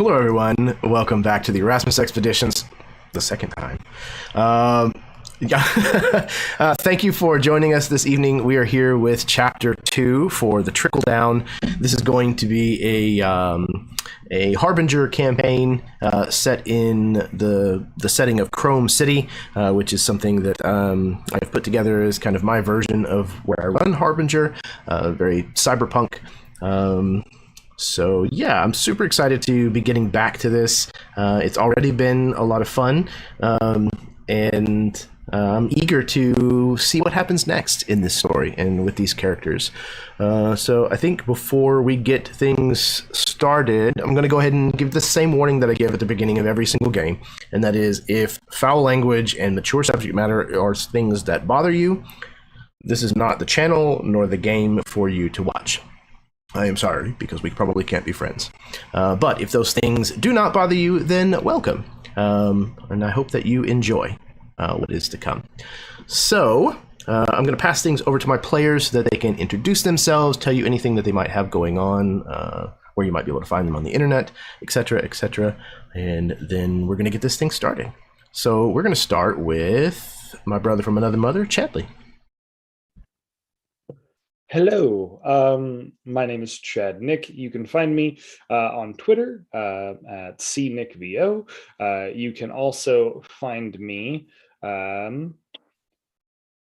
Hello, everyone. Welcome back to the Erasmus Expeditions, the second time. Thank you for joining us this evening. We are here with Chapter 2 for the Trickle Down. This is going to be a Harbinger campaign set in the setting of Chrome City, which is something that I've put together as kind of my version of where I run Harbinger, very cyberpunk. So yeah, I'm super excited to be getting back to this. It's already been a lot of fun, and I'm eager to see what happens next in this story and with these characters. So I think before we get things started, I'm going to go ahead and give the same warning that I give at the beginning of every single game, and that is if foul language and mature subject matter are things that bother you, this is not the channel nor the game for you to watch. I am sorry, because we probably can't be friends. But if those things do not bother you, then welcome. And I hope that you enjoy what is to come. So, I'm going to pass things over to my players so that they can introduce themselves, tell you anything that they might have going on, where you might be able to find them on the internet, etc., etc. And then we're going to get this thing started. So, we're going to start with my brother from another mother, Chadley. Hello, my name is Chad Nick. You can find me on Twitter at cnickvo. You can also find me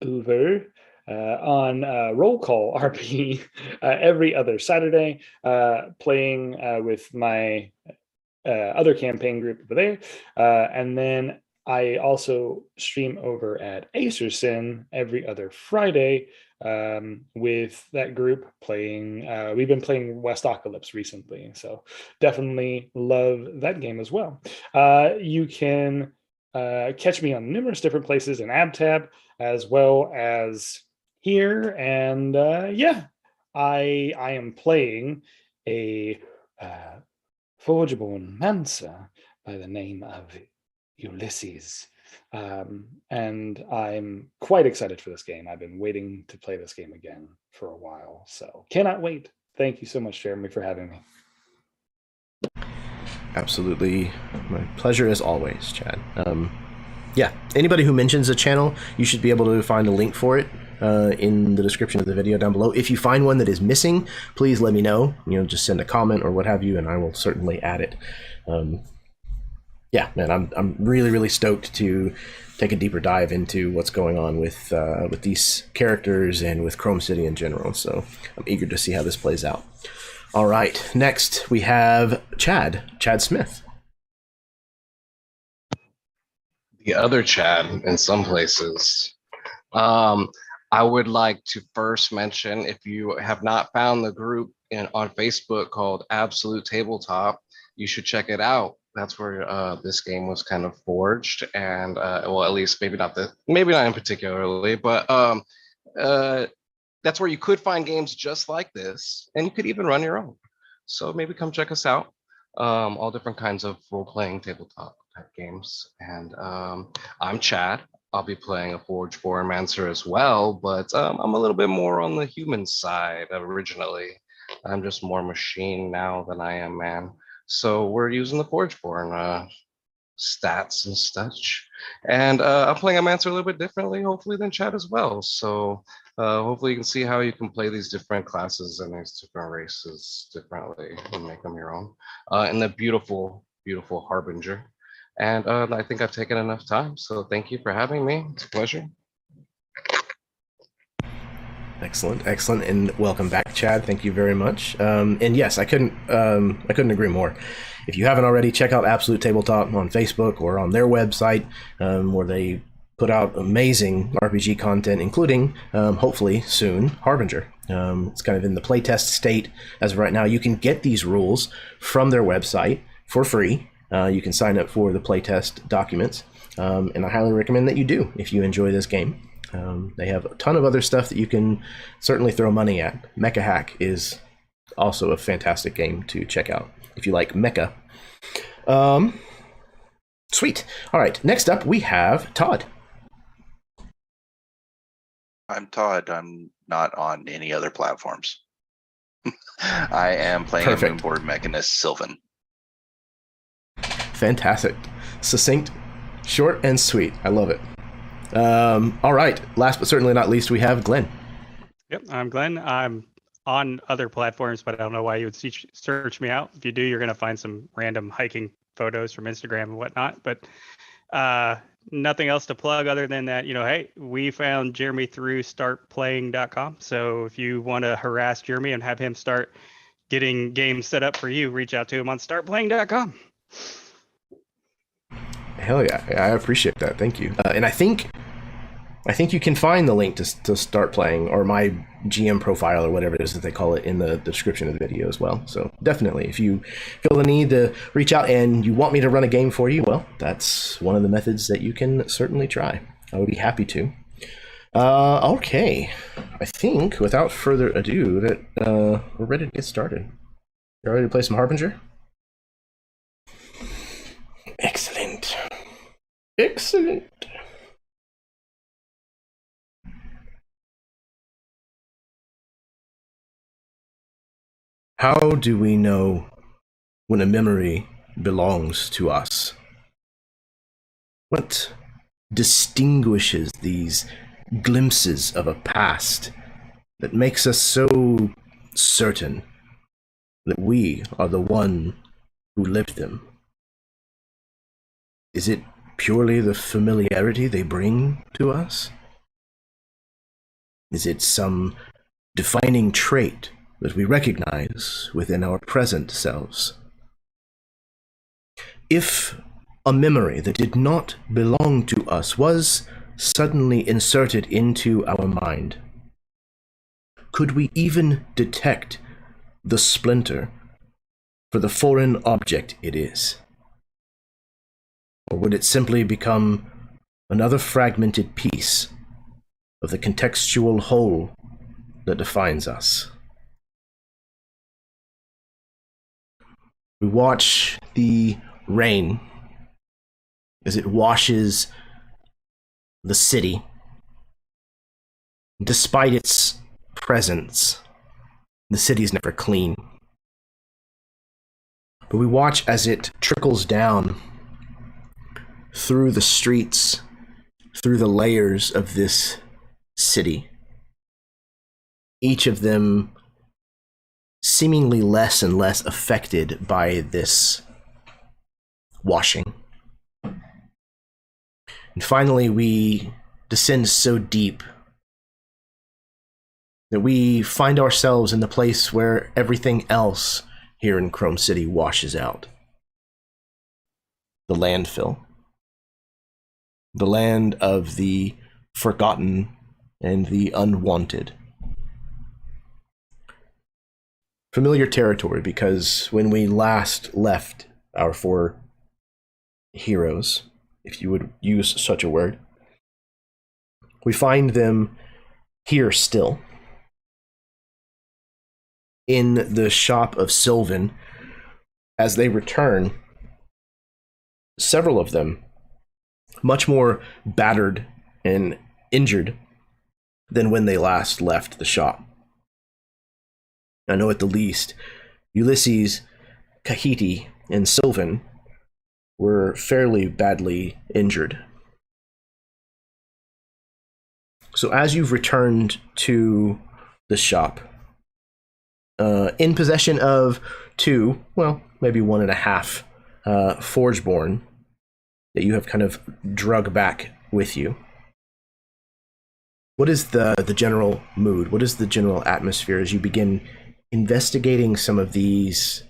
over on Roll Call RP every other Saturday, playing with my other campaign group over there. And then I also stream over at Acersin every other Friday with that group playing. We've been playing Westocalypse recently, so definitely love that game as well. You can catch me on numerous different places in AbTab as well as here, and yeah, I am playing a Forgeborn Mancer by the name of Ulysses. And I'm quite excited for this game. I've been waiting to play this game again for a while, so cannot wait. Thank you so much, Jeremy, for having me. Absolutely. My pleasure as always, Chad. Yeah, anybody who mentions a channel, you should be able to find a link for it in the description of the video down below. If you find one that is missing, please let me know. Just send a comment or what have you, and I will certainly add it. Yeah, man, I'm really, really stoked to take a deeper dive into what's going on with these characters and with Chrome City in general. So I'm eager to see how this plays out. All right, next we have Chad Smith. The other Chad in some places. I would like to first mention, if you have not found the group on Facebook called Absolute Tabletop, you should check it out. That's where this game was kind of forged, and well, at least maybe not in particularly, but that's where you could find games just like this, and you could even run your own. So maybe come check us out. All different kinds of role-playing tabletop type games. And I'm Chad. I'll be playing a Forgeborn Mancer as well, but I'm a little bit more on the human side originally. I'm just more machine now than I am man. So we're using the Forgeborn stats and such. And I'm playing a Mancer a little bit differently, hopefully, than Chad as well. So hopefully you can see how you can play these different classes and these different races differently and make them your own. In the beautiful, beautiful Harbinger. And I think I've taken enough time. So thank you for having me. It's a pleasure. Excellent, and welcome back, Chad. Thank you very much. And yes, I couldn't agree more. If you haven't already, check out Absolute Tabletop on Facebook or on their website, where they put out amazing RPG content, including hopefully soon Harbinger. It's kind of in the playtest state as of right now. You can get these rules from their website for free. You can sign up for the playtest documents, and I highly recommend that you do if you enjoy this game. They have a ton of other stuff that you can certainly throw money at. Mecha Hack is also a fantastic game to check out if you like mecha. Sweet. All right, next up we have Todd. I'm Todd. I'm not on any other platforms. I am playing a Moonboard Mechanist Sylvan. Fantastic. Succinct, short, and sweet. I love it. All right. Last but certainly not least, we have Glenn. Yep, I'm Glenn. I'm on other platforms, but I don't know why you would search me out. If you do, you're going to find some random hiking photos from Instagram and whatnot. But nothing else to plug other than that, hey, we found Jeremy through startplaying.com. So if you want to harass Jeremy and have him start getting games set up for you, reach out to him on startplaying.com. Hell yeah, I appreciate that. Thank you. And I think you can find the link to start playing, or my GM profile, or whatever it is that they call it, in the description of the video as well. So definitely, if you feel the need to reach out and you want me to run a game for you, well, that's one of the methods that you can certainly try. I would be happy to. Okay, I think without further ado that we're ready to get started. You ready to play some Harbinger? Excellent. Excellent. How do we know when a memory belongs to us? What distinguishes these glimpses of a past that makes us so certain that we are the one who lived them? Is it purely the familiarity they bring to us? Is it some defining trait that we recognize within our present selves? If a memory that did not belong to us was suddenly inserted into our mind, could we even detect the splinter for the foreign object it is? Or would it simply become another fragmented piece of the contextual whole that defines us? We watch the rain as it washes the city. Despite its presence, the city is never clean. But we watch as it trickles down through the streets, through the layers of this city, each of them seemingly less and less affected by this washing. And finally, we descend so deep that we find ourselves in the place where everything else here in Chrome City washes out. The landfill. The land of the forgotten and the unwanted. Familiar territory, because when we last left our four heroes, if you would use such a word, we find them here still, in the shop of Sylvan. As they return, several of them much more battered and injured than when they last left the shop. I know at the least Ulysses, Kahiti, and Sylvan were fairly badly injured. So as you've returned to the shop, in possession of two, well, maybe 1.5 Forgeborn that you have kind of drug back with you, what is the general mood? What is the general atmosphere as you begin investigating some of these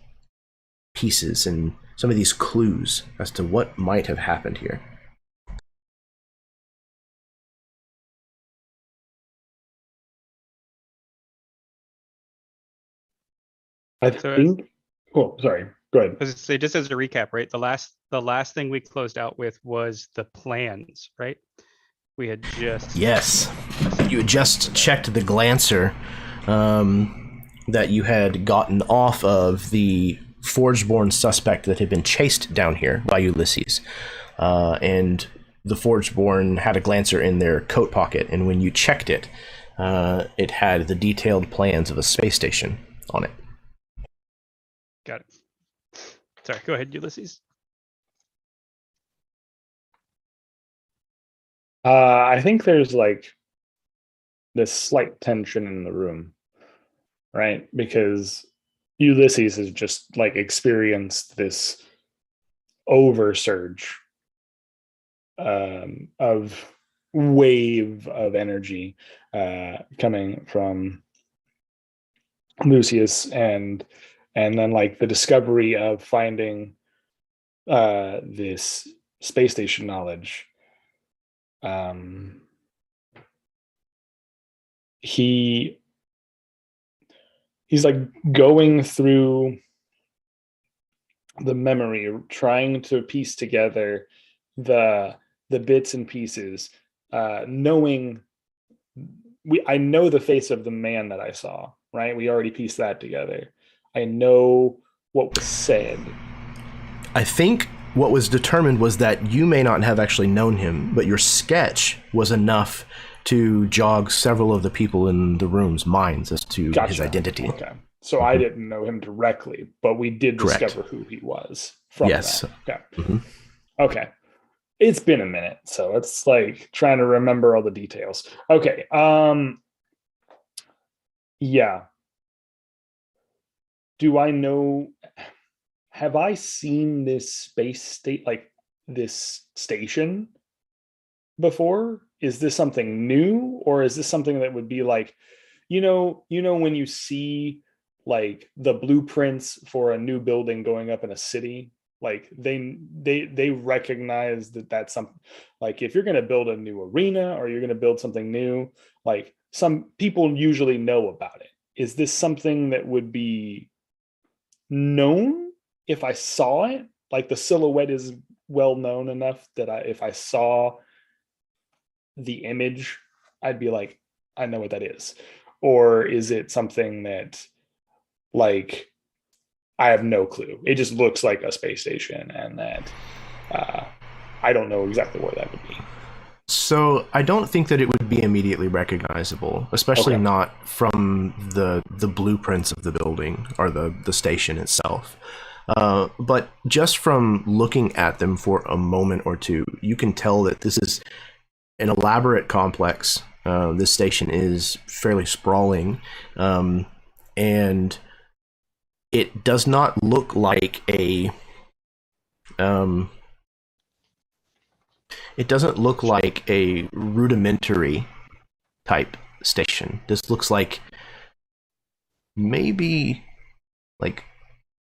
pieces and some of these clues as to what might have happened here? I So think. Oh, sorry. Go ahead. As I say, just as a recap, right? The last thing we closed out with was the plans, right? We had just Yes, you had just checked the Glancer that you had gotten off of the Forgeborn suspect that had been chased down here by Ulysses, and the Forgeborn had a Glancer in their coat pocket, and when you checked it, it had the detailed plans of a space station on it. got it. Sorry, go ahead, Ulysses. I think there's like this slight tension in the room, right? Because Ulysses has just like experienced this oversurge of wave of energy coming from Lucius, and then like the discovery of finding this space station knowledge. He's like going through the memory, trying to piece together the bits and pieces, knowing I know the face of the man that I saw, right? We already pieced that together. I know what was said. I think what was determined was that you may not have actually known him, but your sketch was enough to jog several of the people in the room's minds as to his identity. Okay. So I didn't know him directly, but we did discover who he was from that. Okay. Okay. It's been a minute, so it's like trying to remember all the details. Okay. Yeah. Do I know? Have I seen this space state, like this station before? Is this something new, or is this something that would be like, when you see like the blueprints for a new building going up in a city, like they recognize that that's something, like if you're going to build a new arena or you're going to build something new, like some people usually know about it. Is this something that would be known if I saw it? Like the silhouette is well known enough that if I saw the image, I'd be like, I know what that is. Or is it something that like I have no clue? It just looks like a space station, and that I don't know exactly where that would be. So I don't think that it would be immediately recognizable, especially not from the blueprints of the building or the station itself. But just from looking at them for a moment or two, you can tell that this is an elaborate complex. This station is fairly sprawling, and it does not look like a it doesn't look like a rudimentary type station. This looks like maybe like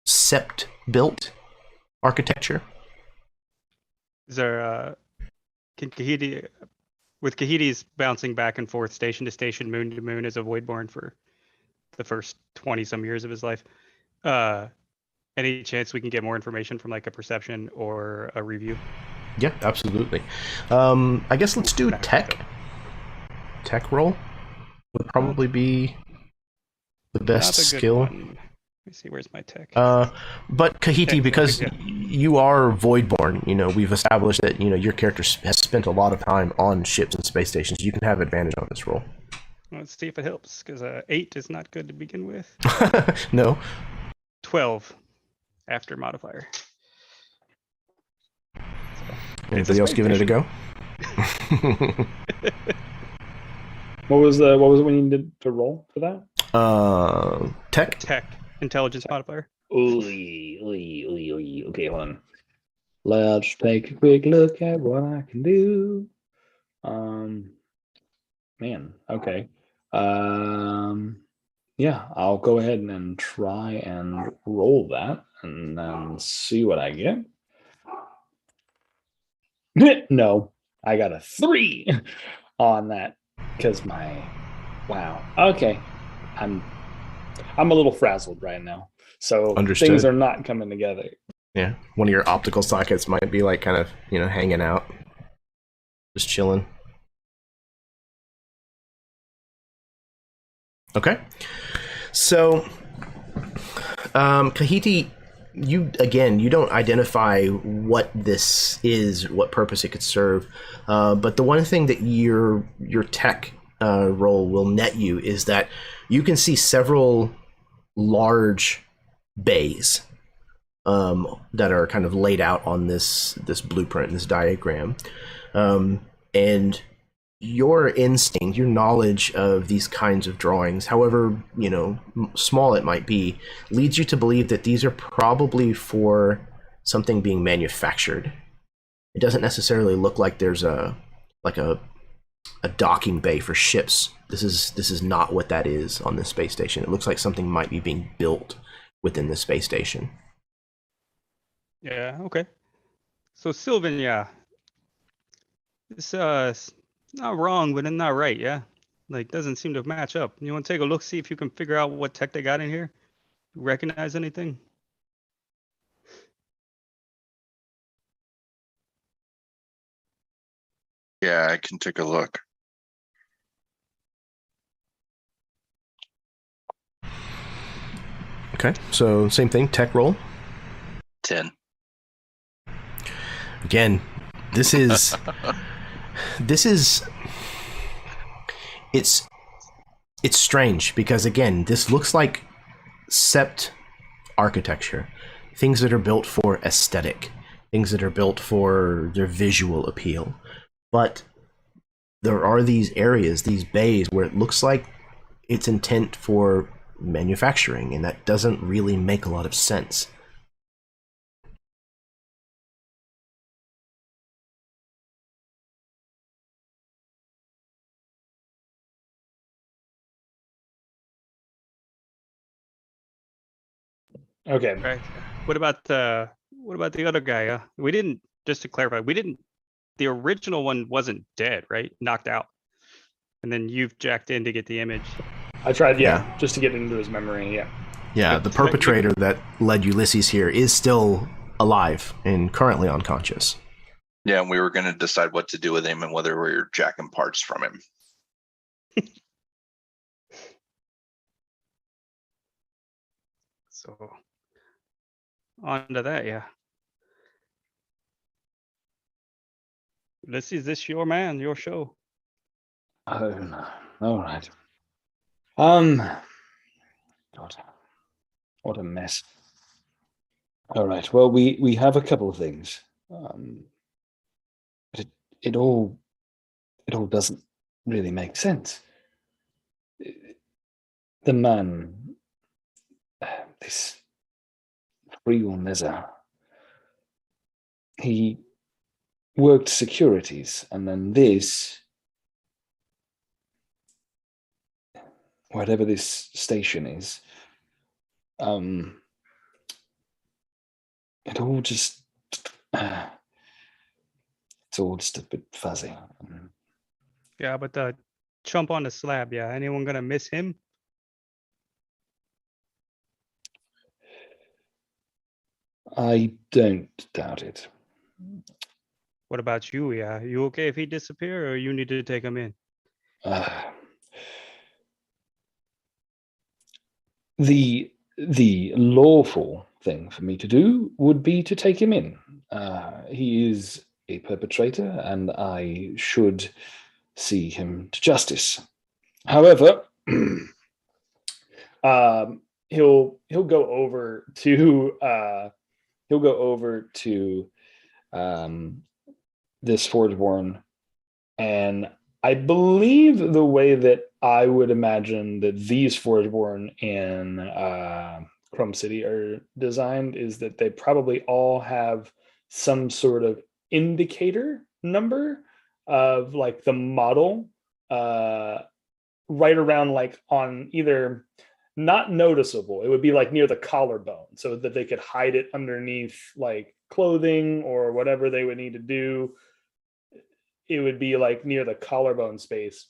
sept built architecture. Is there can Kahiti, with Kahiti's bouncing back and forth station to station, moon to moon as a Voidborn for the first 20 some years of his life, any chance we can get more information from like a perception or a review? Yeah, absolutely. I guess let's do tech. Tech roll would probably be the best skill. Let me see, where's my tech? But Kahiti, because you are Voidborn, we've established that your character has spent a lot of time on ships and space stations. You can have advantage on this roll. Let's see if it helps, because 8 is not good to begin with. No. 12 after modifier. Anybody else giving it a go? What was it we needed to roll for that? Tech intelligence modifier. Okay, hold on. Let's take a quick look at what I can do. Okay. Yeah, I'll go ahead and try and roll that and then see what I get. No, I got a 3 on that because wow. Okay, I'm a little frazzled right now, so Understood. Things are not coming together. Yeah, one of your optical sockets might be like kind of hanging out, just chilling. Okay, so Kahiti, you don't identify what this is, what purpose it could serve, but the one thing that your tech roll will net you is that you can see several large bays that are kind of laid out on this blueprint, this diagram. And your instinct, your knowledge of these kinds of drawings, however, small it might be, leads you to believe that these are probably for something being manufactured. It doesn't necessarily look like there's a docking bay for ships. This is not what that is on this space station. It looks like something might be being built within the space station. Yeah, okay. So Sylvan, yeah. It's not wrong, but it's not right, yeah. Like doesn't seem to match up. You want to take a look, see if you can figure out what tech they got in here? Recognize anything? Yeah, I can take a look. Okay, so same thing, tech roll. 10. Again, this is it's strange because again, this looks like sept architecture, things that are built for aesthetic, things that are built for their visual appeal. But there are these areas, these bays, where it looks like it's intent for manufacturing, and that doesn't really make a lot of sense. Okay. Right. What about the other guy? We didn't, just to clarify, the original one wasn't dead, right? Knocked out. And then you've jacked in to get the image. I tried, Yeah. just to get into his memory, yeah. Yeah, the perpetrator that led Ulysses here is still alive and currently unconscious. Yeah, and we were going to decide what to do with him and whether we were jacking parts from him. So on to that, yeah. Ulysses, this your man, your show. Oh no. All right. God, what a mess. All right. Well, we have a couple of things. But it all doesn't really make sense. The man, this Freelancer, he worked securities, and then this, whatever this station is, it all just, it's all just a bit fuzzy. Yeah, but the chump on the slab, yeah. Anyone gonna miss him? I don't doubt it. What about you? Yeah, you okay if he disappear, or you need to take him in? The lawful thing for me to do would be to take him in. He is a perpetrator, and I should see him to justice. However, He'll go over to this Forgeborn, and I believe the way that I would imagine that these Forgeborn in Chrome City are designed is that they probably all have some sort of indicator number of like the model right around like on either not noticeable. It would be like near the collarbone so that they could hide it underneath like clothing or whatever they would need to do. It would be like near the collarbone space.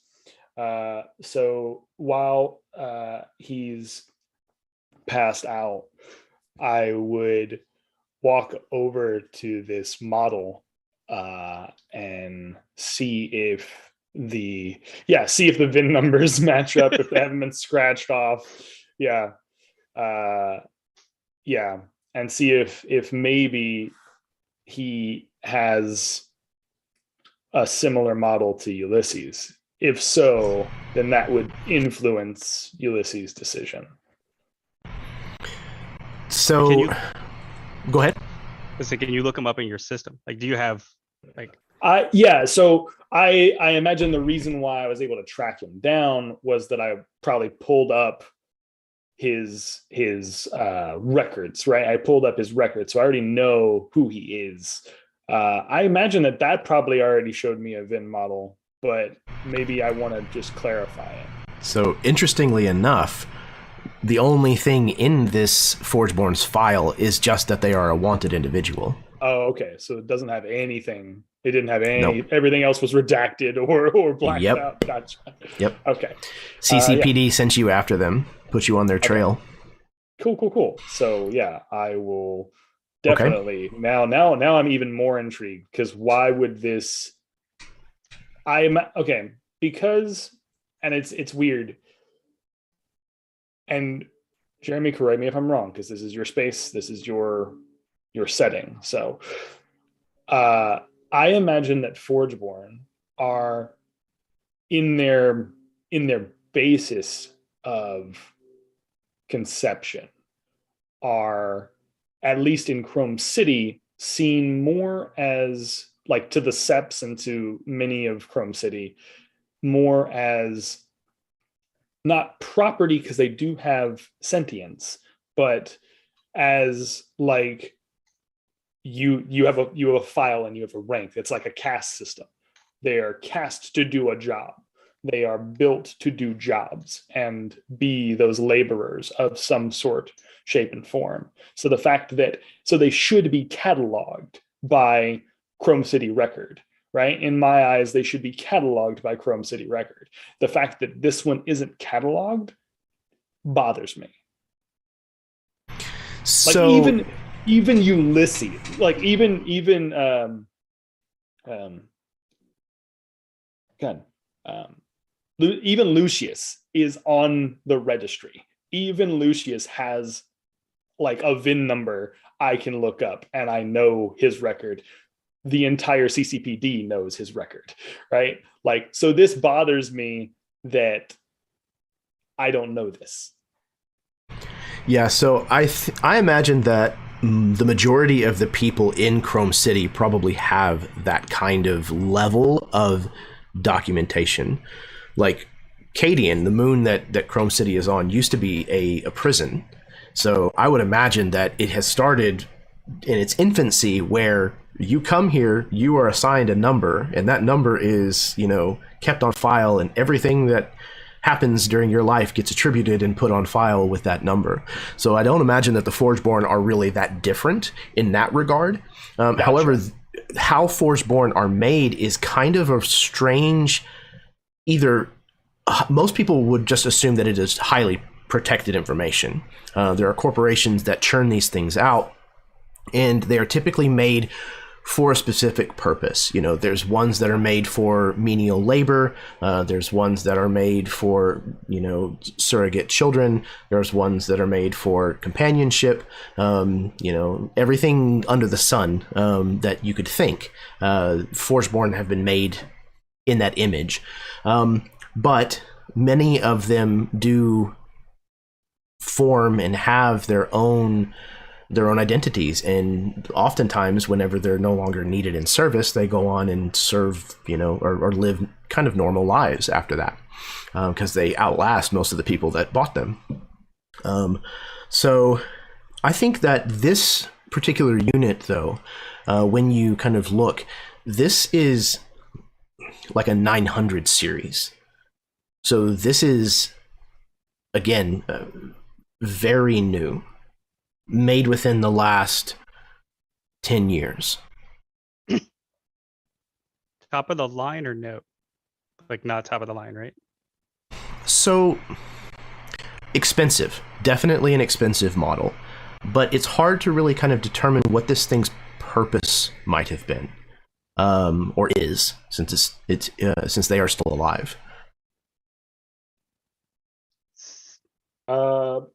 So while he's passed out, I would walk over to this model and see if the VIN numbers match up, if they haven't been scratched off. And see if maybe he has a similar model to Ulysses. If so, then that would influence Ulysses' decision. So, go ahead. Listen, can you look him up in your system? Like, do you have like So I imagine the reason why I was able to track him down was that I probably pulled up his records, right? I pulled up his records, so I already know who he is. I imagine that probably already showed me a VIN model, but maybe I want to just clarify it. So interestingly enough, the only thing in this Forgeborn's file is just that they are a wanted individual. Oh, okay. So it doesn't have anything. It didn't have any. Nope. Everything else was redacted or blacked Yep. out. Gotcha. Yep. Okay. CCPD sent you after them, put you on their trail. Cool. So yeah, I will definitely now I'm even more intrigued, because why would this? Because, and it's weird. And Jeremy, correct me if I'm wrong, because this is your space, this is your setting. So I imagine that Forgeborn are in their basis of conception are, at least in Chrome City, seen more as, like, to the Seps and to many of Chrome City, more as not property, because they do have sentience, but as like you have a file and you have a rank. It's like a caste system. They are cast to do a job. They are built to do jobs and be those laborers of some sort, shape, and form. So the fact that, so they should be cataloged by Chrome City Record, right? In my eyes, they should be cataloged by Chrome City Record. The fact that this one isn't cataloged bothers me. So like even Ulysses, like even Lucius is on the registry. Even Lucius has like a VIN number I can look up, and I know his record. The entire CCPD knows his record, right? Like, so this bothers me that I don't know this. Yeah, so I imagine that the majority of the people in Chrome City probably have that kind of level of documentation. Like Cadian, the moon that Chrome City is on, used to be a prison. So I would imagine that it has started in its infancy, where you come here, you are assigned a number, and that number is, kept on file, and everything that happens during your life gets attributed and put on file with that number. So I don't imagine that the Forgeborn are really that different in that regard. Gotcha. However, how Forgeborn are made is kind of a strange, most people would just assume that it is highly protected information. There are corporations that churn these things out, and they are typically made for a specific purpose. There's ones that are made for menial labor. There's ones that are made for, surrogate children. There's ones that are made for companionship. Everything under the sun that you could think. Forgeborn have been made in that image. But many of them do form and have their own identities, and oftentimes whenever they're no longer needed in service, they go on and serve, or live kind of normal lives after that, because they outlast most of the people that bought them. So I think that this particular unit, though, when you kind of look, this is like a 900 series. So this is, again, very new, made within the last 10 years. Top of the line or no? Like, not top of the line, right? So expensive, definitely an expensive model, but it's hard to really kind of determine what this thing's purpose might have been, or is, since since they are still alive.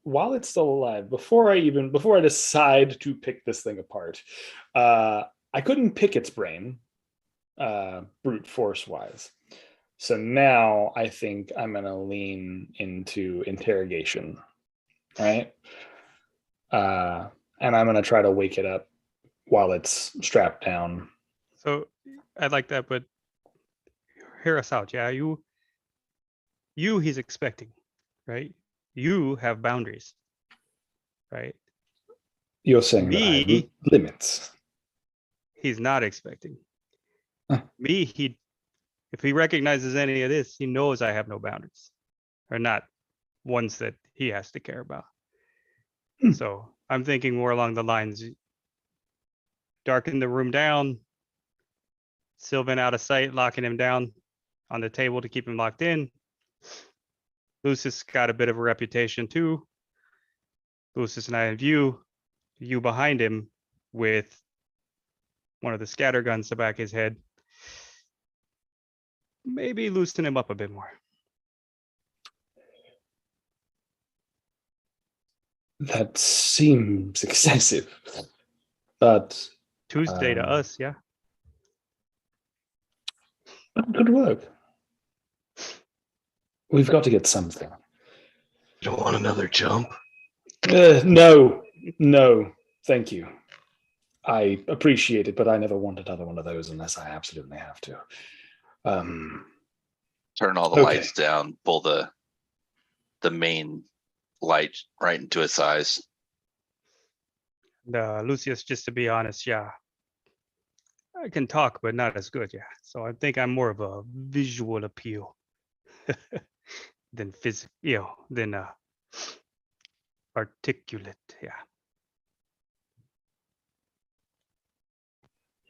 While it's still alive, before I decide to pick this thing apart, I couldn't pick its brain, brute force wise. So now I think I'm gonna lean into interrogation, right? And I'm gonna try to wake it up while it's strapped down. So I like that, but hear us out. Yeah, you he's expecting, right? You have boundaries, right? You're saying that I have Me, limits. he's not expecting. Huh. Me, if he recognizes any of this, he knows I have no boundaries, or not ones that he has to care about. So I'm thinking more along the lines: darken the room down, Sylvan out of sight, locking him down on the table to keep him locked in. Lucius got a bit of a reputation too. Lucius and I in view, you behind him with one of the scatter guns to back his head. Maybe loosen him up a bit more. That seems excessive, but Tuesday to us, yeah. it could work. We've got to get something. You don't want another jump? No, thank you. I appreciate it, but I never want another one of those unless I absolutely have to. Turn all the lights down, pull the main light right into its eyes. Lucius, just to be honest, yeah. I can talk, but not as good, yeah. So I think I'm more of a visual appeal than physical, than articulate, yeah.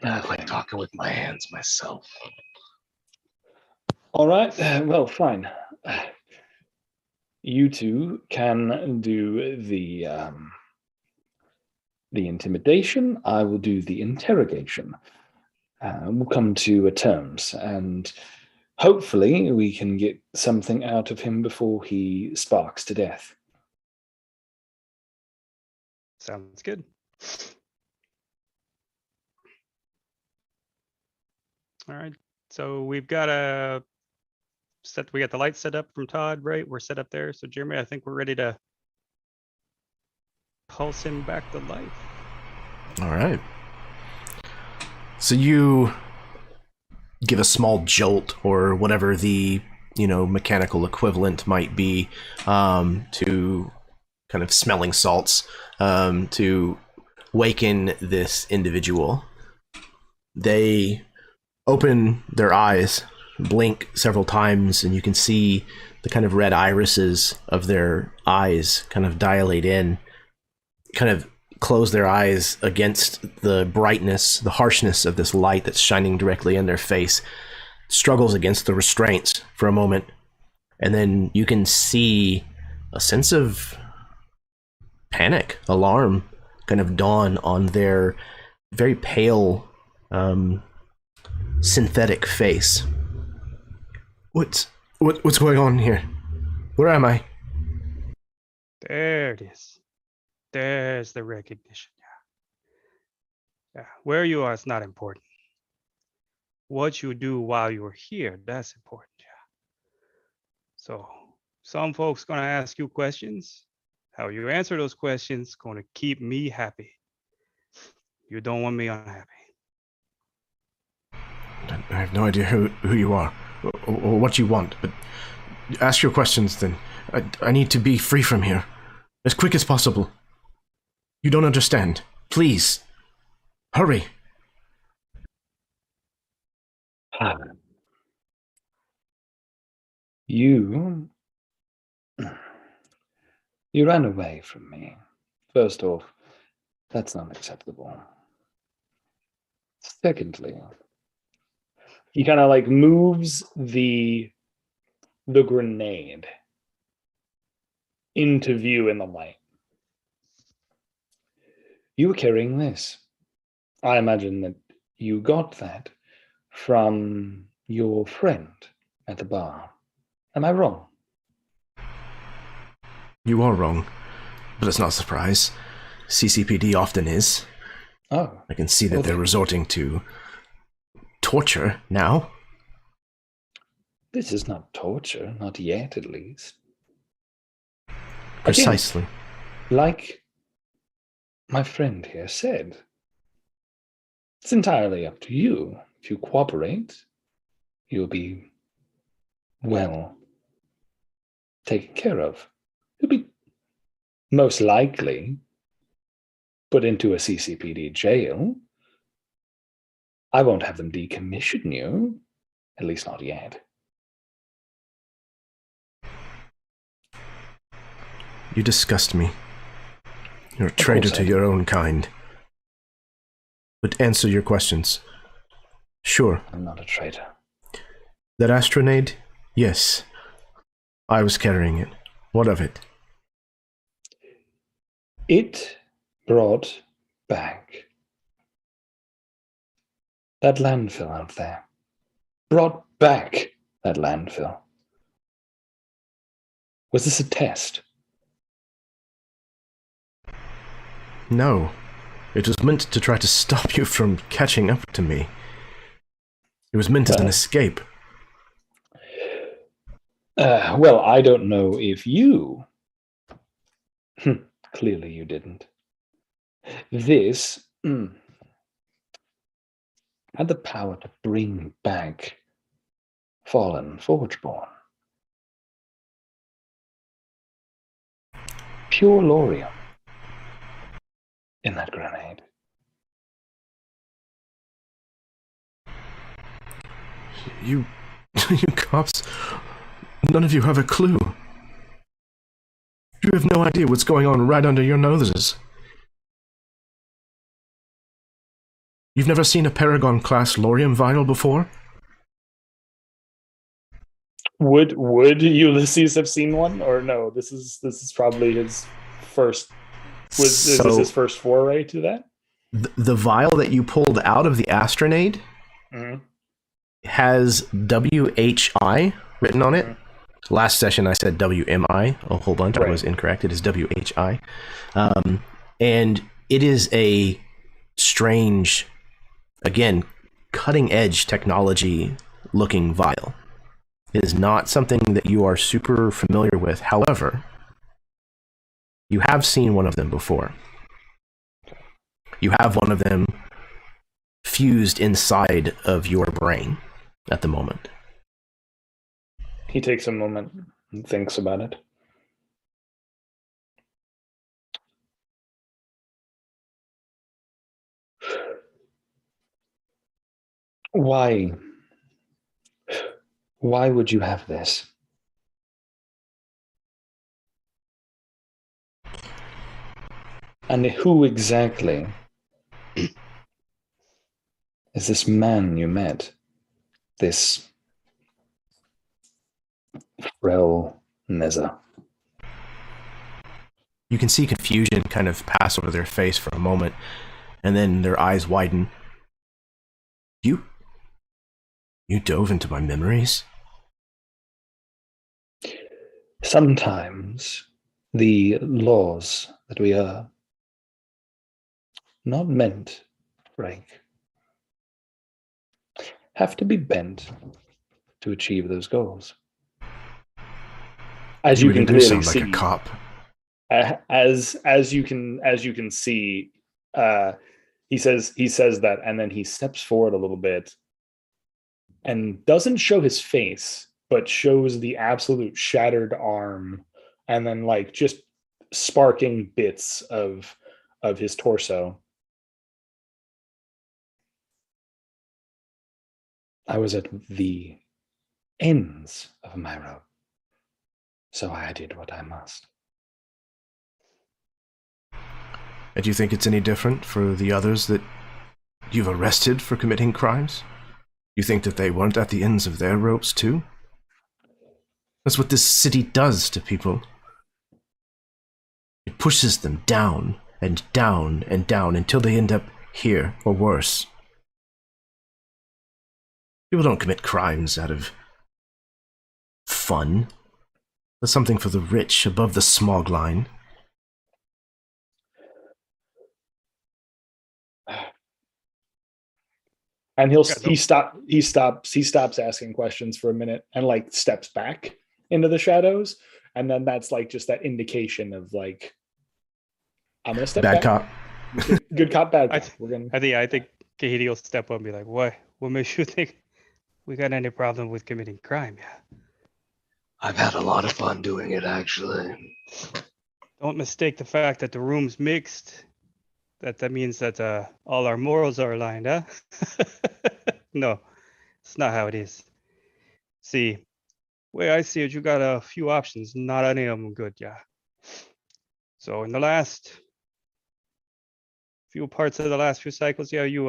I like talking with my hands myself. All right, well, fine. You two can do the intimidation. I will do the interrogation. We'll come to terms, and hopefully we can get something out of him before he sparks to death. Sounds good. All right, so we've got we got the lights set up from Todd, right? We're set up there. So Jeremy, I think we're ready to pulse him back to life. All right. So you give a small jolt or whatever the, mechanical equivalent might be, to kind of smelling salts, to waken this individual. They open their eyes, blink several times, and you can see the kind of red irises of their eyes kind of dilate in, kind of close their eyes against the brightness, the harshness of this light that's shining directly in their face, struggles against the restraints for a moment, and then you can see a sense of panic, alarm kind of dawn on their very pale, synthetic face. What's going on here? Where am I? There it is. There's the recognition. Yeah. Where you are is not important. What you do while you're here, that's important. Yeah. So some folks gonna ask you questions. How you answer those questions gonna keep me happy. You don't want me unhappy. I have no idea who you are or what you want, but ask your questions then. I need to be free from here as quick as possible. You don't understand. Please, hurry. You ran away from me. First off, that's not acceptable. Secondly, he kind of like moves the grenade into view in the light. You were carrying this. I imagine that you got that from your friend at the bar. Am I wrong? You are wrong, but it's not a surprise. CCPD often is. Oh. I can see that they're resorting to torture now. This is not torture, not yet at least. Precisely. Again, like my friend here said, It's entirely up to you. If you cooperate, you'll be well taken care of. You'll be most likely put into a CCPD jail. I won't have them decommission you, at least not yet. You disgust me. You're a traitor to your own kind. But answer your questions. Sure. I'm not a traitor. That astronade? Yes. I was carrying it. What of it? It brought back that landfill out there. Brought back that landfill. Was this a test? No. It was meant to try to stop you from catching up to me. It was meant as an escape. Well, I don't know if you... Clearly you didn't. This had the power to bring back fallen Forgeborn. Pure Lorium in that grenade. You cops, none of you have a clue. You have no idea what's going on right under your noses. You've never seen a Paragon-class Lorium vial before? Would Ulysses have seen one, or no? This is probably his first. Is this his first foray to that? The vial that you pulled out of the astronade has WHI written on it. Last session I said WMI a whole bunch. Right. I was incorrect. It is WHI. And it is a strange, again, cutting-edge technology looking vial. It is not something that you are super familiar with. However, you have seen one of them before. You have one of them fused inside of your brain at the moment. He takes a moment and thinks about it. Why would you have this? And who exactly is this man you met? This Frel Neza. You can see confusion kind of pass over their face for a moment, and then their eyes widen. You dove into my memories? Sometimes the laws that we are not meant to break have to be bent to achieve those goals. As you can clearly sound see, like a cop. As you can see, he says that, and then he steps forward a little bit, and doesn't show his face, but shows the absolute shattered arm, and then like just sparking bits of his torso. I was at the ends of my rope, so I did what I must. And do you think it's any different for the others that you've arrested for committing crimes? You think that they weren't at the ends of their ropes too? That's what this city does to people. It pushes them down and down and down until they end up here, or worse. People don't commit crimes out of fun. There's something for the rich above the smog line. And he stops asking questions for a minute and like steps back into the shadows, and then that's like just that indication of like, I'm gonna step bad back. Cop. Good cop, bad cop. I think Katie will step up and be like, what makes you think we got any problem with committing crime? Yeah. I've had a lot of fun doing it, actually. Don't mistake the fact that the room's mixed. That means that all our morals are aligned, huh? No, it's not how it is. See, way I see it, you got a few options, not any of them good, yeah. So in the last few parts of the last few cycles, yeah, you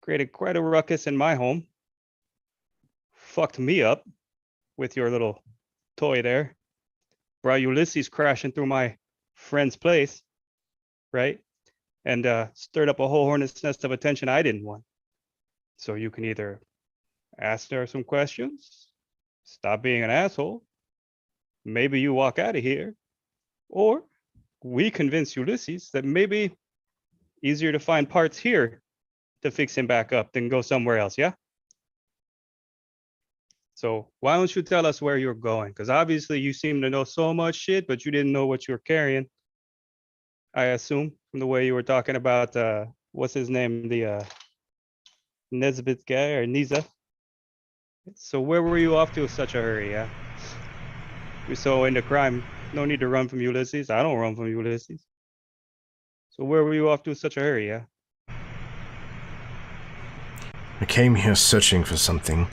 created quite a ruckus in my home. Fucked me up with your little toy there. Brought Ulysses crashing through my friend's place, right? And stirred up a whole hornet's nest of attention I didn't want. So you can either ask her some questions, stop being an asshole, maybe you walk out of here, or we convince Ulysses that maybe easier to find parts here to fix him back up than go somewhere else, yeah? So why don't you tell us where you're going? Because obviously you seem to know so much shit, but you didn't know what you were carrying. I assume from the way you were talking about, what's his name? The Nesbit guy or Niza. So where were you off to in such a hurry, yeah? You're so into crime, no need to run from Ulysses. I don't run from Ulysses. So where were you off to in such a hurry, yeah? I came here searching for something.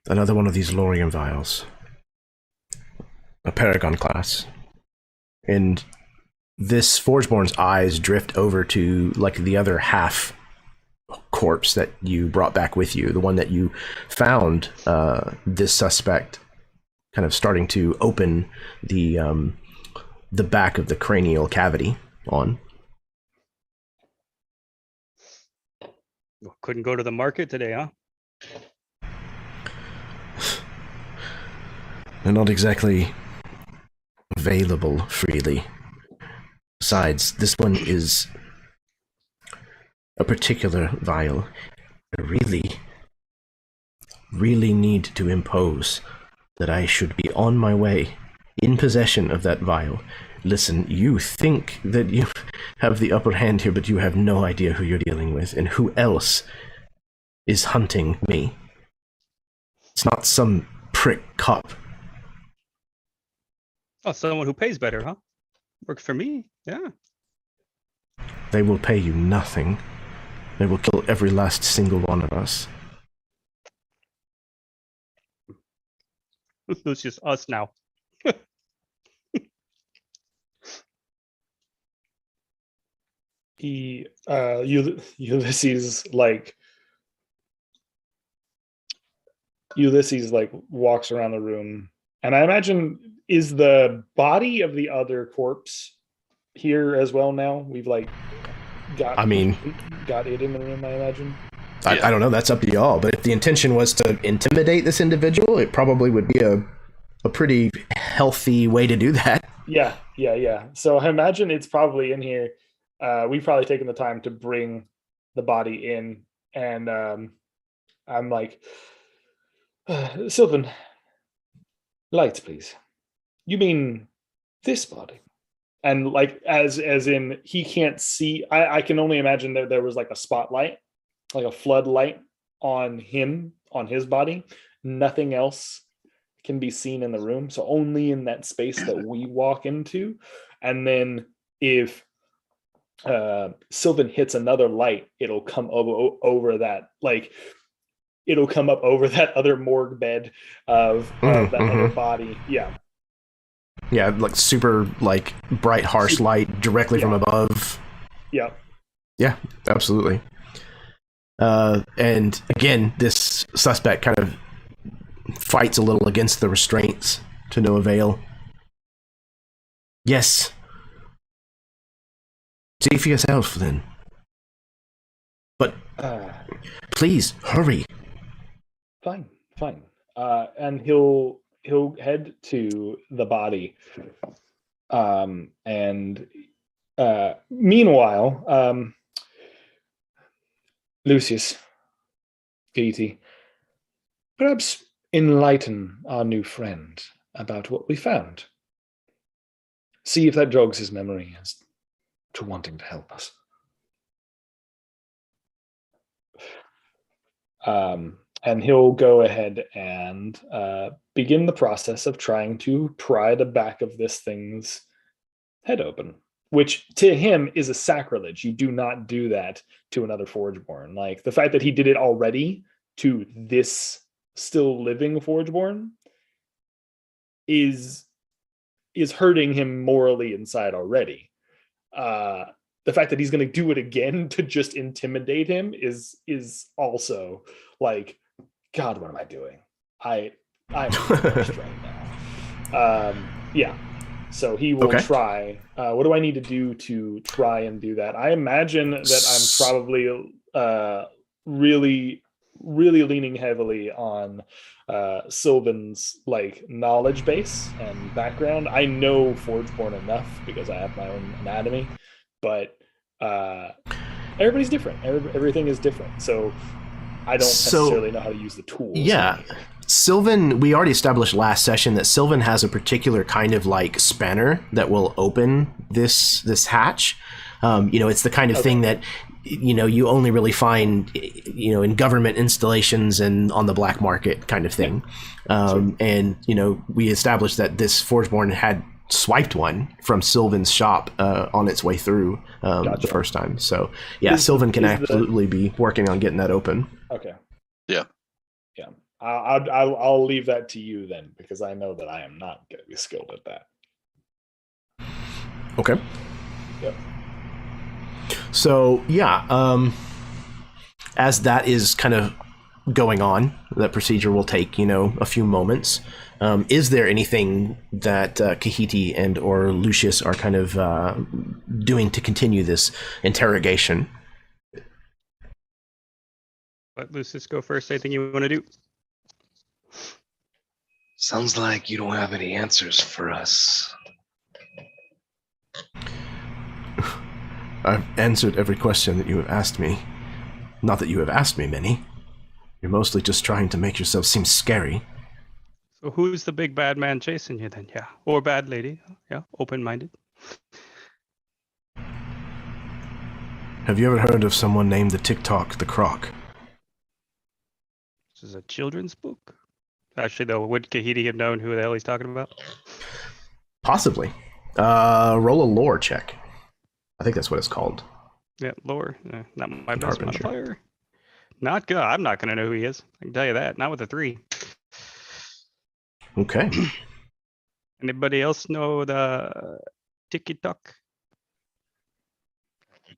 Another one of these Lorian vials. A Paragon class. And this Forgeborn's eyes drift over to, like, the other half corpse that you brought back with you, the one that you found this suspect kind of starting to open the back of the cranial cavity on. Couldn't go to the market today, huh? They're not exactly available freely. Besides, this one is a particular vial. I really need to impose that I should be on my way, in possession of that vial. Listen, you think that you have the upper hand here, but you have no idea who you're dealing with and who else is hunting me. It's not some prick cop. Oh, someone who pays better, huh? Works for me, yeah. They will pay you nothing. They will kill every last single one of us. It's just us now. Ulysses walks around the room, and I imagine, is the body of the other corpse here as well now? We've got it in the room, I imagine. I don't know, that's up to y'all, but if the intention was to intimidate this individual, it probably would be a pretty healthy way to do that. Yeah. So I imagine it's probably in here. We've probably taken the time to bring the body in, and I'm like, Sylvan, lights, please. You mean this body? And as in he can't see. I can only imagine that there was like a spotlight, like a floodlight on him, on his body. Nothing else can be seen in the room, so only in that space that we walk into. And then if Sylvan hits another light, it'll come over that, it'll come up over that other morgue bed of that other body. Yeah, like super bright harsh light directly from above. Yeah, absolutely. And again, this suspect kind of fights a little against the restraints to no avail. Yes. See for yourself, then. But please hurry. Fine. And he'll head to the body. And meanwhile, Lucius, Katie, perhaps enlighten our new friend about what we found. See if that jogs his memory as to wanting to help us. And he'll go ahead and begin the process of trying to pry the back of this thing's head open, which to him is a sacrilege. You do not do that to another Forgeborn. Like, the fact that he did it already to this still living Forgeborn is hurting him morally inside already. The fact that he's going to do it again to just intimidate him is also like, God, what am I doing? I'm embarrassed right now. Yeah. So he will try. What do I need to do to try and do that? I imagine that I'm probably really, really leaning heavily on Sylvan's like knowledge base and background. I know Forgeborn enough because I have my own anatomy, but everybody's different. Everything is different. So I don't necessarily know how to use the tools. Yeah. Sylvan, we already established last session that Sylvan has a particular kind of like spanner that will open this hatch. It's the kind of thing that, you only really find, in government installations and on the black market kind of thing. And, we established that this Forgeborn had swiped one from Sylvan's shop on its way through the first time. So, yeah, Sylvan can absolutely be working on getting that open. Okay. Yeah. Yeah. I'll leave that to you then, because I know that I am not going to be skilled at that. Okay. Yep. So yeah, as that is kind of going on, that procedure will take a few moments. Is there anything that Kahiti and or Lucius are kind of doing to continue this interrogation? Let Lucius go first. Anything you want to do? Sounds like you don't have any answers for us. I've answered every question that you have asked me. Not that you have asked me many. You're mostly just trying to make yourself seem scary. So who's the big bad man chasing you then? Yeah. Or bad lady. Yeah. Open-minded. Have you ever heard of someone named the TikTok the Croc? This is a children's book. Actually, though, would Kahiti have known who the hell he's talking about? Possibly. Roll a lore check. I think that's what it's called. Yeah, lore. Not my best Harbinger. modifier. Not good. I'm not going to know who he is. I can tell you that. Not with a 3. Okay. Anybody else know the TikTok?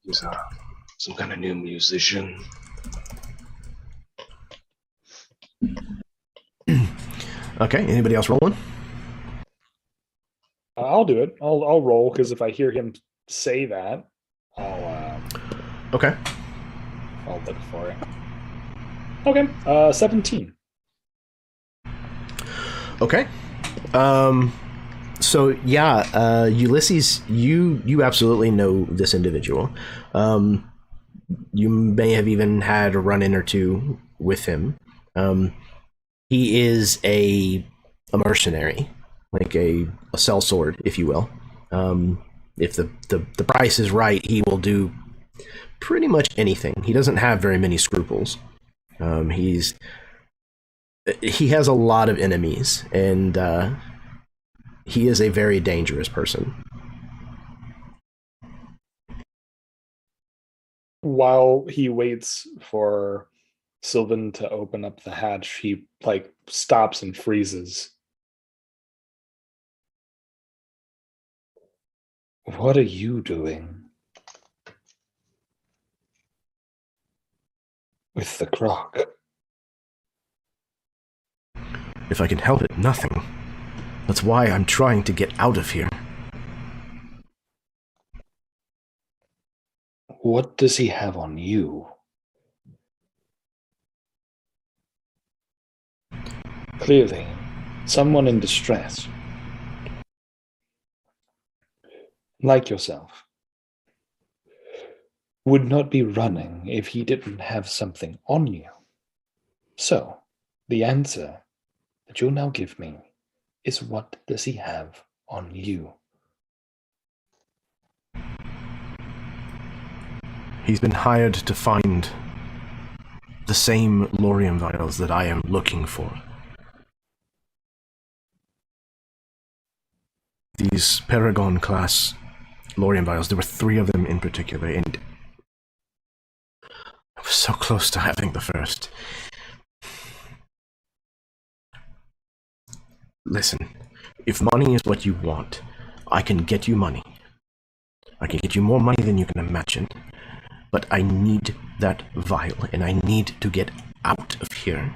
He's some kind of new musician. Okay. Anybody else rolling? I'll do it. I'll roll, because if I hear him say that, I'll Okay. I'll look for it. Okay. 17. Okay. So yeah, Ulysses, you absolutely know this individual. You may have even had a run-in or two with him. He is a mercenary, like a sellsword, if you will. If the price is right, he will do pretty much anything. He doesn't have very many scruples. He has a lot of enemies, and he is a very dangerous person. While he waits for Sylvan to open up the hatch, he stops and freezes. What are you doing with the croc? If I can help it, nothing. That's why I'm trying to get out of here. What does he have on you? Clearly, someone in distress. Like yourself. Would not be running if he didn't have something on you. So, the answer that you'll now give me is, what does he have on you? He's been hired to find the the same Lorium vials that I am looking for. These Paragon-class Lorium vials, there were 3 of them in particular, and I was so close to having the first. Listen, if money is what you want, I can get you money. I can get you more money than you can imagine. But I need that vial, and I need to get out of here.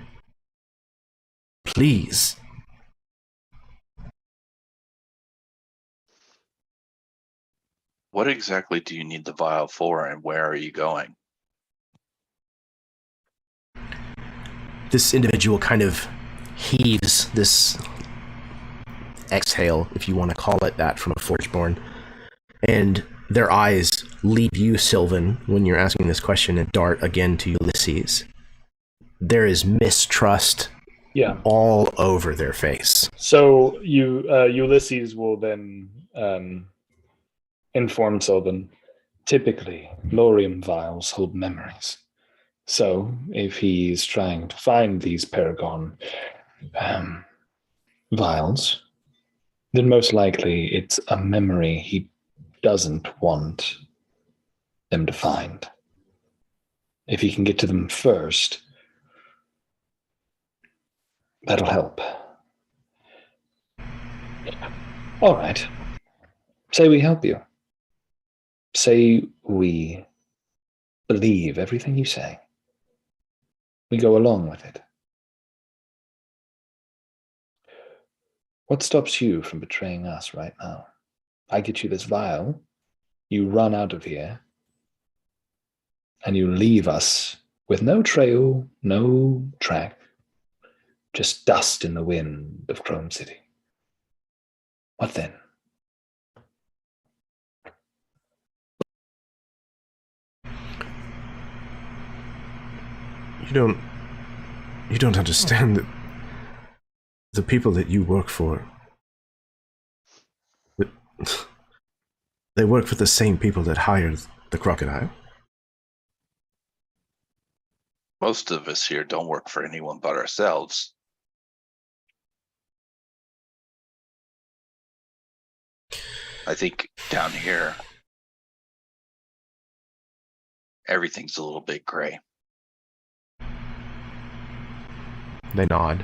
Please. What exactly do you need the vial for, and where are you going? This individual kind of heaves this exhale, if you want to call it that, from a Forgeborn. And their eyes leave you, Sylvan, when you're asking this question, and dart again to Ulysses. There is mistrust all over their face. So Ulysses will then inform Sylvan. Typically, Lorium vials hold memories. So, if he's trying to find these Paragon vials, then most likely it's a memory he doesn't want them to find. If he can get to them first, that'll help. All right. Say we help you. Say we believe everything you say. We go along with it. What stops you from betraying us right now? I get you this vial, you run out of here, and you leave us with no trail, no track, just dust in the wind of Chrome City. What then? You don't understand that the people that you work for, they work for the same people that hired the crocodile. Most of us here don't work for anyone but ourselves. I think down here, everything's a little bit gray. They nod.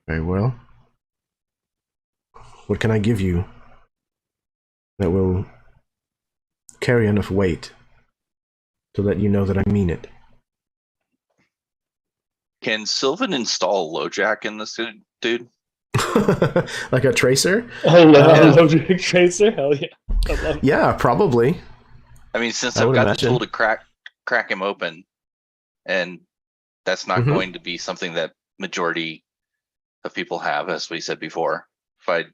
Very well. What can I give you that will carry enough weight to let you know that I mean it? Can Sylvan install a LoJack in this dude? Like a tracer? Logic tracer? Hell yeah. I love it. Yeah, probably. I mean, since I I've would got imagine. the tool to crack him open, and that's not going to be something that majority of people have, as we said before. If I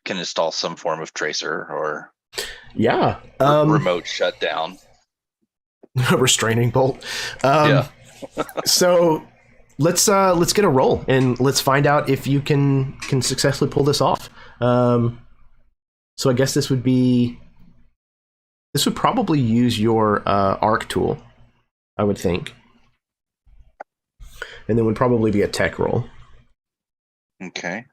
can install some form of tracer or remote shutdown, restraining bolt. Yeah. So let's get a roll and let's find out if you can successfully pull this off. So I guess this would probably use your arc tool, I would think, and then would probably be a tech roll. Okay.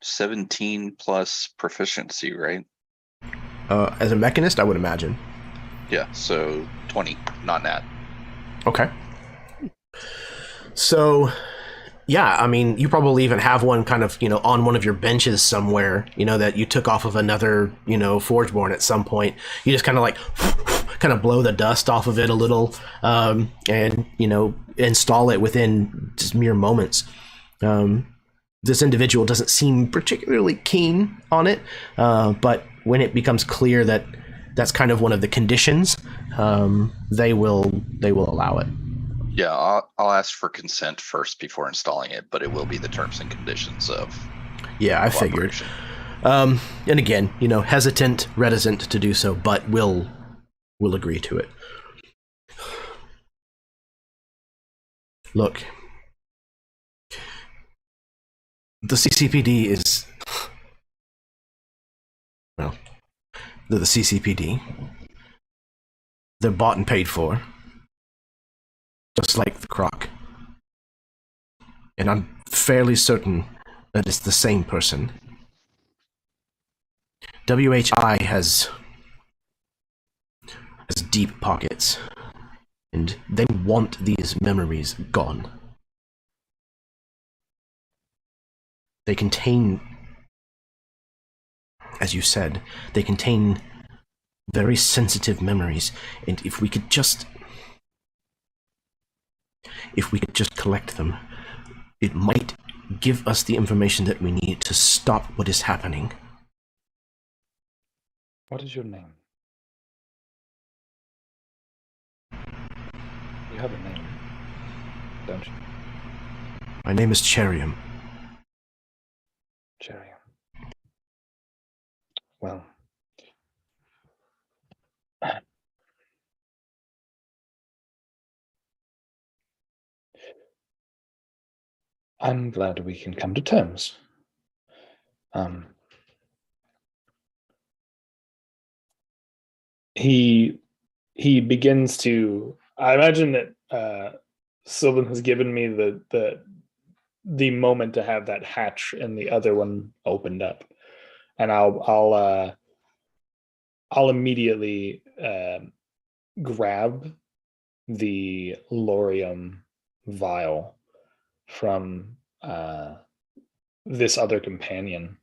17 plus proficiency, right? As a mechanist, I would imagine. Yeah, so 20, not nat. Okay. So, yeah, I mean, you probably even have one kind of, on one of your benches somewhere, that you took off of another, Forgeborn at some point. You just kind of blow the dust off of it a little, and, install it within just mere moments. This individual doesn't seem particularly keen on it, but when it becomes clear that that's kind of one of the conditions, they will allow it. Yeah, I'll ask for consent first before installing it, but it will be the terms and conditions of. Yeah, I figured. And again, hesitant, reticent to do so, but will agree to it. Look, the CCPD is Well, they're the CCPD. They're bought and paid for, just like the Croc. And I'm fairly certain that it's the same person. WHI has deep pockets, and they want these memories gone. They contain, as you said, they contain very sensitive memories, and if we could just collect them, it might give us the information that we need to stop what is happening. What is your name? You have a name, don't you? My name is Cherium. Cherium. Well, I'm glad we can come to terms. He begins to. I imagine that Sylvan has given me the moment to have that hatch and the other one opened up, and I'll immediately grab the Lorium vial from this other companion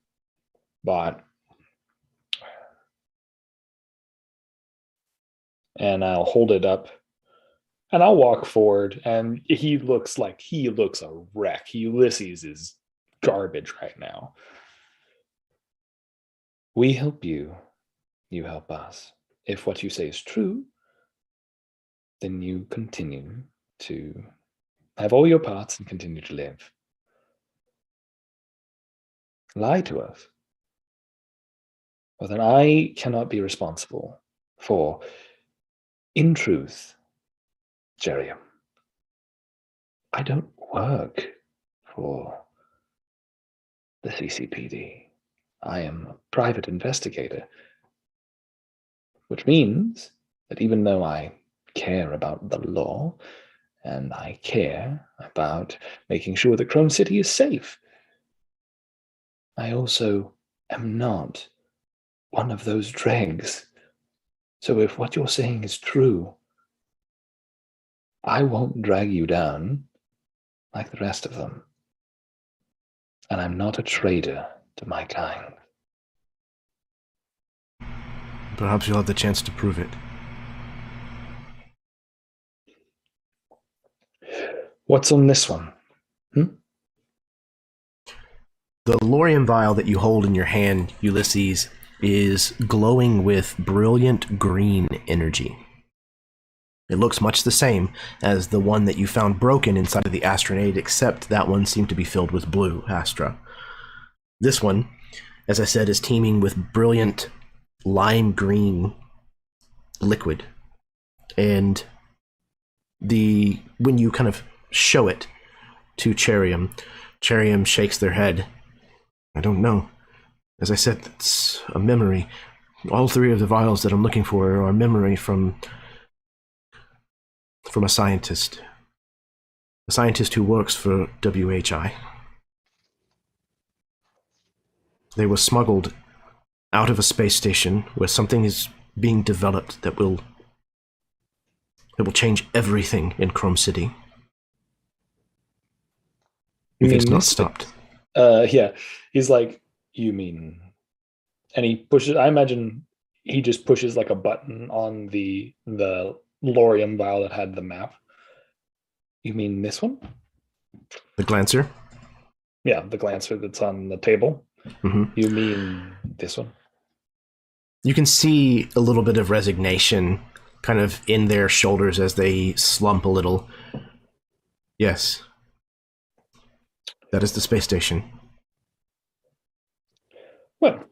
bot, and I'll hold it up, and I'll walk forward, and he looks a wreck. Ulysses is garbage right now. We help you, you help us. If what you say is true, then you continue to have all your parts and continue to live. Lie to us. Well, then I cannot be responsible for, in truth, Jerium, I don't work for the CCPD. I am a private investigator, which means that even though I care about the law and I care about making sure that Chrome City is safe, I also am not one of those dregs. So if what you're saying is true, I won't drag you down like the rest of them. And I'm not a traitor to my kind. Perhaps you'll have the chance to prove it. What's on this one? The Lorium vial that you hold in your hand, Ulysses, is glowing with brilliant green energy. It looks much the same as the one that you found broken inside of the Astronade, except that one seemed to be filled with blue Astra. This one, as I said, is teeming with brilliant lime green liquid. And when you kind of show it to Cherium shakes their head. I don't know. As I said, it's a memory. All three of the vials that I'm looking for are a memory from a scientist who works for WHI. They were smuggled out of a space station where something is being developed that will change everything in Chrome City. If it's not stopped. Yeah. He's like, you mean... And he pushes... I imagine he just pushes like a button on the Lorium vial that had the map. You mean this one? The Glancer? Yeah, the Glancer that's on the table. Mm-hmm. You mean this one? You can see a little bit of resignation kind of in their shoulders as they slump a little. Yes. That is the space station. Well,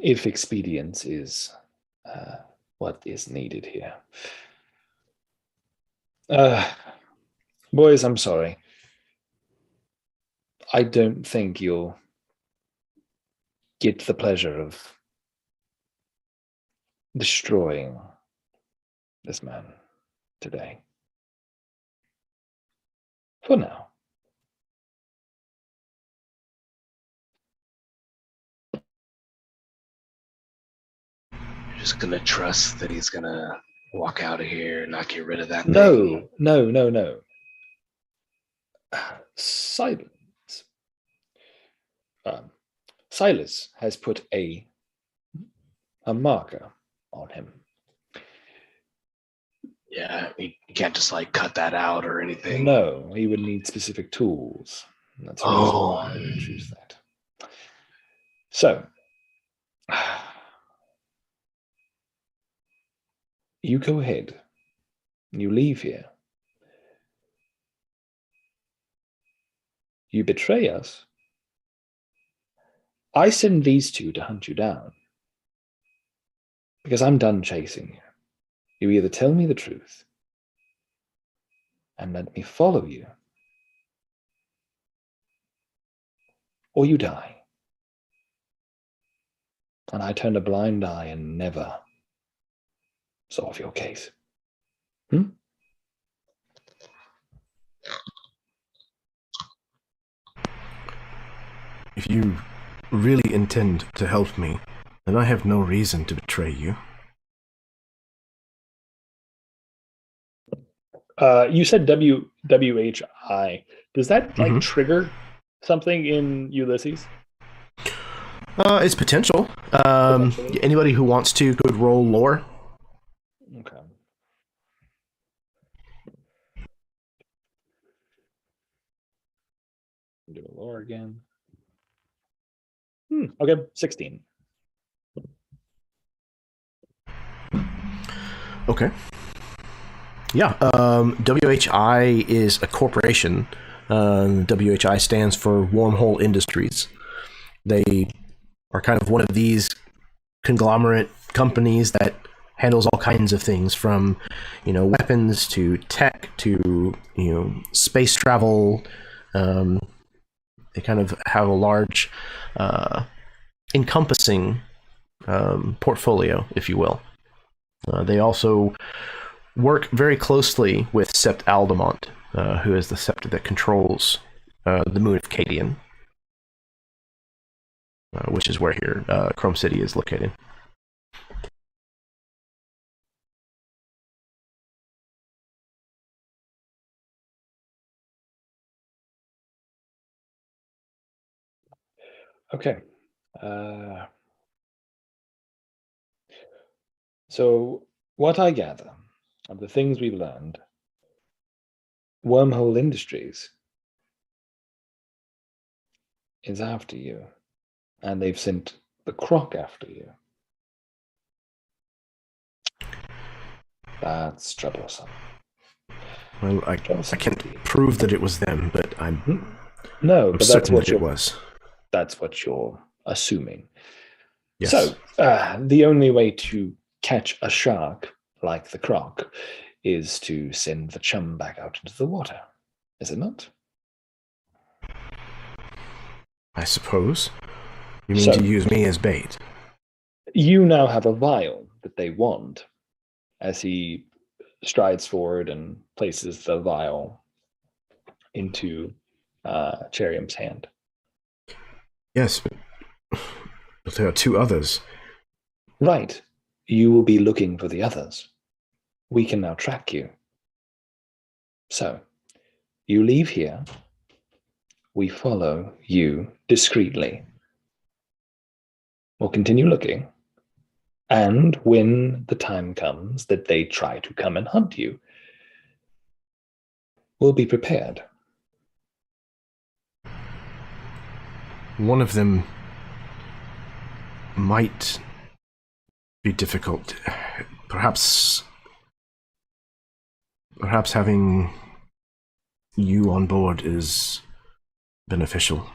if expedience is what is needed here. Boys, I'm sorry. I don't think you'll get the pleasure of destroying this man today. For now. You're just gonna trust that he's gonna walk out of here and not get rid of that thing? No. Silence. Silas has put a marker on him. Yeah, you can't just like cut that out or anything. No, he would need specific tools. That's the reason why I would choose that. So, you go ahead. You leave here. You betray us. I send these two to hunt you down. Because I'm done chasing you. You either tell me the truth and let me follow you, or you die. And I turned a blind eye and never solve your case. If you really intend to help me, then I have no reason to betray you. You said WHI. Does that like trigger something in Ulysses? It's potential. Anybody who wants to could roll lore. Okay. Do a lore again. Okay, 16. Okay. Yeah, WHI is a corporation. WHI stands for Wyrm Hole Industries. They are kind of one of these conglomerate companies that handles all kinds of things, from, weapons to tech to, space travel. They kind of have a large, encompassing portfolio, if you will. They also work very closely with Sept Aldemont, who is the scepter that controls the moon of Cadian, which is where here Chrome City is located. Okay. So what I gather of the things we've learned, Wyrm Hole Industries is after you, and they've sent the croc after you. That's troublesome. Well, I can't prove that it was them, but I'm but certain that it was. That's what you're assuming. Yes. So the only way to catch a shark like the croc is to send the chum back out into the water, is it not? I suppose. You mean to use me as bait? You now have a vial that they want, as he strides forward and places the vial into Cherium's hand. Yes, but there are two others. Right. You will be looking for the others. We can now track you. So, you leave here. We follow you discreetly. We'll continue looking. And when the time comes that they try to come and hunt you, we'll be prepared. One of them might be difficult. Perhaps having you on board is beneficial.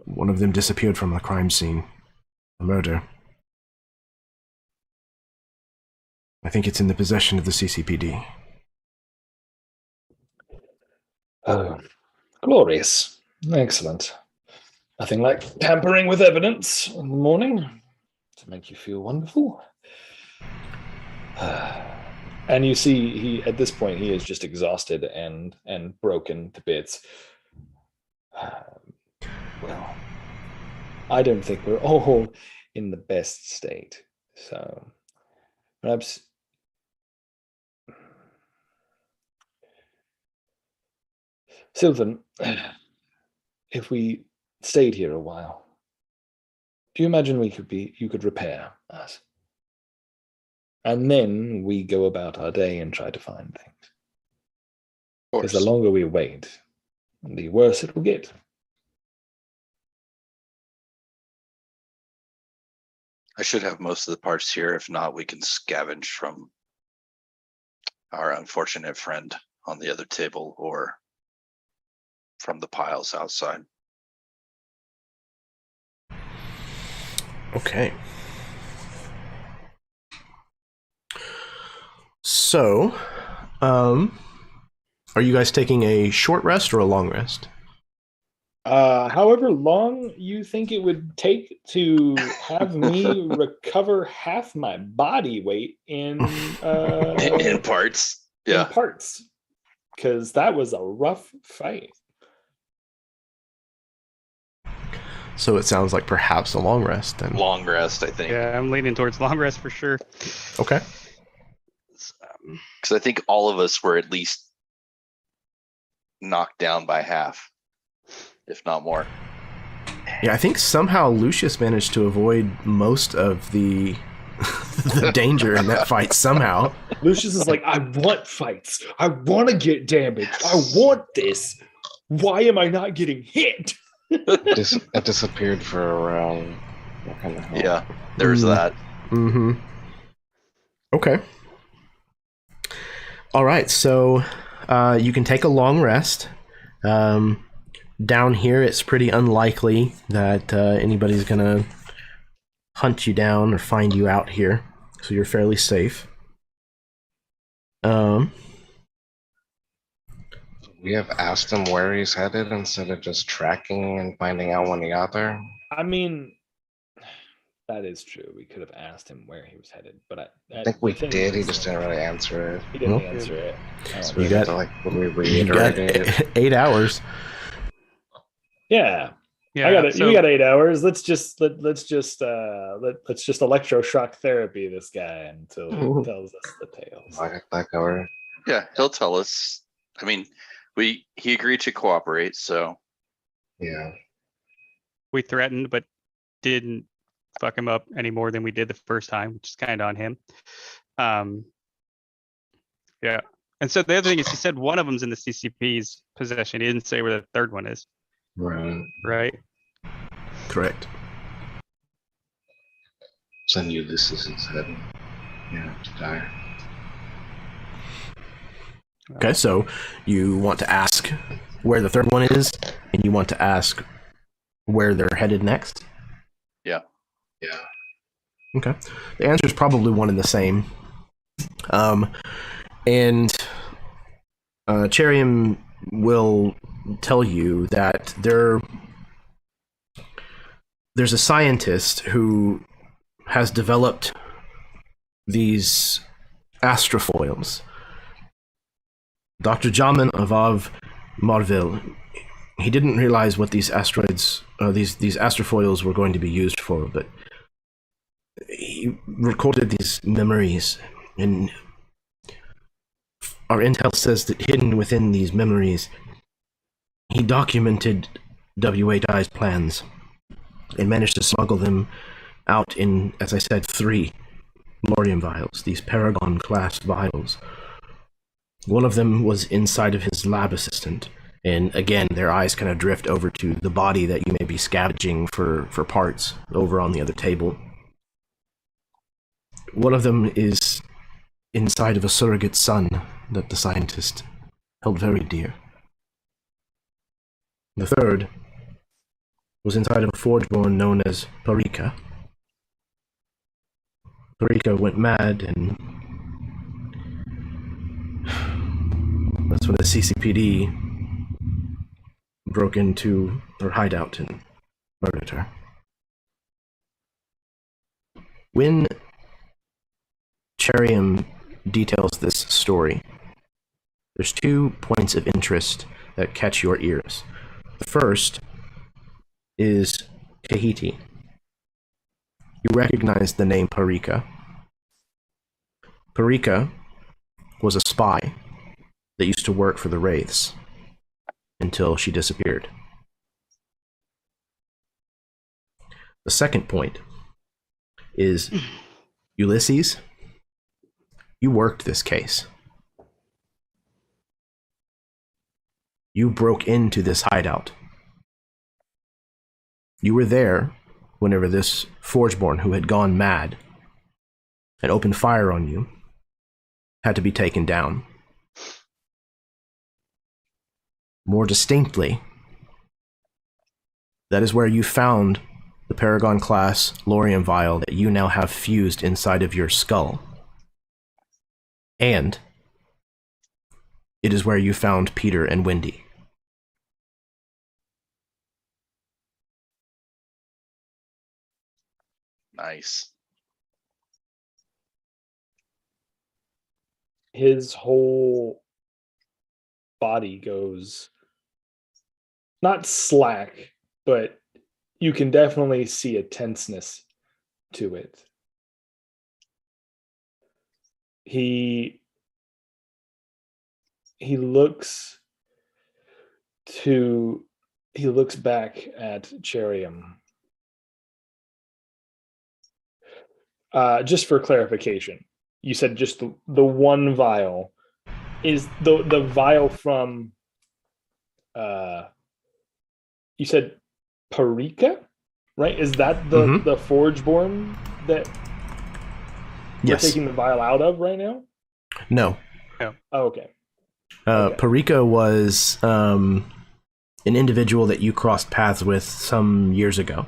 One of them disappeared from the crime scene. A murder. I think it's in the possession of the CCPD. Oh, glorious. Excellent. Nothing like tampering with evidence in the morning. to make you feel wonderful. And you see, he at this point he is just exhausted and broken to bits. Well, I don't think we're all in the best state, so perhaps Sylvan, if we stayed here a while, do you imagine you could repair us? And then we go about our day and try to find things. Because the longer we wait, the worse it will get. I should have most of the parts here. If not, we can scavenge from our unfortunate friend on the other table or from the piles outside. Okay. So, are you guys taking a short rest or a long rest? However long you think it would take to have me recover half my body weight in parts. Yeah. In parts. Because that was a rough fight. So it sounds like perhaps a long rest then. Long rest, I think. Yeah, I'm leaning towards long rest for sure. Okay. Because I think all of us were at least knocked down by half, if not more. Yeah, I think somehow Lucius managed to avoid most of the the danger in that fight somehow. Lucius is like, I want fights. I want to get damaged. I want this. Why am I not getting hit? It disappeared for a round. What kind of hell? Yeah, there's that. Mm-hmm. Okay. All right, so you can take a long rest. Down here, it's pretty unlikely that anybody's gonna hunt you down or find you out here, so you're fairly safe. We have asked him where he's headed instead of just tracking and finding out when he got there. I mean, that is true. We could have asked him where he was headed, but I think we did. He just didn't really answer it. He didn't answer it. So You we got- had to, like, when we You got reiterated. 8 hours. Yeah, Yeah, I got it. so You got 8 hours. Let's just electroshock therapy this guy until he tells us the tales. I got that covered. Yeah, he'll tell us. I mean, he agreed to cooperate, so Yeah. we threatened, but didn't fuck him up any more than we did the first time, which is kind of on him. Yeah. And so the other thing is, he said one of them's in the CCP's possession. He didn't say where the third one is, Right. right? Correct. So then Ulysses is heading. Yeah, to die. Okay, so you want to ask where the third one is, and you want to ask where they're headed next? yeah. Yeah. Okay. The answer is probably one and the same. And Cherium will tell you that there's a scientist who has developed these astrofoils. Dr. Jamin of Marville, he didn't realize what these asteroids, these astrofoils were going to be used for, but he recorded these memories, and our intel says that hidden within these memories, he documented WHI's plans and managed to smuggle them out in, as I said, 3 Lorium vials, these Paragon-class vials. One of them was inside of his lab assistant, and again, their eyes kind of drift over to the body that you may be scavenging for parts over on the other table. One of them is inside of a surrogate son that the scientist held very dear. The third was inside of a forgeborn known as Parika. Parika went mad, and that's when the CCPD broke into her hideout and murdered her. When Cherium details this story, there's 2 points of interest that catch your ears. The first is Kahiti. You recognize the name Parika. Parika was a spy that used to work for the Wraiths until she disappeared. The second point is Ulysses. You worked this case. You broke into this hideout. You were there whenever this Forgeborn who had gone mad and opened fire on you had to be taken down. More distinctly, that is where you found the Paragon-class Lorium vial that you now have fused inside of your skull. And it is where you found Peter and Wendy. Nice. His whole body goes not slack, but you can definitely see a tenseness to it. He looks back at Cherium. Just for clarification, you said just the one vial. Is the vial from you said Parika, right? Is that the Forgeborn that Yes. we're taking the vial out of right now? No. Oh, okay. Parika was an individual that you crossed paths with some years ago.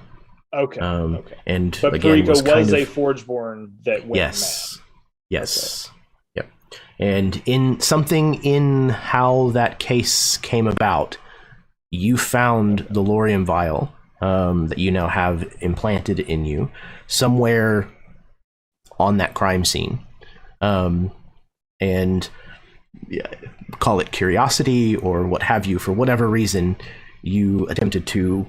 Okay. Okay. And But again, Parika was kind a of Forgeborn that went yes, mad. yes, yep. And in something in how that case came about, you found the Lorium vial that you now have implanted in you somewhere on that crime scene, and call it curiosity or what have you. For whatever reason, you attempted to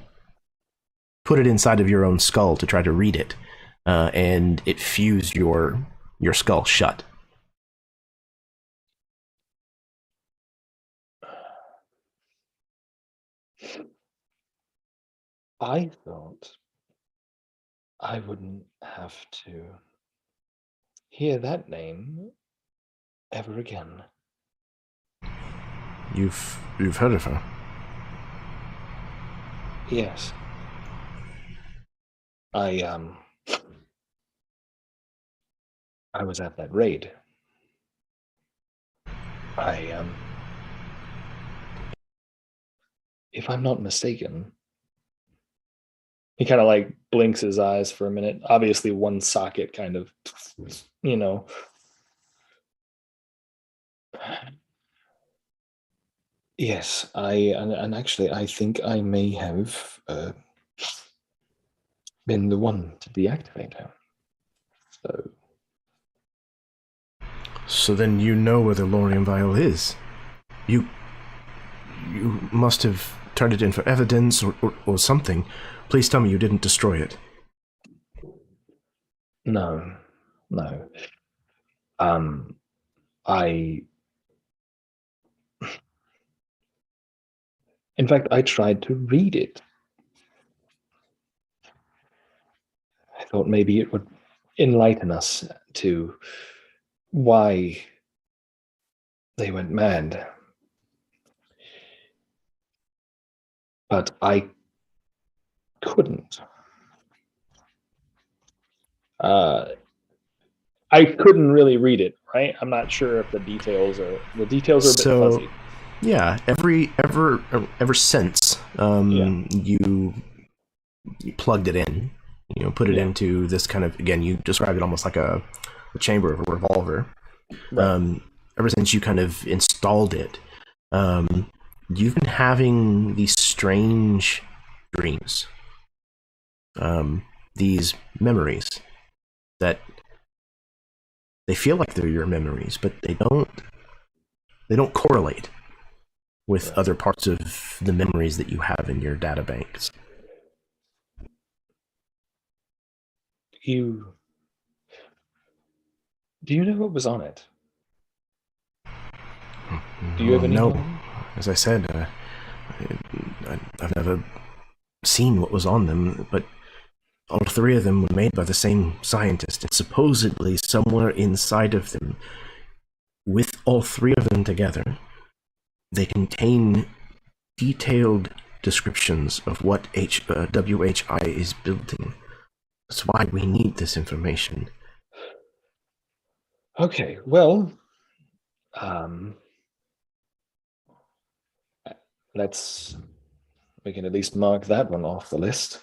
put it inside of your own skull to try to read it, and it fused your skull shut. I thought I wouldn't have to hear that name ever again. You've heard of her? Yes. I was at that raid. If I'm not mistaken, He kind of like blinks his eyes for a minute. Obviously, one socket kind of, yes, and actually I think I may have been the one to deactivate her. So then you know where the Lorium vial is. You must have turned it in for evidence or something. Please tell me you didn't destroy it. No. In fact, I tried to read it. I thought maybe it would enlighten us to why they went mad. But I couldn't. I couldn't really read it, right? I'm not sure if the details are a bit fuzzy. Yeah, ever since you plugged it in, put it into this kind of, again, you described it almost like a chamber of a revolver. Right. Ever since you kind of installed it, you've been having these strange dreams, these memories that they feel like they're your memories, but they don't correlate with other parts of the memories that you have in your data banks. Do you know what was on it? Do you have any No. knowledge? As I said, I've never seen what was on them, but all three of them were made by the same scientist, and supposedly somewhere inside of them, with all three of them together, they contain detailed descriptions of what WHI is building. That's why we need this information. Okay, well, we can at least mark that one off the list.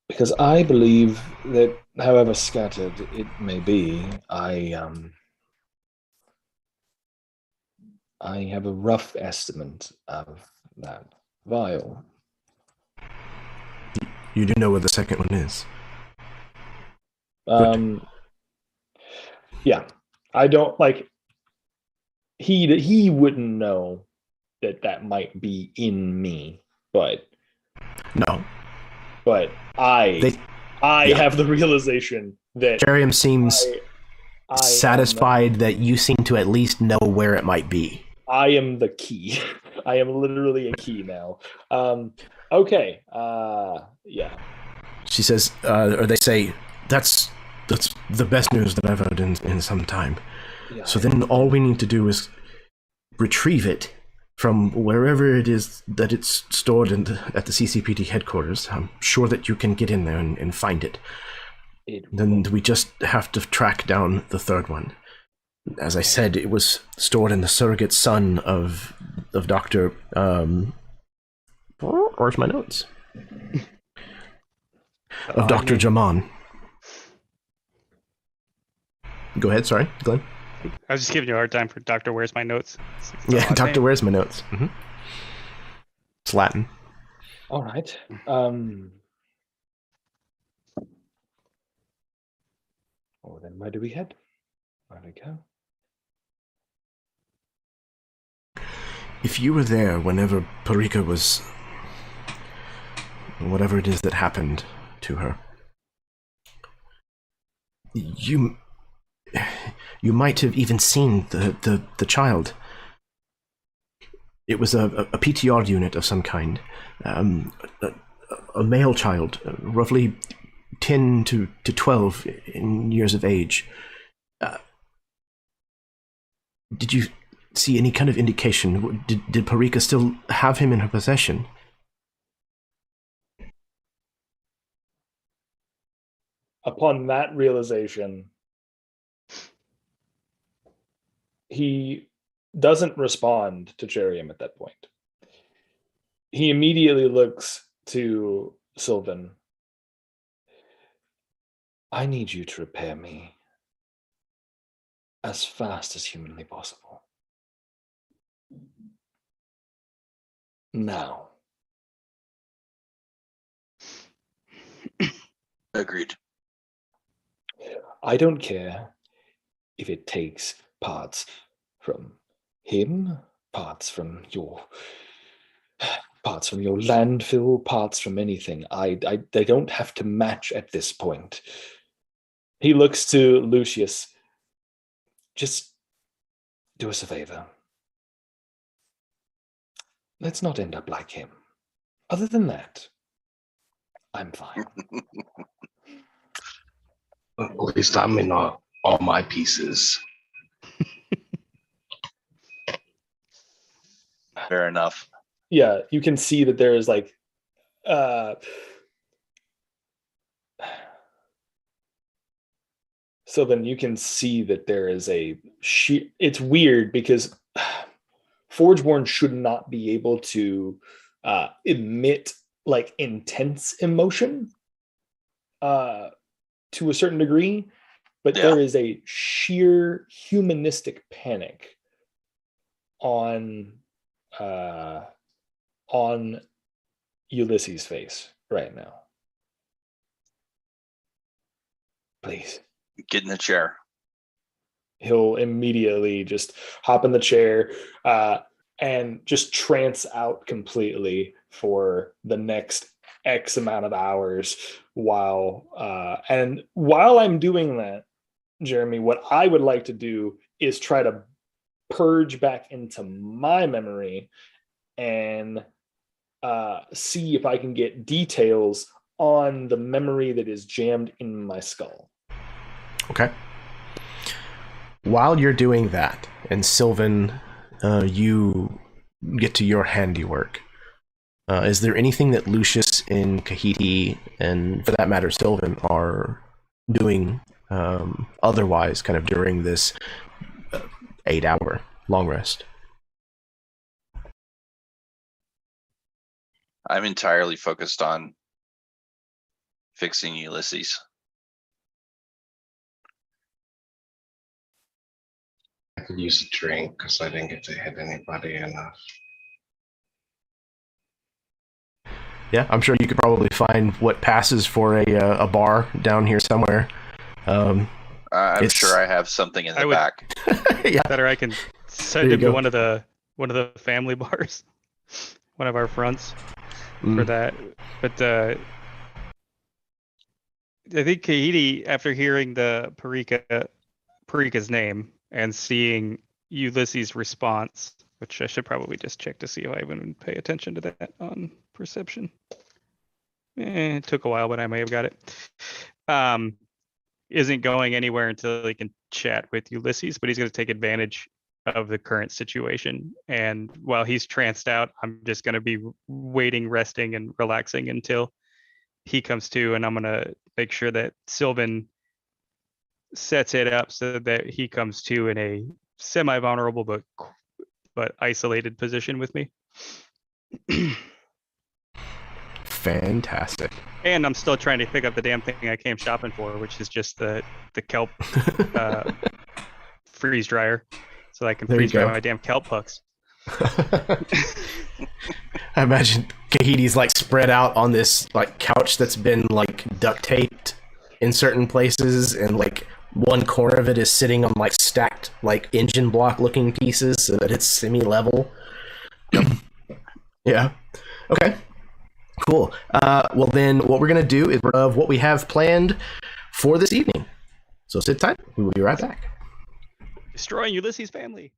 Because I believe that however scattered it may be, I have a rough estimate of that vial. You do know where the second one is. Yeah, I don't like. He wouldn't know that might be in me, but No. But I have the realization that Jerium seems I satisfied that you seem to at least know where it might be. I am the key. I am literally a key now. Okay. Yeah. She says, or they say, that's the best news that I've heard in some time. Yeah, So then all we need to do is retrieve it from wherever it is that it's stored at the CCPD headquarters. I'm sure that you can get in there and find it. Then we just have to track down the third one. As I said, it was stored in the surrogate son of Dr. Where's my notes? Of Dr. Jaman. Go ahead, sorry, Glenn. I was just giving you a hard time for Dr. Where's My Notes. Yeah, Dr. Where's My Notes. Mm-hmm. It's Latin. All right. Well, then where do we head? Where do we go? If you were there whenever Parika was... whatever it is that happened to her, you might have even seen the child. It was a PTR unit of some kind, a male child, roughly 10 to 12 in years of age. Did you see any kind of indication? Did Parika still have him in her possession? Upon that realization, he doesn't respond to Jerium at that point. He immediately looks to Sylvan. I need you to repair me as fast as humanly possible. Now. Agreed. I don't care if it takes parts from him, parts from your landfill, parts from anything. They don't have to match at this point. He looks to Lucius. Just do us a favor. Let's not end up like him. Other than that, I'm fine. At least I'm in all my pieces. Fair enough. Yeah, you can see that there is like so then you can see that there is it's weird because Forgeborn should not be able to emit like intense emotion to a certain degree, but there is a sheer humanistic panic on Ulysses' face right now. Please. Get in the chair. He'll immediately just hop in the chair and just trance out completely for the next X amount of hours. While I'm doing that, Jeremy, what I would like to do is try to purge back into my memory and see if I can get details on the memory that is jammed in my skull. Okay. While you're doing that, and Sylvan, you get to your handiwork, is there anything that Lucius and Kahiti, and for that matter Sylvan, are doing otherwise kind of during this 8-hour long rest? I'm entirely focused on fixing Ulysses. I could use a drink because I didn't get to hit anybody enough. Yeah, I'm sure you could probably find what passes for a bar down here somewhere. I'm sure I have something in the back. Yeah. Better I can send him to one of the family bars, one of our fronts for that. But I think Kahiti, after hearing the Parika's name and seeing Ulysses' response, which I should probably just check to see if I even pay attention to that on perception. It took a while, but I may have got it. Isn't going anywhere until he can chat with Ulysses, but he's going to take advantage of the current situation. And while he's tranced out, I'm just going to be waiting, resting, and relaxing until he comes to, and I'm going to make sure that Sylvan sets it up so that he comes to in a semi-vulnerable but isolated position with me. Fantastic. And I'm still trying to pick up the damn thing I came shopping for, which is just the kelp freeze dryer, so I can freeze dry my damn kelp pucks. I imagine Kahiti's like spread out on this like couch that's been like duct taped in certain places, and like one corner of it is sitting on like stacked like engine block looking pieces so that it's semi-level. Yeah. Okay. Cool. Well then what we're gonna do is of what we have planned for this evening. So sit tight. We will be right back. Destroying Ulysses' family.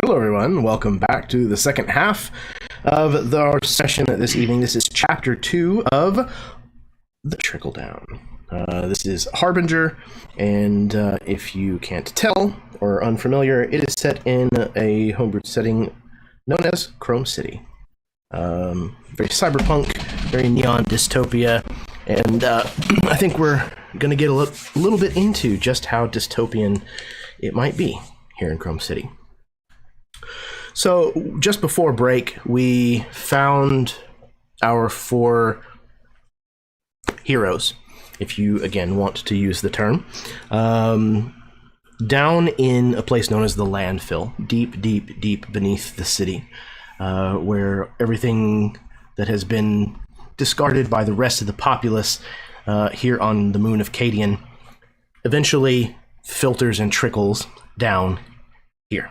Hello, everyone. Welcome back to the second half of our session this evening. This is Chapter 2 of The Trickle Down. This is Harbinger, and if you can't tell or are unfamiliar, it is set in a homebrew setting known as Chrome City. Very cyberpunk, very neon dystopia, and I think we're going to get a little bit into just how dystopian it might be here in Chrome City. So, just before break, we found our 4 heroes, if you, again, want to use the term, down in a place known as the landfill, deep, deep, deep beneath the city, where everything that has been discarded by the rest of the populace here on the moon of Cadian eventually filters and trickles down here.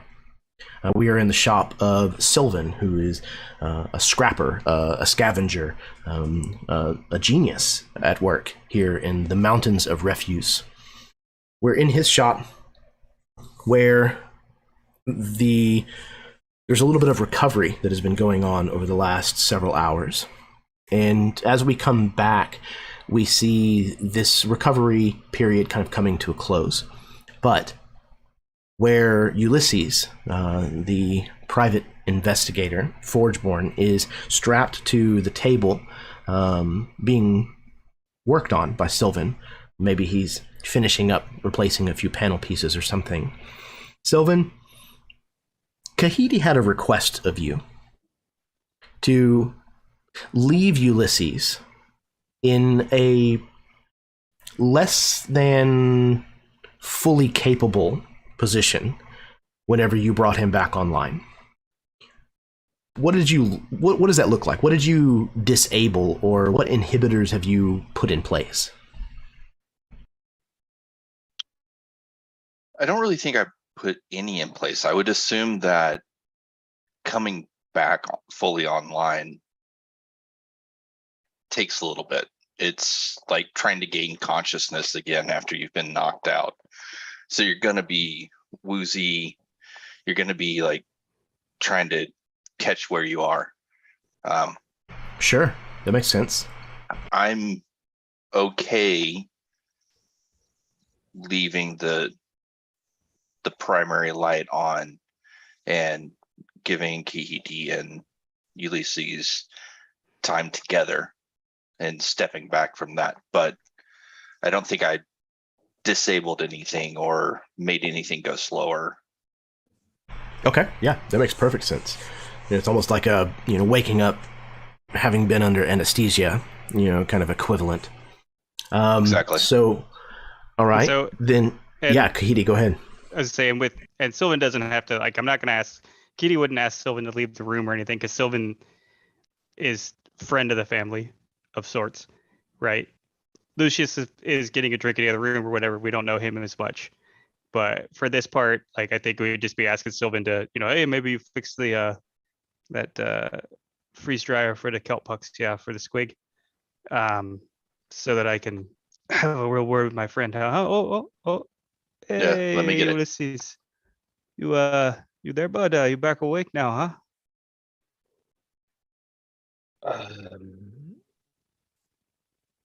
We are in the shop of Sylvan, who is a scrapper, a scavenger, a genius at work here in the Mountains of Refuse. We're in his shop where there's a little bit of recovery that has been going on over the last several hours. And as we come back, we see this recovery period kind of coming to a close. But where Ulysses, the private investigator, Forgeborn, is strapped to the table, being worked on by Sylvan. Maybe he's finishing up replacing a few panel pieces or something. Sylvan, Kahidi had a request of you to leave Ulysses in a less than fully capable position whenever you brought him back online. What does that look like? What did you disable, or what inhibitors have you put in place? I don't really think I put any in place. I would assume that coming back fully online takes a little bit. It's like trying to gain consciousness again after you've been knocked out. So you're going to be woozy. You're going to be like trying to catch where you are. Sure, that makes sense. I'm okay leaving the primary light on and giving Kahidi and Ulysses time together and stepping back from that. But I don't think I disabled anything or made anything go slower. Okay, yeah, that makes perfect sense. It's almost like waking up having been under anesthesia, kind of equivalent. Exactly. So, all right, So, then, yeah, Kahidi, go ahead. I was saying and Sylvan doesn't have to, I'm not going to ask, Kitty wouldn't ask Sylvan to leave the room or anything, because Sylvan is friend of the family of sorts, right? Lucius is getting a drink in the other room or whatever. We don't know him as much. But for this part, I think we would just be asking Sylvan to, hey, maybe you fix the that freeze dryer for the kelp pucks, for the squig, so that I can have a real word with my friend. Oh, hey, Yeah, let me get it. Ulysses. You there, bud? You back awake now, huh?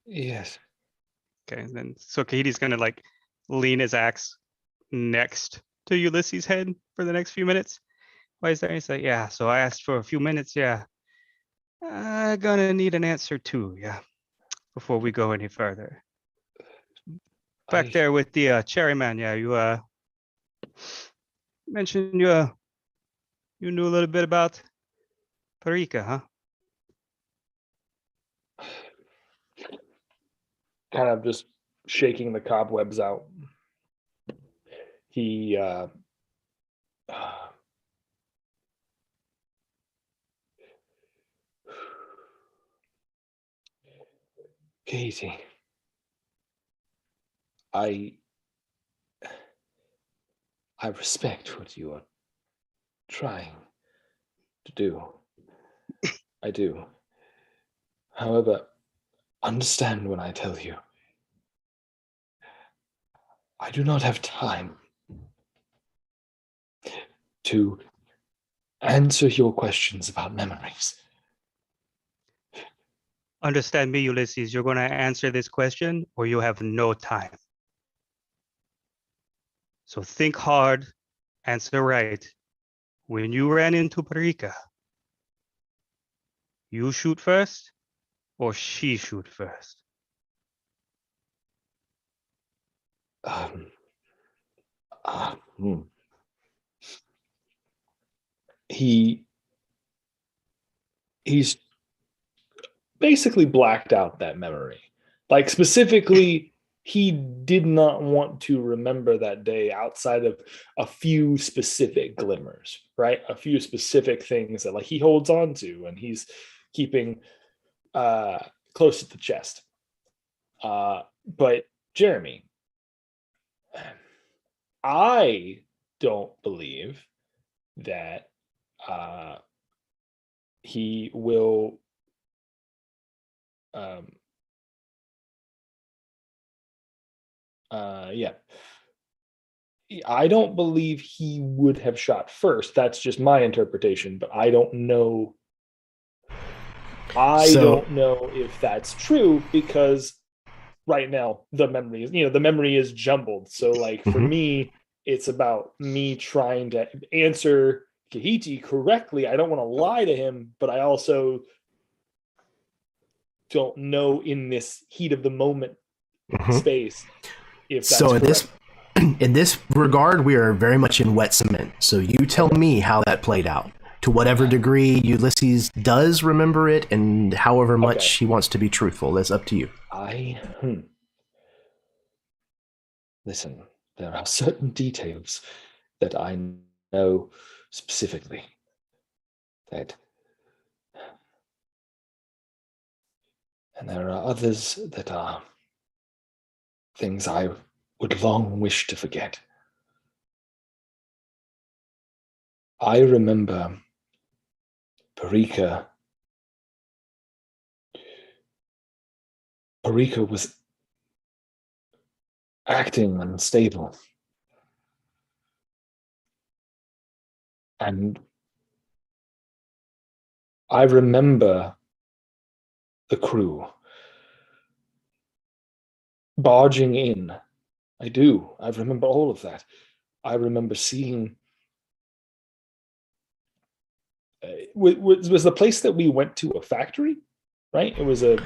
Yes. Okay, and then so Kahidi's gonna lean his axe next to Ulysses' head for the next few minutes. Why is that? He's like, yeah, so I asked for a few minutes, yeah. I'm gonna need an answer too, before we go any further. Back there with the cherry man, you mentioned you knew a little bit about Parika, huh? Kind of just shaking the cobwebs out. He Katie, I respect what you are trying to do. I do. However, understand when I tell you, I do not have time to answer your questions about memories. Understand me, Ulysses. You're going to answer this question or you have no time. So think hard, answer right. When you ran into Parika, you shoot first or she shoot first? He's basically blacked out that memory. Like, specifically, he did not want to remember that day outside of a few specific glimmers, right? A few specific things that, like, he holds on to and he's keeping close to the chest. But Jeremy, I don't believe that he will I don't believe he would have shot first. That's just my interpretation, but I don't know. I don't know if that's true, because right now the memory is jumbled. So, like, for me, it's about me trying to answer Kahiti correctly. I don't want to lie to him, but I also don't know in this heat of the moment space if that's so correct. In this regard, we are very much in wet cement. So you tell me how that played out. To whatever degree Ulysses does remember it, and however much he wants to be truthful, that's up to you. Listen, there are certain details that I know specifically and there are others that are things I would long wish to forget. I remember Parika was acting unstable. And I remember the crew barging in. I do. I remember all of that. I remember seeing... was the place that we went to a factory, right? It was a...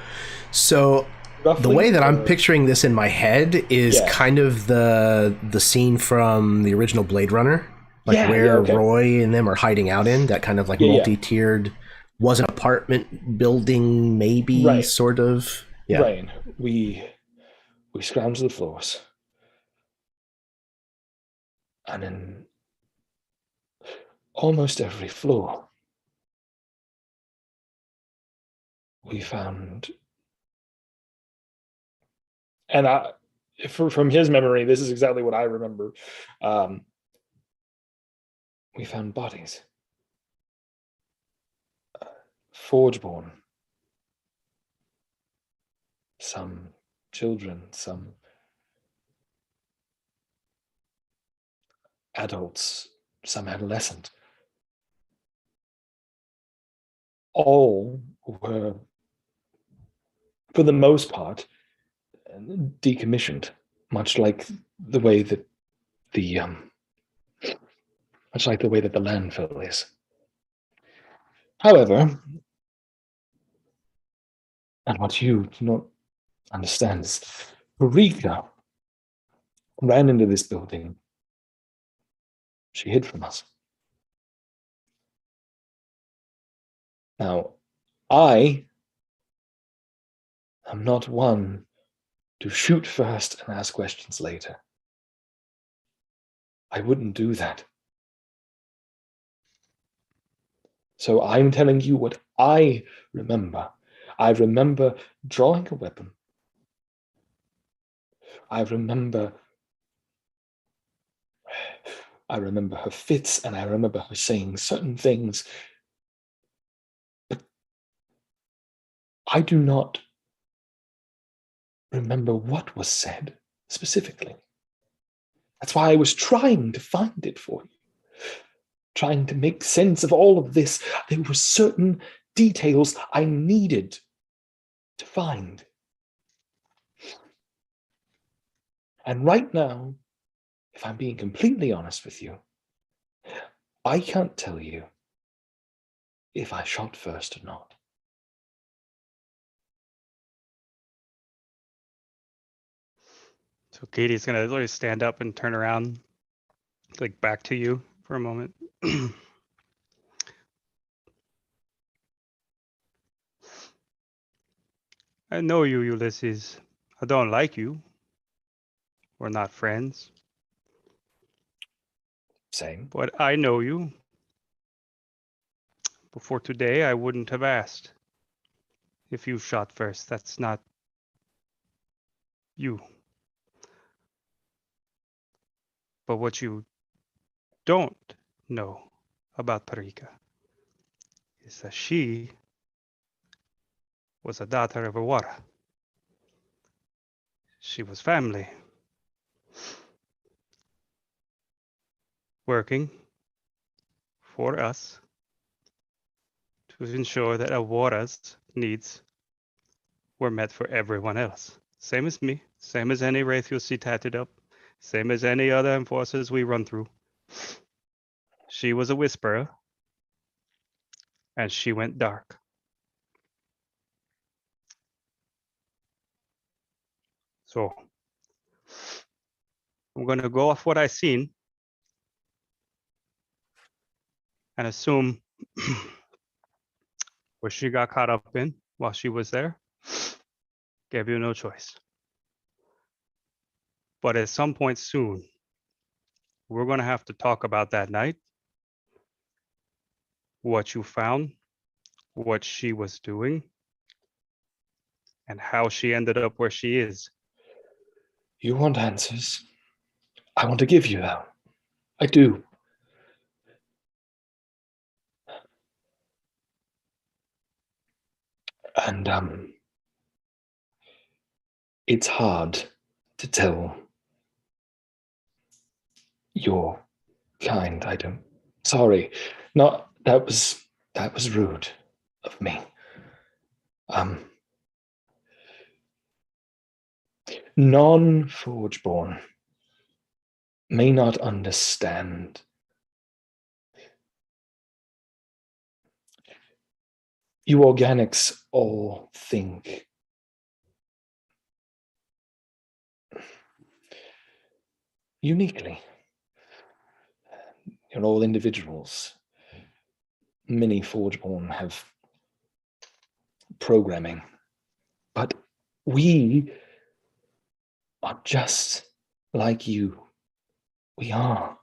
So the way that I'm picturing this in my head is kind of the scene from the original Blade Runner, where Roy and them are hiding out in that kind of like multi-tiered, was an apartment building, maybe, sort of. Yeah. Right. We scrounged the floors, and in almost every floor we found, and from his memory, this is exactly what I remember. We found bodies, Forgeborn, some children, some adults, some adolescent. All were, for the most part, decommissioned, much like the way that the landfill is. However, and what you do not understand is, Parika ran into this building. She hid from us. Now, I am not one to shoot first and ask questions later. I wouldn't do that. So I'm telling you what I remember. I remember drawing a weapon. I remember her fits, and I remember her saying certain things. But I do not remember what was said specifically. That's why I was trying to find it for you. trying to make sense of all of this. There were certain details I needed to find. And right now, if I'm being completely honest with you, I can't tell you if I shot first or not. So Katie's gonna literally stand up and turn around, like back to you for a moment. I know you, Ulysses. I don't like you. We're not friends. Same. But I know you. Before today, I wouldn't have asked if you shot first. That's not you. But what you don't know about Parika is that she was a daughter of a Wara. She was family. Working for us to ensure that Wara's needs were met for everyone else. Same as me, same as any wraith you'll see tatted up, same as any other enforcers we run through. She was a whisperer, and she went dark. So, I'm gonna go off what I seen and assume what she got caught up in while she was there gave you no choice. But at some point soon, we're gonna have to talk about that night, what you found, what she was doing, and how she ended up where she is. You want answers? I want to give you them. I do. And it's hard to tell your kind. I don't. Sorry, not that was rude of me. Non-Forgeborn may not understand you organics all think uniquely. You're all individuals. Many Forgeborn have programming, but we are just like you. We are.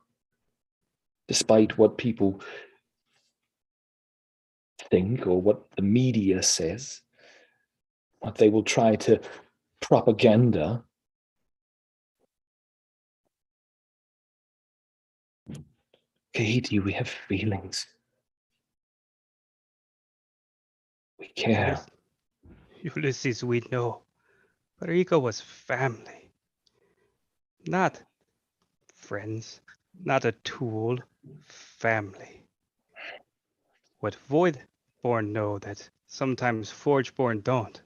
Despite what people think or what the media says, what they will try to propaganda. Katie, we have feelings. We care. Ulysses, we know. Parika was family. Not friends, not a tool, family. What Voidborn know that sometimes Forgeborn don't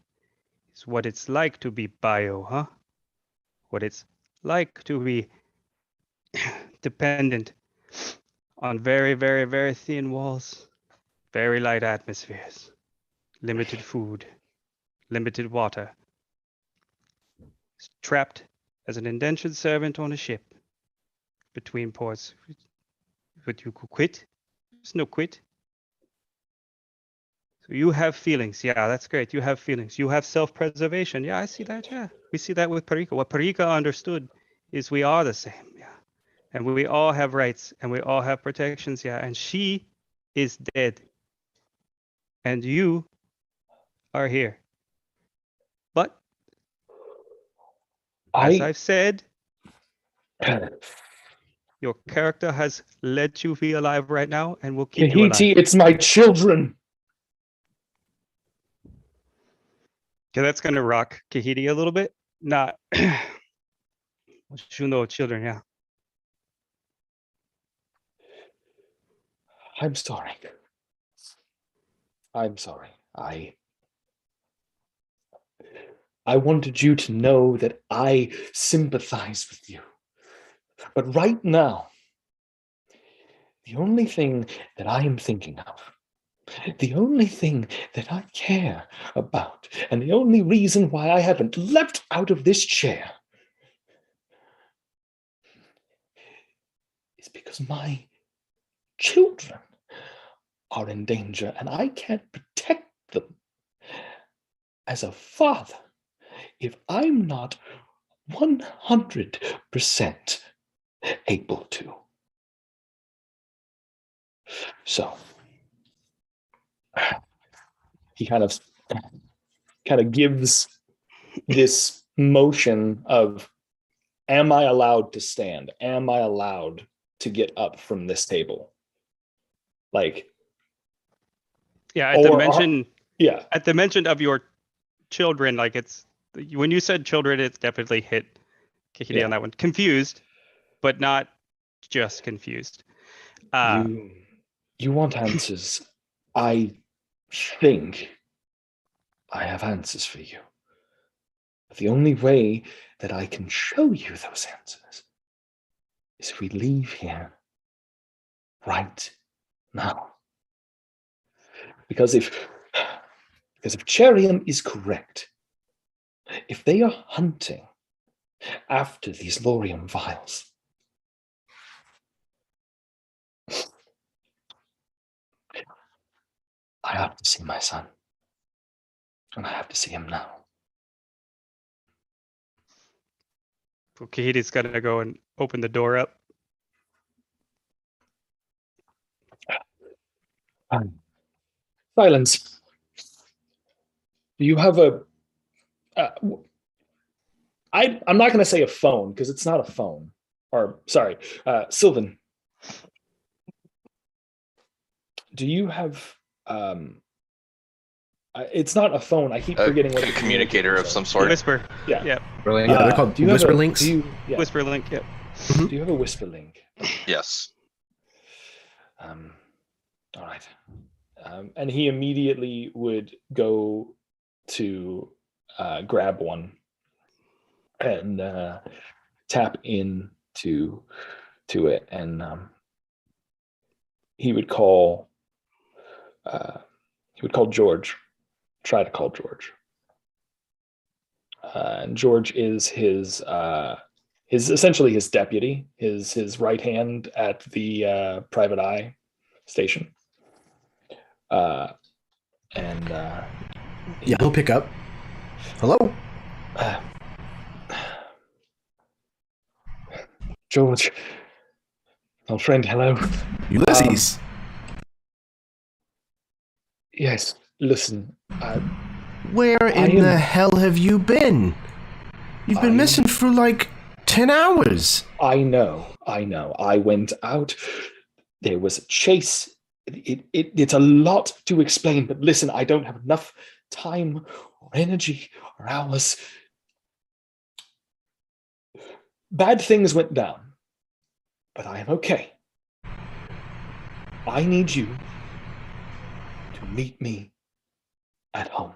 is what it's like to be bio, huh? What it's like to be dependent on very, very, very thin walls, very light atmospheres, limited food, limited water. Trapped as an indentured servant on a ship between ports. But you could quit? There's no quit. So you have feelings. Yeah, that's great. You have feelings. You have self-preservation. Yeah, I see that. Yeah, we see that with Parika. What Parika understood is we are the same. Yeah, and we all have rights and we all have protections. Yeah, and she is dead, and you are here. But as I've said, your character has let you be alive right now, and will keep you alive. Kahiti, it's my children. Okay, that's gonna rock Kahiti a little bit. Not, you know, children, yeah. I'm sorry. I'm sorry. I wanted you to know that I sympathize with you. But right now, the only thing that I am thinking of, the only thing that I care about, and the only reason why I haven't leapt out of this chair is because my children are in danger and I can't protect them as a father if I'm not 100% able to. So he kind of gives this motion of, am I allowed to stand? Am I allowed to get up from this table? Like, yeah, at the mention, yeah, at the mention of your children, like it's when you said children, it's definitely hit Kikidi on that one. Confused, but not just confused. You want answers. I think I have answers for you. But the only way that I can show you those answers is if we leave here right now. Because if Cherium is correct, if they are hunting after these Lorium vials, I have to see my son. And I have to see him now. Kahidi's gonna go and open the door up. Silence. Do you have a... I'm not going to say a phone, because it's not a phone. Or, sorry, Sylvan. Do you have... it's not a phone. I keep forgetting what a communicator of some sort. Whisper. Yeah. Yeah. Yeah, they're called whisper links. Whisper link. Yeah. Do you have a whisper link? Yes. All right. And he immediately would go to grab one and tap in to it, and he would call George. Try to call George. And George is his essentially his deputy, his right hand at the private eye station. Yeah, he'll pick up. Hello? George. Old friend, hello. Ulysses. Yes, listen. Where in the hell have you been? You've been missing for like 10 hours. I know. I went out. There was a chase. It's a lot to explain, but listen, I don't have enough time or energy or hours. Bad things went down, but I am okay. I need you to meet me at home.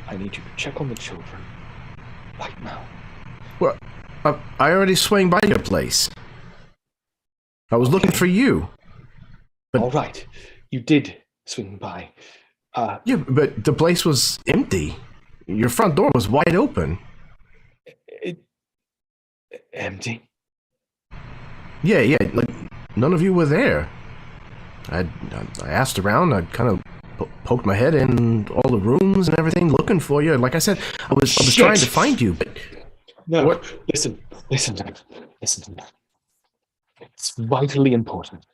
I need you to check on the children right now. Well, I already swung by your place. I was looking for you. But, all right, you did swing by. Yeah, but the place was empty. Your front door was wide open. Empty? Yeah, like none of you were there. I asked around. I kind of poked my head in all the rooms and everything, looking for you. Like I said, I was trying to find you, but no. What? Listen to me. It's vitally important.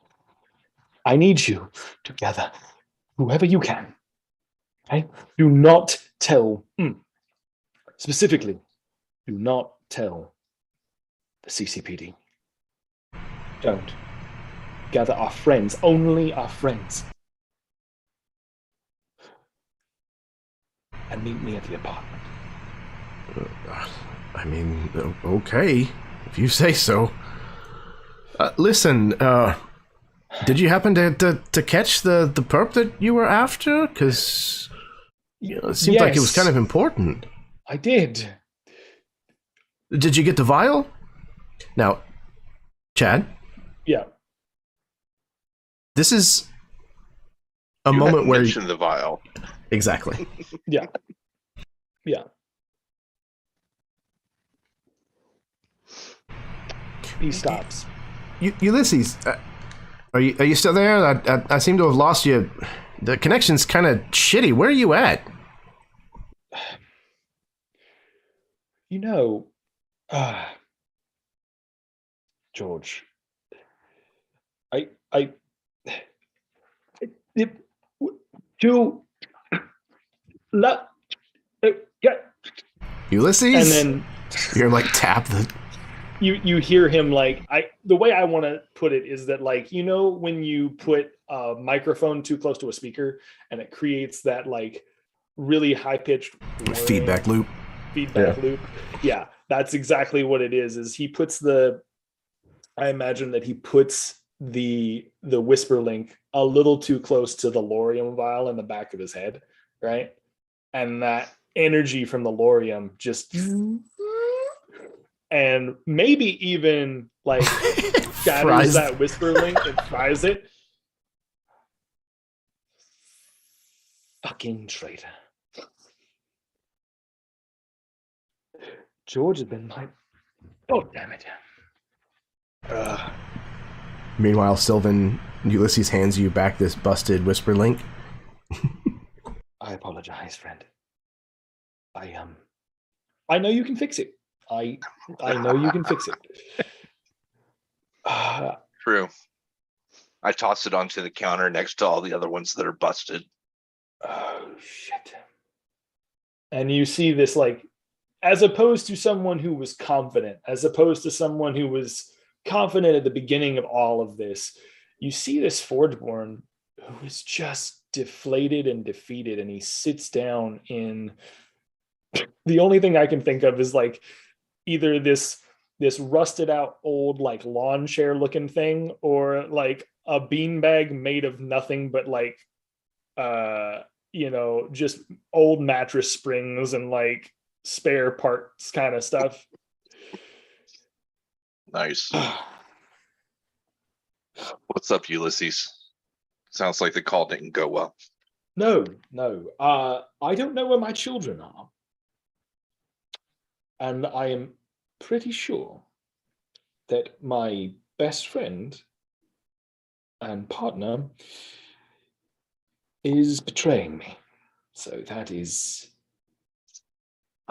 I need you to gather whoever you can. Okay? Do not tell. Specifically, do not tell the CCPD. Don't. Gather our friends, only our friends. And meet me at the apartment. I mean, okay, if you say so. Listen, Did you happen to catch the perp that you were after? Because it seemed like it was kind of important. I did. Did you get the vial? Now, Chad, Yeah. this is a You moment hadn't where mentioned the vial. exactly. Yeah. Yeah. He stops. Ulysses, are you still there? I seem to have lost you. The connection's kind of shitty. Where are you at? You know, George, Ulysses? And then you're like tap the. you hear him like the way I want to put it is that like when you put a microphone too close to a speaker and it creates that like really high pitched feedback loop. Loop. Yeah, that's exactly what it is he puts I imagine that he puts the whisper link a little too close to the Lorium vial in the back of his head, right? And that energy from the Lorium just and maybe even like shatters that whisper link and fries it. fucking traitor. George has been like, oh damn it. Meanwhile, Sylvan, Ulysses hands you back this busted whisper link. I apologize, friend. I know you can fix it. I know you can fix it. True. I tossed it onto the counter next to all the other ones that are busted. Oh shit. And you see this like, as opposed to someone who was confident, as opposed to someone who was confident at the beginning of all of this, you see this Forgeborn who is just deflated and defeated, and he sits down in the only thing I can think of is like either this rusted out old like lawn chair looking thing or like a beanbag made of nothing but like just old mattress springs and like spare parts kind of stuff. Nice. What's up, Ulysses? Sounds like the call didn't go well. No. I don't know where my children are. And I am pretty sure that my best friend and partner is betraying me. So that is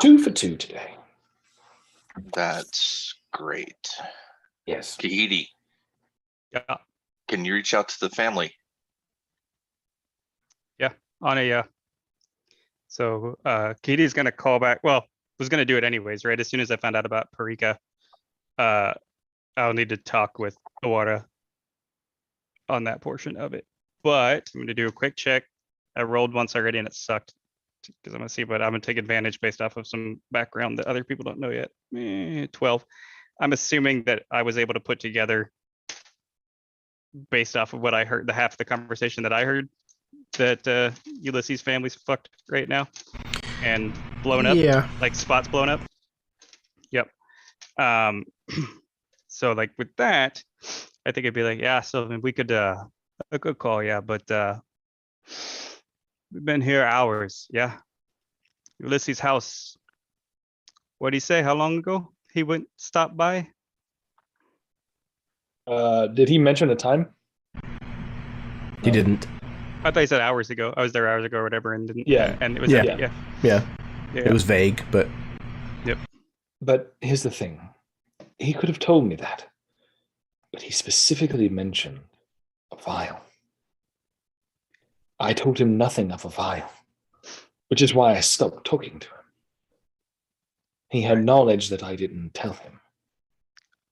2 for 2 today. That's great. Yes. Kahiti, Yeah. can you reach out to the family? On a so Katie's gonna call back. Well, was gonna do it anyways, right? As soon as I found out about Parika, I'll need to talk with Awara on that portion of it. But I'm gonna do a quick check. I rolled once already and it sucked because I'm gonna see, but I'm gonna take advantage based off of some background that other people don't know yet. 12. I'm assuming that I was able to put together based off of what I heard, the half of the conversation that I heard, that Ulysses' family's fucked right now and blown up. Yeah. Like spots blown up. Yep. So like with that, I think it'd be like, yeah, so we could a good call, yeah, but we've been here hours, yeah. Ulysses' house. What'd he say? How long ago he went stop by? Did he mention a time? He didn't. I thought he said hours ago. I was there hours ago or whatever, and didn't. Yeah. And it was Yeah. yeah. It was vague, but But here's the thing. He could have told me that. But he specifically mentioned a vial. I told him nothing of a vial, which is why I stopped talking to him. He had knowledge that I didn't tell him.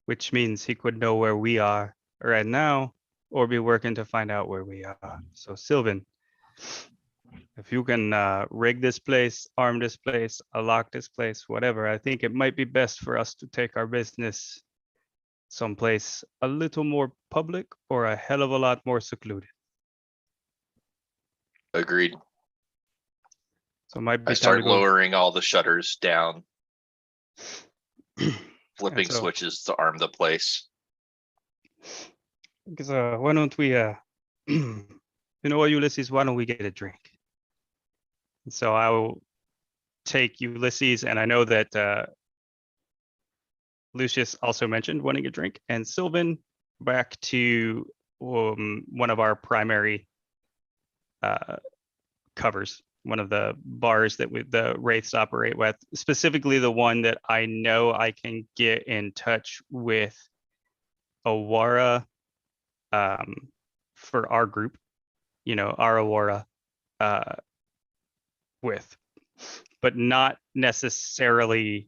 Which means he could know where we are right now, or be working to find out where we are. So Sylvan, if you can rig this place, arm this place, lock this place, whatever, I think it might be best for us to take our business someplace a little more public or a hell of a lot more secluded. Agreed. So it might be I time start to go. lowering all the shutters down, flipping And so- switches to arm the place. Because why don't we you know what, Ulysses, why don't we get a drink? And so I will take Ulysses, and I know that Lucius also mentioned wanting a drink, and Sylvan back to one of our primary covers, one of the bars that the Wraiths operate with, specifically the one that I know I can get in touch with Awara for our group, our Awara with, but not necessarily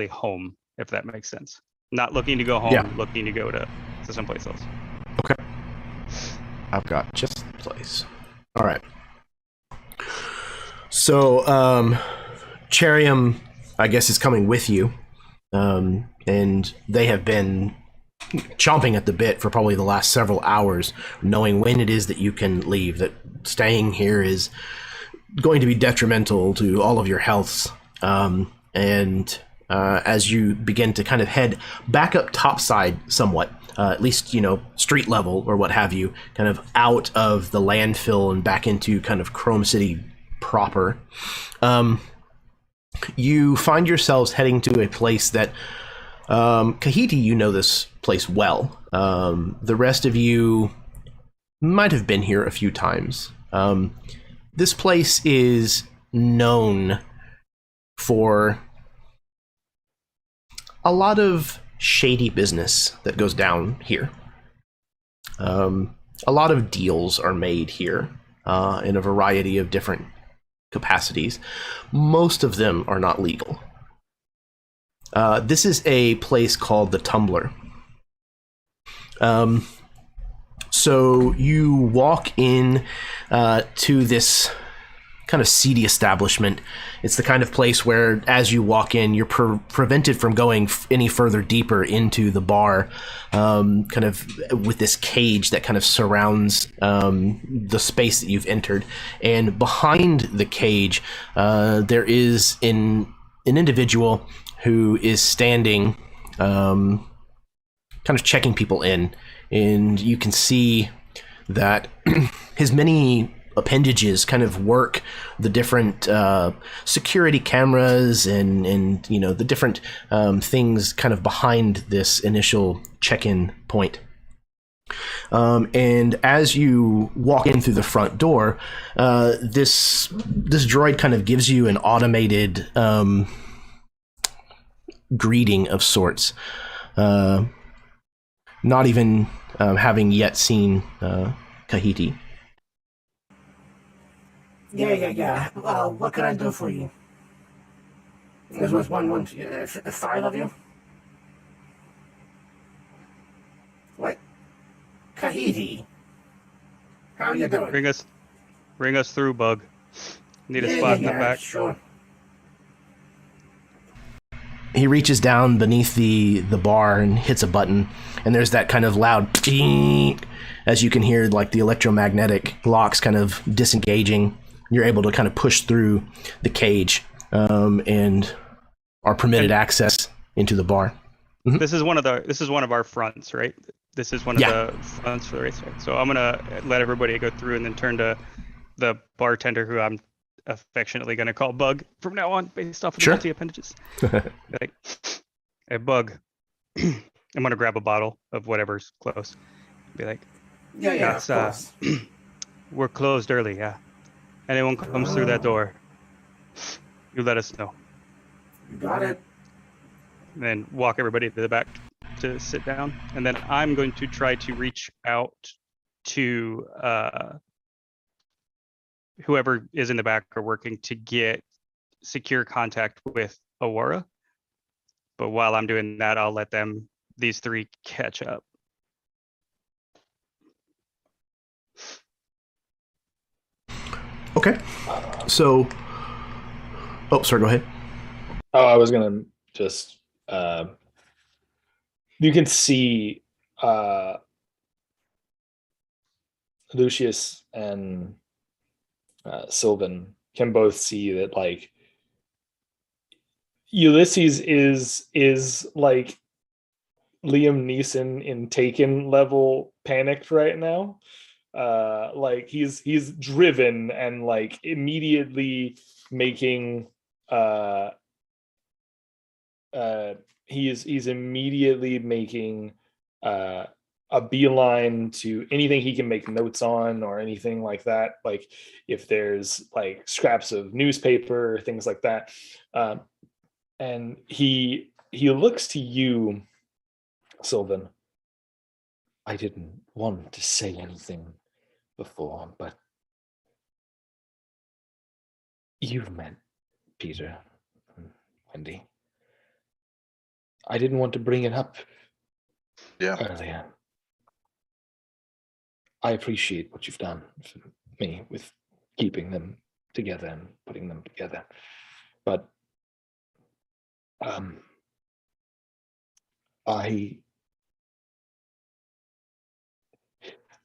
home, if that makes sense. Not looking to go home, Yeah. looking to go to someplace else. Okay. I've got just the place. All right. So, Cherium, I guess, is coming with you. And they have been chomping at the bit for probably the last several hours, knowing when it is that you can leave, that staying here is going to be detrimental to all of your healths. And as you begin to kind of head back up topside somewhat, at least, street level or what have you, kind of out of the landfill and back into kind of Chrome City proper, you find yourselves heading to a place that, Kahiti, you know this place well. The rest of you might have been here a few times. This place is known for a lot of shady business that goes down here. A lot of deals are made here in a variety of different capacities. Most of them are not legal. This is a place called the Tumbler. So you walk in to this kind of seedy establishment. It's the kind of place where, as you walk in, you're prevented from going any further deeper into the bar, kind of with this cage that kind of surrounds the space that you've entered. And behind the cage, there is an individual who is standing, kind of checking people in. And you can see that his many appendages kind of work the different security cameras and the different things kind of behind this initial check-in point. And as you walk in through the front door, this droid kind of gives you an automated greeting of sorts, not even having yet seen Kahiti. Yeah. Well, what can I do for you? This was five of you? What? Kahiti? How you doing? Bring us through, Bug. Need a spot in the back. Sure. He reaches down beneath the bar and hits a button, and there's that kind of loud ding, as you can hear, like the electromagnetic locks kind of disengaging. You're able to kind of push through the cage and are permitted access into the bar. Mm-hmm. This is one of our fronts, right? This is one of the fronts for the race, right? So I'm gonna let everybody go through and then turn to the bartender, who I'm affectionately gonna call Bug from now on, based off of the multi-appendages. Like, hey, Bug, I'm gonna grab a bottle of whatever's close. Be like, Yeah, of course. We're closed early, yeah. Anyone comes through that door, you let us know. You got it. And then walk everybody to the back to sit down. And then I'm going to try to reach out to whoever is in the back or working to get secure contact with Awara. But while I'm doing that, I'll let these three catch up. Okay. So, sorry, go ahead. Oh, I was going to just You can see Lucius and Sylvan can both see that like Ulysses is like Liam Neeson in Taken level panicked right now. Like he's driven and like immediately making he's immediately making a beeline to anything he can make notes on or anything like that. Like if there's like scraps of newspaper, things like that. And he looks to you, Sylvan. I didn't want to say anything before, but you've met Peter and Wendy. I didn't want to bring it up earlier. I appreciate what you've done for me with keeping them together and putting them together. But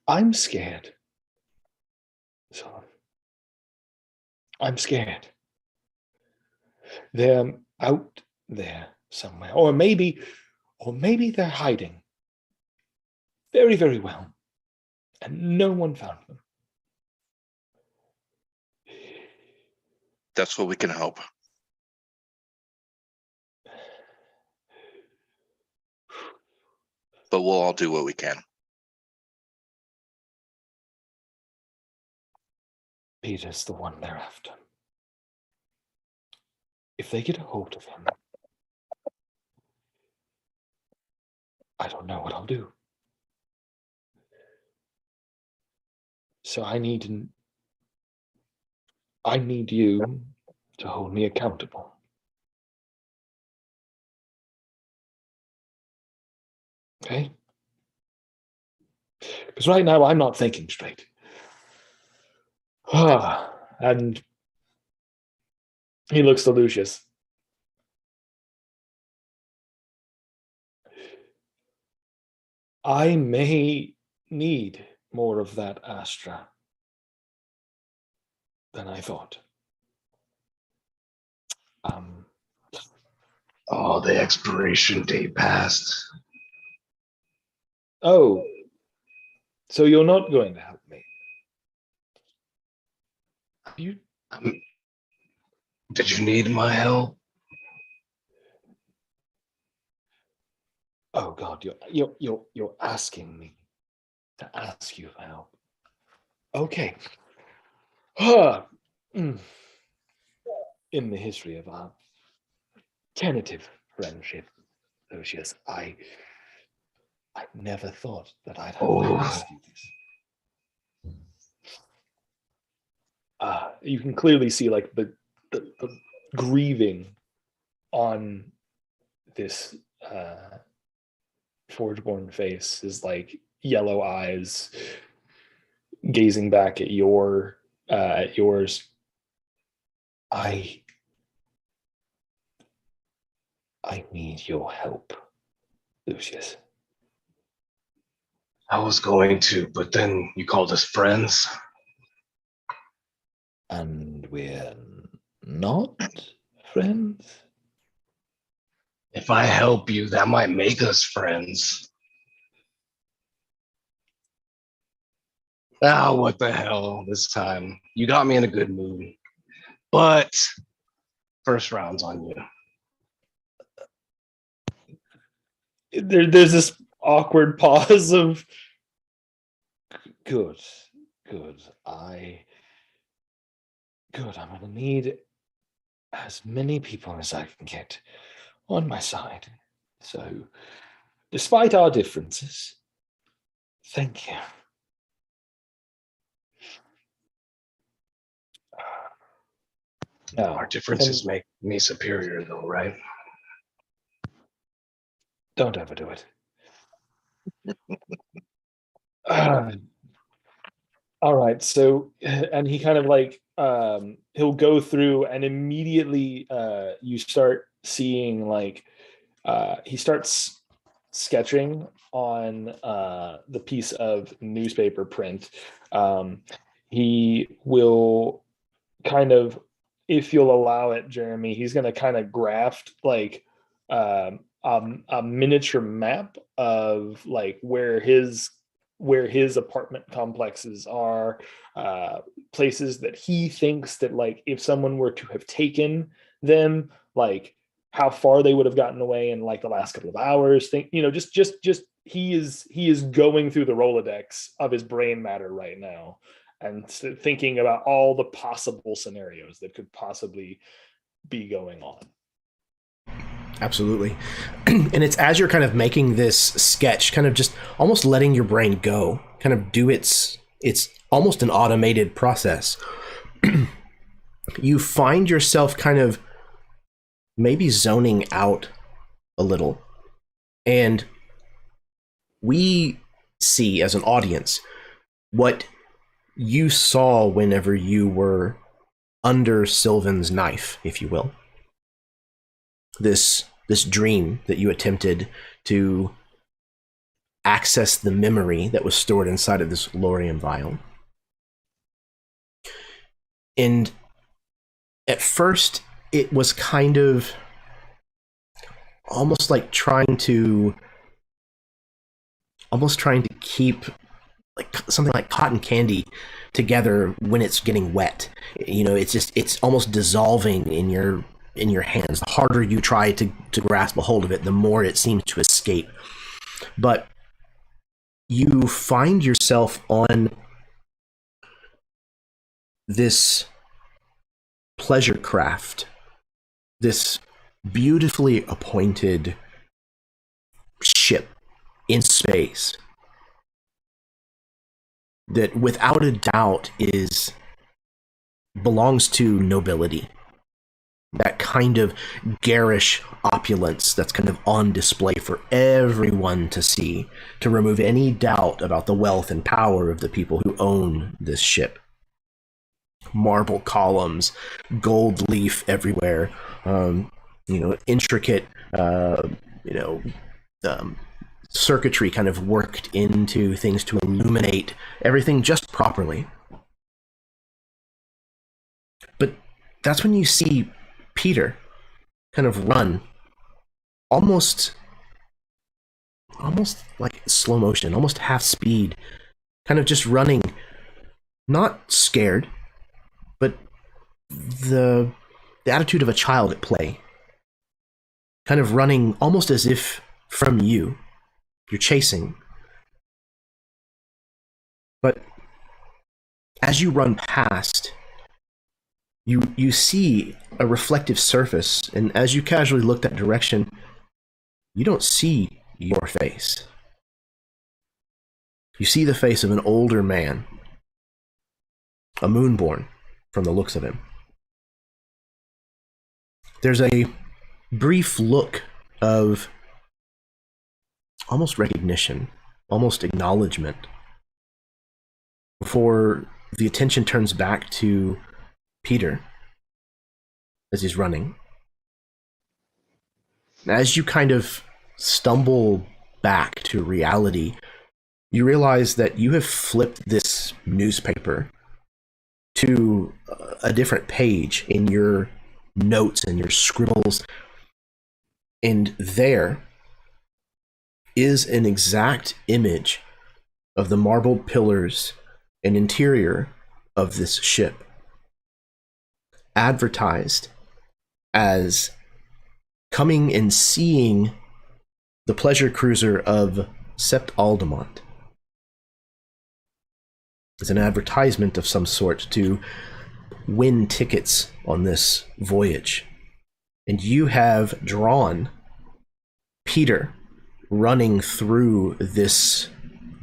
I'm scared. So I'm scared. They're out there somewhere. Or maybe they're hiding very, very well. And no one found them. That's what we can hope. But we'll all do what we can. Peter's the one they're after. If they get a hold of him, I don't know what I'll do. So I need you to hold me accountable. Okay? Because right now I'm not thinking straight. And he looks to Lucius. I may need more of that Astra than I thought. Oh, the expiration date passed. Oh, so you're not going to help me? You? Did you need my help? Oh God, you're asking me to ask you for help. Okay. In the history of our tentative friendship, Lucius, I never thought that I'd have to ask you this. You can clearly see like the grieving on this Forgeborn face, is like yellow eyes gazing back at yours. I need your help, Lucius. I was going to, but then you called us friends. And we're not friends? If I help you, that might make us friends. Ah, what the hell this time? You got me in a good mood. But first round's on you. There's this awkward pause of Good. I'm gonna need as many people as I can get on my side. So, despite our differences, thank you. Our differences make me superior, though, right? Don't overdo it. all right, so, and he kind of like he'll go through, and immediately you start seeing like he starts sketching on the piece of newspaper print. He will kind of, if you'll allow it, Jeremy, he's going to kind of graft like a miniature map of like where his apartment complexes are, places that he thinks that like if someone were to have taken them, like how far they would have gotten away in like the last couple of hours. Just he is going through the Rolodex of his brain matter right now and thinking about all the possible scenarios that could possibly be going on. Absolutely. And it's as you're kind of making this sketch, kind of just almost letting your brain go, kind of do it's almost an automated process. You find yourself kind of maybe zoning out a little. And we see as an audience what you saw whenever you were under Sylvan's knife, if you will. This dream that you attempted to access the memory that was stored inside of this Lorium vial. And at first, it was kind of almost trying to keep like something like cotton candy together when it's getting wet. It's almost dissolving in your hands. The harder you try to grasp a hold of it, the more it seems to escape. But you find yourself on this pleasure craft, this beautifully appointed ship in space that without a doubt belongs to nobility. That kind of garish opulence that's kind of on display for everyone to see, to remove any doubt about the wealth and power of the people who own this ship. Marble columns, gold leaf everywhere, intricate, circuitry kind of worked into things to illuminate everything just properly. But that's when you see Peter kind of run almost like slow motion, almost half speed, kind of just running, not scared, but the attitude of a child at play, kind of running almost as if from you're chasing. But as you run past, you see a reflective surface, and as you casually look that direction, you don't see your face. You see the face of an older man, a moonborn from the looks of him. There's a brief look of almost recognition, almost acknowledgement, before the attention turns back to Peter as he's running. As you kind of stumble back to reality, you realize that you have flipped this newspaper to a different page in your notes and your scribbles, and there is an exact image of the marbled pillars and interior of this ship, advertised as coming and seeing the pleasure cruiser of Sept Aldemont. It's an advertisement of some sort to win tickets on this voyage. And you have drawn Peter running through this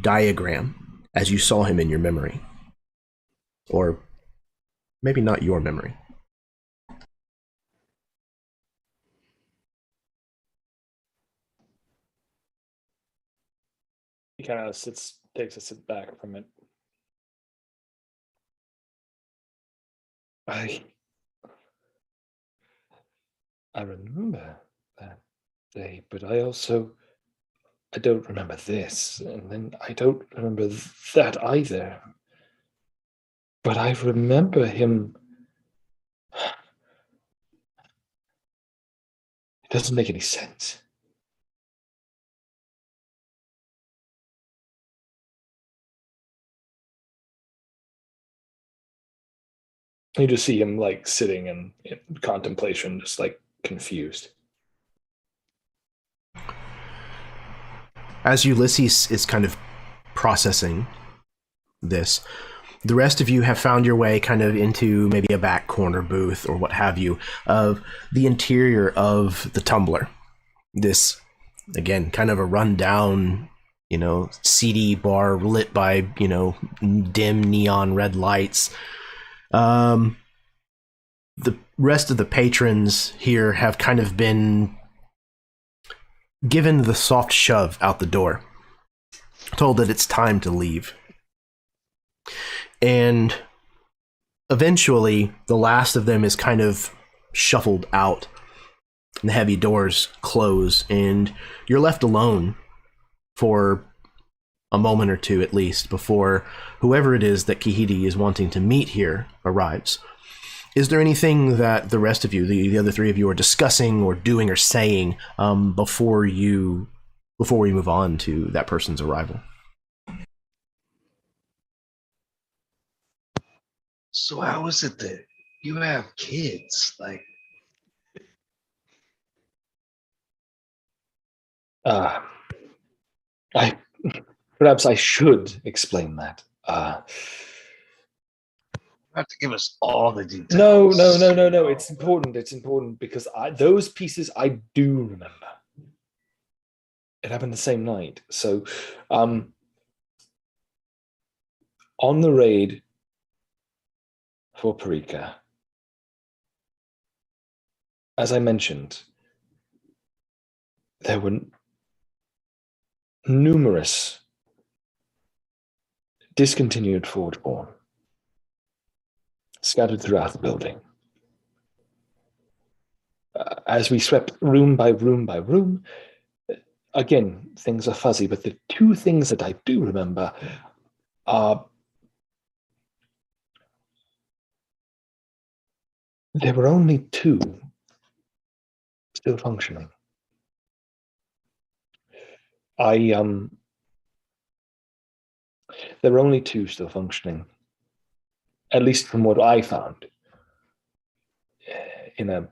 diagram as you saw him in your memory. Or maybe not your memory. He kind of takes a sit back from it. I remember that. But I don't remember this, and then I don't remember that either. But I remember him. It doesn't make any sense. You just see him like sitting in contemplation, just like confused. As Ulysses is kind of processing this, the rest of you have found your way kind of into maybe a back corner booth or what have you of the interior of the Tumbler. This, again, kind of a rundown, CD bar lit by, dim neon red lights. The rest of the patrons here have kind of been given the soft shove out the door, told that it's time to leave. And eventually, the last of them is kind of shuffled out. And the heavy doors close, and you're left alone for a moment or two at least before whoever it is that Kihidi is wanting to meet here arrives. Is there anything that the rest of you, the other three of you, are discussing or doing or saying before we move on to that person's arrival? So how is it that you have kids? Like, Perhaps I should explain that. you have to give us all the details. No. It's important. It's important because those pieces I do remember. It happened the same night. So, on the raid for Parika, as I mentioned, there were numerous discontinued Forgeborn scattered throughout the building. As we swept room by room by room, again, things are fuzzy, but the two things that I do remember are there were only two still functioning. There were only two still functioning, at least from what I found, in a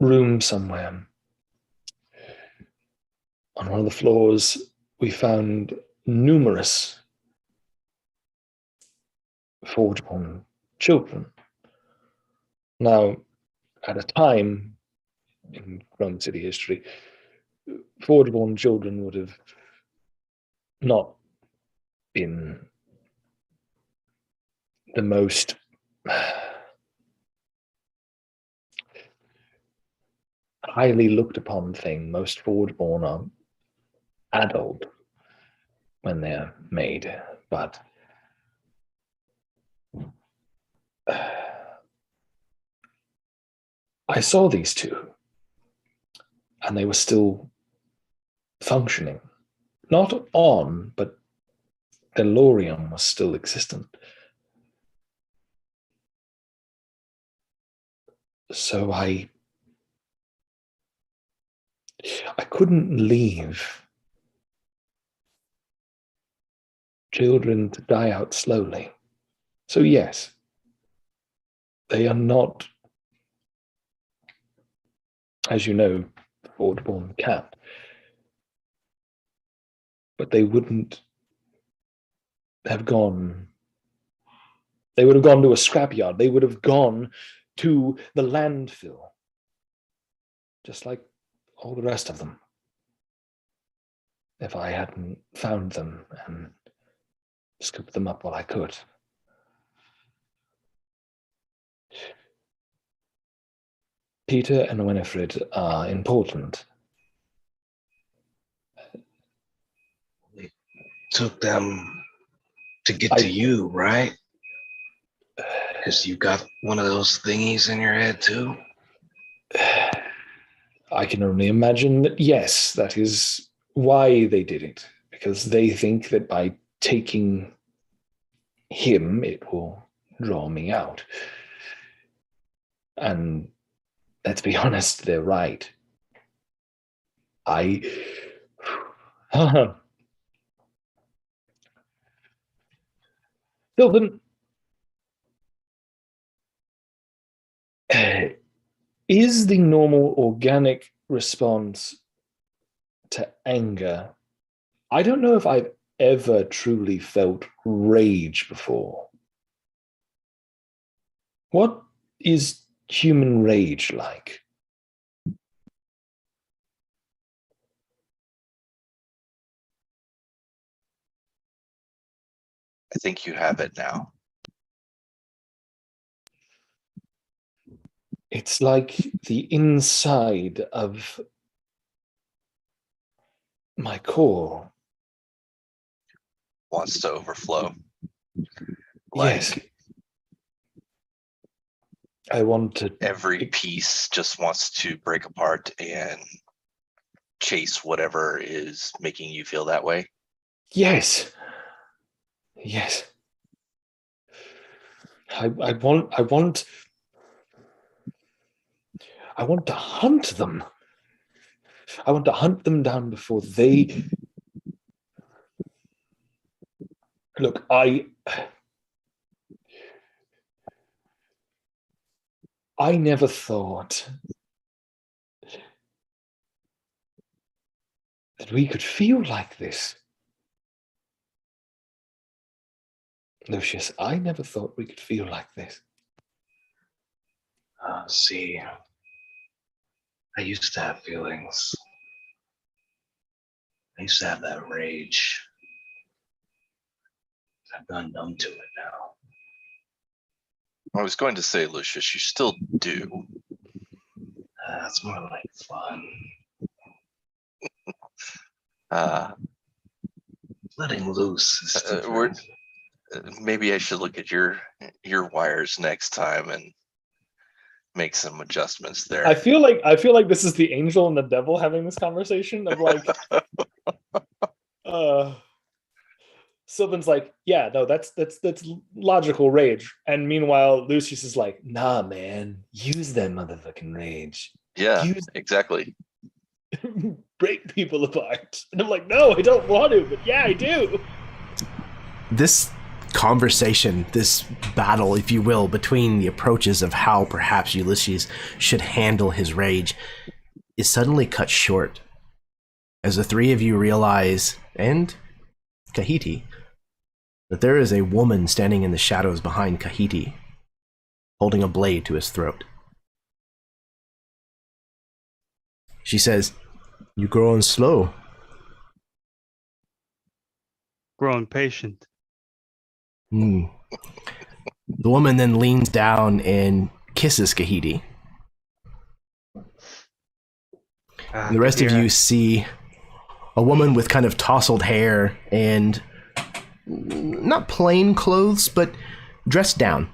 room somewhere. On one of the floors, we found numerous Forgeborn children. Now, at a time in Rome City history, Forgeborn children would have not been the most highly looked upon thing. Most Forgeborn are adult when they're made, but I saw these two, and they were still functioning. Not on, but the Lorium was still existent. So I couldn't leave children to die out slowly. So yes, they are not, as you know, Forgeborn cat, but they wouldn't have gone. They would have gone to a scrapyard. They would have gone to the landfill, just like all the rest of them, if I hadn't found them and scooped them up while I could. Peter and Winifred are important. They took them to get to you, right? Because you got one of those thingies in your head too. I can only imagine that, yes, that is why they did it, because they think that by taking him, it will draw me out. And let's be honest, they're right. Sylvan, is the normal organic response to anger? I don't know if I've ever truly felt rage before. What is human rage like? I think you have it now. It's like the inside of my core. Wants to overflow. Yes. Like I want to. every piece just wants to break apart and chase whatever is making you feel that way. Yes. Yes. I want to hunt them. I want to hunt them down before they look. I never thought that we could feel like this. Lucius, I never thought we could feel like this. See, I used to have feelings. I used to have that rage. I've gone numb to it now. I was going to say, Lucius, you still do. It's more like fun. Letting loose is different. Maybe I should look at your wires next time and make some adjustments there. I feel like this is the angel and the devil having this conversation of like Sylvan's like, yeah, no, that's logical rage. And meanwhile, Lucius is like, nah, man, use that motherfucking rage. Yeah, exactly. Break people apart. And I'm like, no, I don't want to, but yeah, I do. This conversation, this battle, if you will, between the approaches of how perhaps Ulysses should handle his rage is suddenly cut short as the three of you realize, and Kahiti, that there is a woman standing in the shadows behind Kahiti, holding a blade to his throat. She says, "You growing slow." Growing patient. The woman then leans down and kisses Kahiti. The rest of you see a woman with kind of tousled hair and not plain clothes, but dressed down.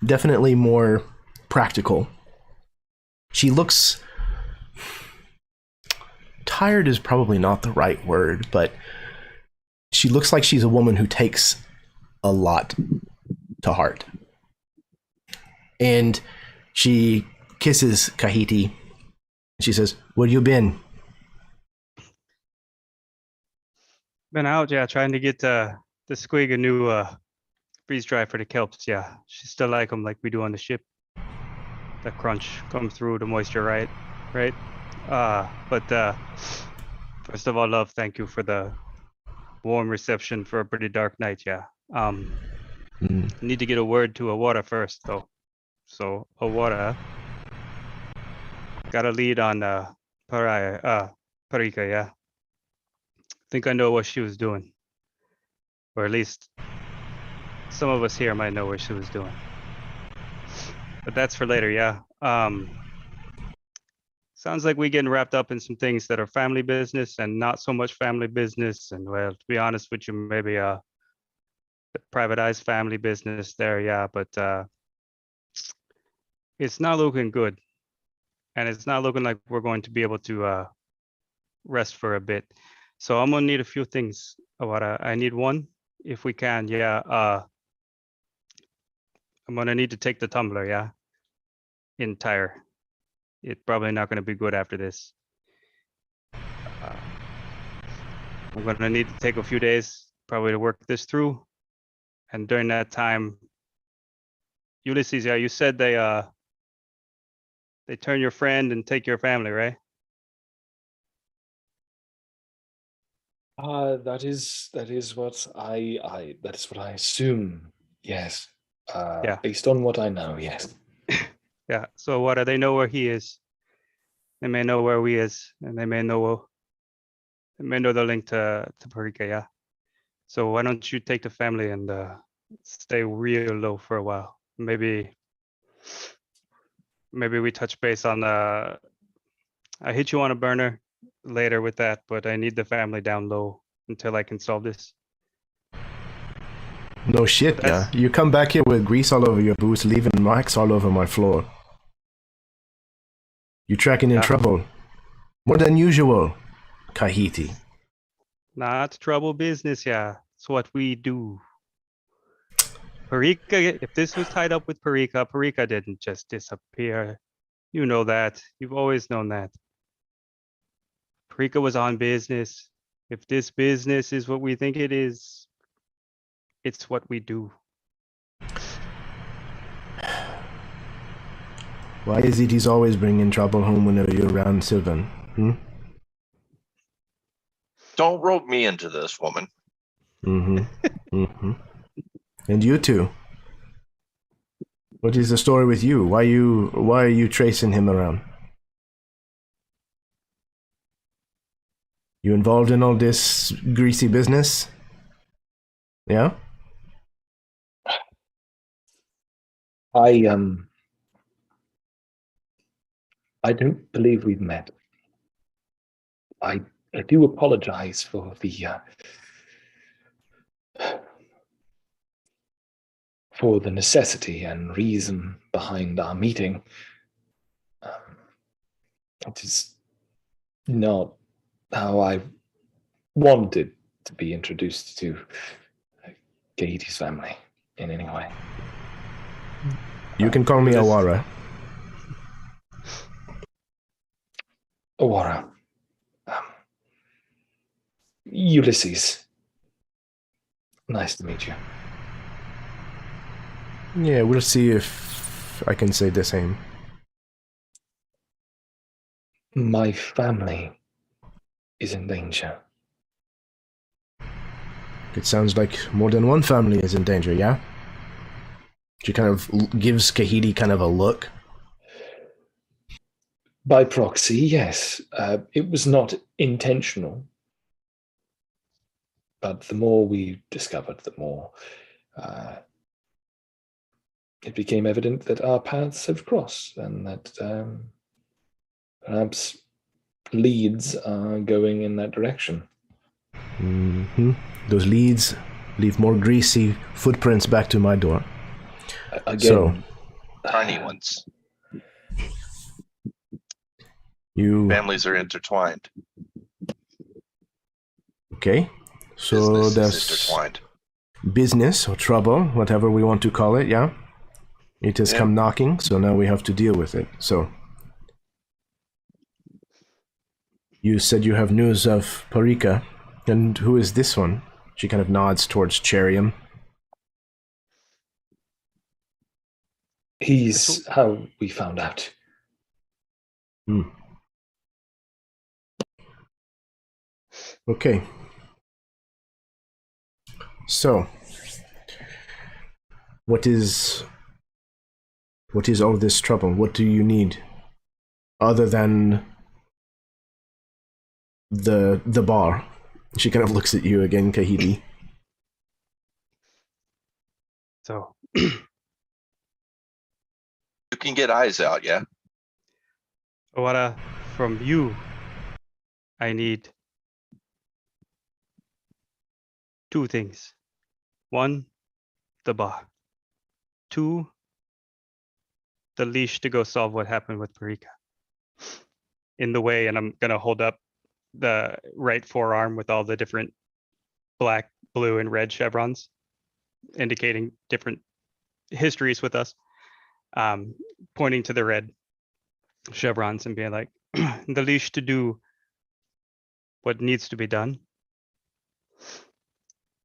Definitely more practical. She looks tired is probably not the right word, but she looks like she's a woman who takes a lot to heart. And she kisses Kahiti. She says, "Where you been?" Been out, yeah, trying to get the squig a new freeze dry for the kelps. Yeah, she still like them like we do on the ship. The crunch comes through, the moisture, right? But first of all, love, thank you for the warm reception for a pretty dark night. Yeah. Need to get a word to Awara first, though. So Awara got a lead on Parika. Yeah. Think I know what she was doing, or at least some of us here might know what she was doing. But that's for later. Yeah. Sounds like we getting wrapped up in some things that are family business and not so much family business. And well, to be honest with you, maybe the privatized family business there. Yeah, but it's not looking good. and it's not looking like we're going to be able to rest for a bit. So I'm gonna need a few things. I need one, if we can. Yeah. I'm gonna need to take the tumbler. Yeah. Entire. It's probably not gonna be good after this. I'm gonna need to take a few days probably to work this through. And during that time, Ulysses, yeah, you said they turn your friend and take your family, right? That is what I assume. Yes. Yeah. Based on what I know, yes. Yeah. So what do they know where he is? They may know where we is, and they may know the link to Parika, yeah. So why don't you take the family and stay real low for a while? Maybe we touch base on I hit you on a burner later with that, but I need the family down low until I can solve this. No shit, yeah. You come back here with grease all over your boots, leaving marks all over my floor. You're tracking in trouble. More than usual, Kahiti. Not trouble business, yeah. It's what we do. Parika, if this was tied up with Parika, Parika didn't just disappear. You know that. You've always known that. Parika was on business. If this business is what we think it is, it's what we do. Why is it he's always bringing trouble home whenever you're around, Sylvan? Don't rope me into this, woman. And you too. What is the story with you? Why are you tracing him around? You involved in all this greasy business? Yeah? I don't believe we've met. I do apologize for the necessity and reason behind our meeting. It is not how I wanted to be introduced to Kahiti's family in any way. You can call me Awara. Awara. Ulysses. Nice to meet you. Yeah, we'll see if I can say the same. My family is in danger. It sounds like more than one family is in danger, yeah? She kind of gives Kahiti kind of a look. By proxy, yes. It was not intentional. But the more we discovered, the more it became evident that our paths have crossed and that perhaps leads are going in that direction. Those leads leave more greasy footprints back to my door. Again, Tiny ones. You Families are intertwined. Okay, so Business is that's intertwined. business or trouble, whatever we want to call it, yeah? It has come knocking, so now we have to deal with it. So, you said you have news of Parika, and who is this one? She kind of nods towards Cherium. He's how we found out. Okay. So, what is all this trouble? What do you need? Other than the bar. She kind of looks at you again, Kahiti. So You can get eyes out, yeah? Awara, from you, I need two things. One, the bar. Two, the leash to go solve what happened with Parika. in the way, and I'm gonna hold up the right forearm with all the different black, blue, and red chevrons, indicating different histories with us, pointing to the red chevrons and being like, the leash to do what needs to be done.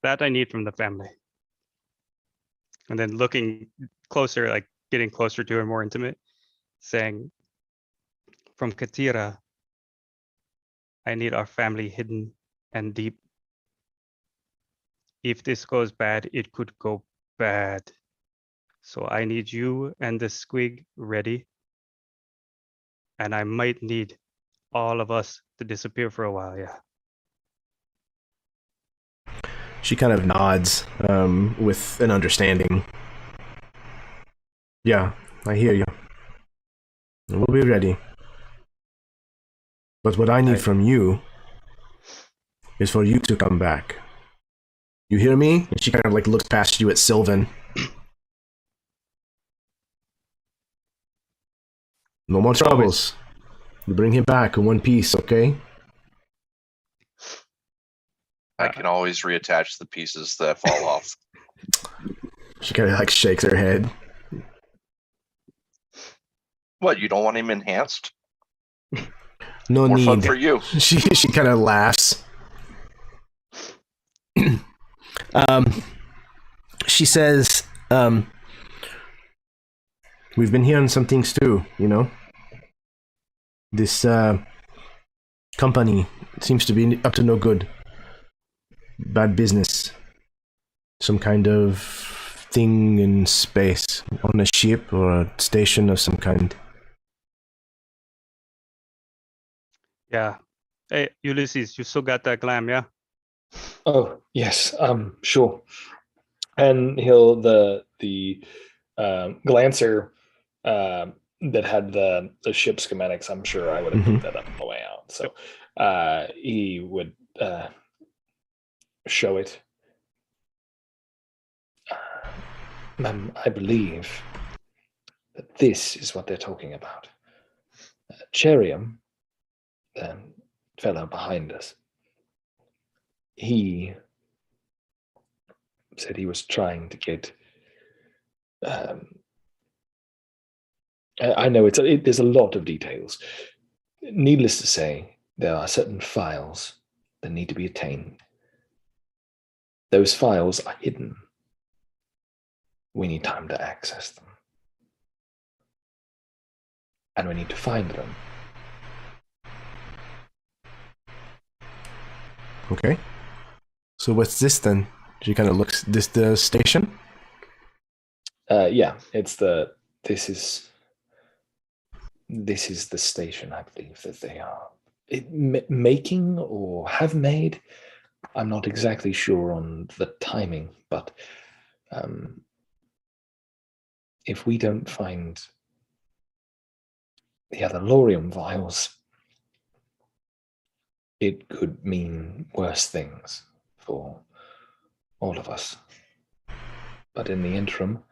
That I need from the family. And then looking closer, like getting closer to her, more intimate, saying, from Katira, I need our family hidden and deep. If this goes bad, it could go bad. So I need you and the squig ready. And I might need all of us to disappear for a while, yeah. She kind of nods with an understanding. Yeah, I hear you. We'll be ready. But what I need from you is for you to come back. You hear me? And she kind of like looks past you at Sylvan. No more troubles. You bring him back in one piece, okay? I can always reattach the pieces that fall off. She kind of like shakes her head. What, you don't want him enhanced? No More need. fun for you. She kind of laughs. She says, we've been hearing some things too, you know? This company seems to be up to no good. Bad business. Some kind of thing in space, on a ship or a station of some kind. Yeah. Hey, Ulysses, you still got that glam, yeah? Oh yes, sure. And he'll the glancer that had the ship schematics. I'm sure I would have picked that up on the way out. So he would show it. Ma'am, I believe that this is what they're talking about. Cherium, the fellow behind us, he said he was trying to get. I know there's a lot of details. Needless to say, there are certain files that need to be attained. Those files are hidden. We need time to access them. And we need to find them. Okay. So what's this then? She kind of looks. This the station? Yeah, this is the station, I believe, that they are making or have made. I'm not exactly sure on the timing, but if we don't find the other Lorium vials, it could mean worse things for all of us. But in the interim,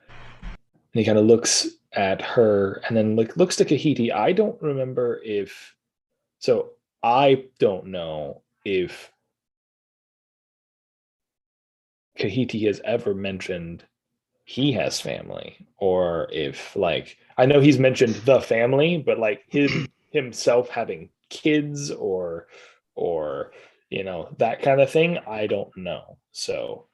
and he kind of looks at her and then looks to Kahiti. I don't remember if, so I don't know if Kahiti has ever mentioned he has family, or if like, I know he's mentioned the family, but like himself having kids or you know, that kind of thing, I don't know. So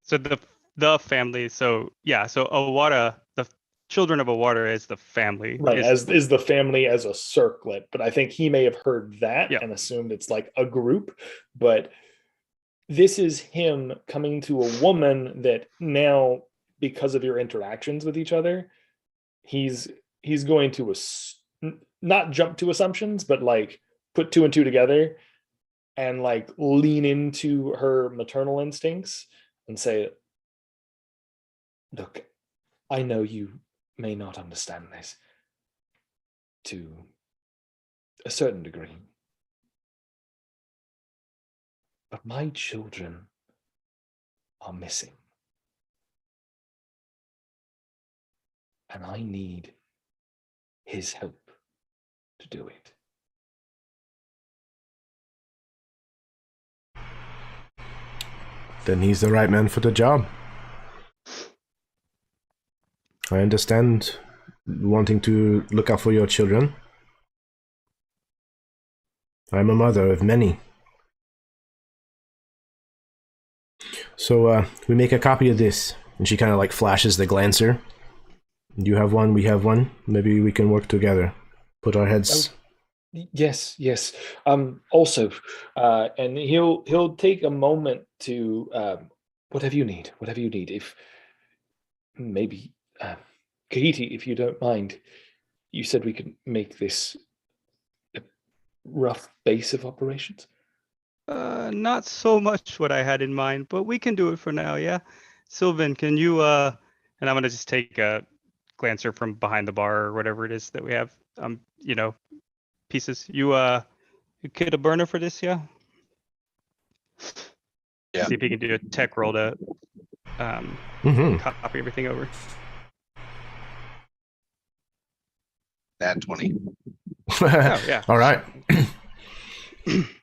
the family, so yeah, so Awada, the children of Awada is the family. Right, is the family as a circlet, but I think he may have heard that and assumed it's like a group, but this is him coming to a woman that now, because of your interactions with each other, he's going to not jump to assumptions, but like put two and two together and like lean into her maternal instincts and say, look, I know you may not understand this to a certain degree, but my children are missing. And I need his help to to do it. Then he's the right man for the job. I understand wanting to look out for your children. I'm a mother of many. So we make a copy of this. And she kind of like flashes the glancer. You have one, we have one. Maybe we can work together. Put our heads... Yes, yes. Also, and he'll take a moment to whatever you need. If maybe Kahiti, if you don't mind, you said we could make this a rough base of operations. Not so much what I had in mind, but we can do it for now. Yeah, Sylvan, can you? And I'm gonna just take a glancer from behind the bar or whatever it is that we have. Pieces. You get a burner for this, yeah? Yeah. See if you can do a tech roll to copy everything over. Nat 20. Oh, yeah. All right.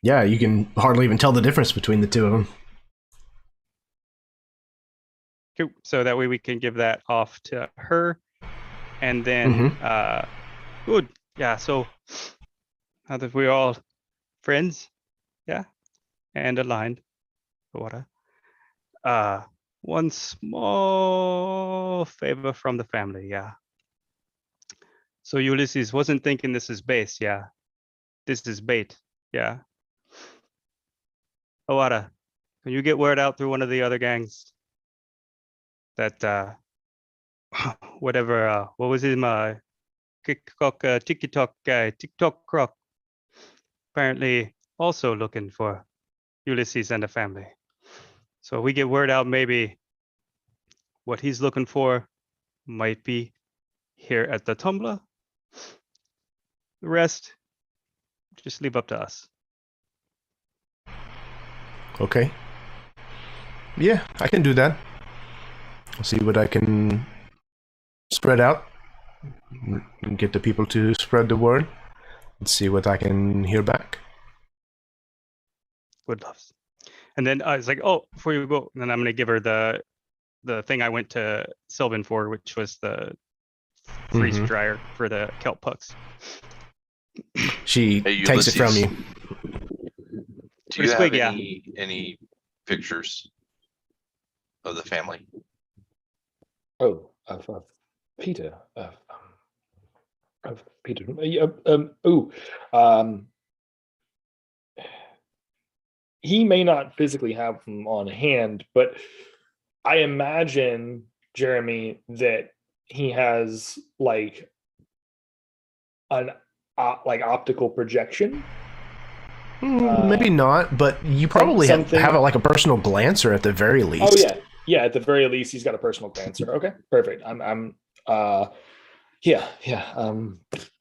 Yeah, you can hardly even tell the difference between the two of them. Cool. So that way we can give that off to her. And then, good. Yeah, so now that we're all friends, yeah, and aligned, what? One small favor from the family, yeah. So Ulysses wasn't thinking this is base, yeah. This is bait, yeah. Owada, can you get word out through one of the other gangs that whatever, what was his TikTok guy, TikTok Croc, apparently also looking for Ulysses and the family. So we get word out, maybe what he's looking for might be here at the Tumblr. The rest, just leave up to us. Okay. Yeah, I can do that. I'll see what I can spread out and get the people to spread the word and see what I can hear back. Would loves. And then I was like, oh, before you go, then I'm going to give her the thing I went to Sylvan for, which was the freeze dryer for the kelp pucks. She Hey, takes it from Ulysses. you. Do you have Squig, yeah. any pictures of the family? Oh, of Peter. Of Peter. He may not physically have them on hand, but I imagine, Jeremy, that he has like an optical projection. Maybe not, but you probably have like a personal glancer at the very least. Oh yeah. At the very least, he's got a personal glancer. Okay, perfect.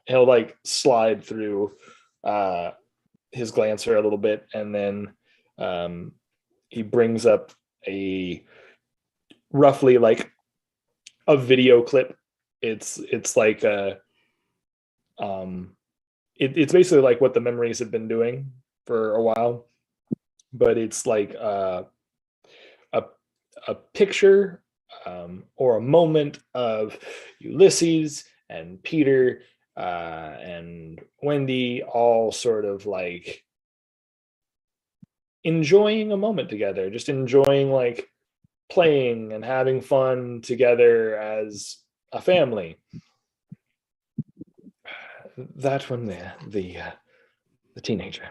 He'll like slide through his glancer a little bit, and then he brings up a roughly like a video clip. It's like it's basically like what the memories have been doing for a while, but it's like a picture or a moment of Ulysses and Peter and Wendy all sort of like enjoying a moment together, just enjoying like playing and having fun together as a family. That one there, the teenager,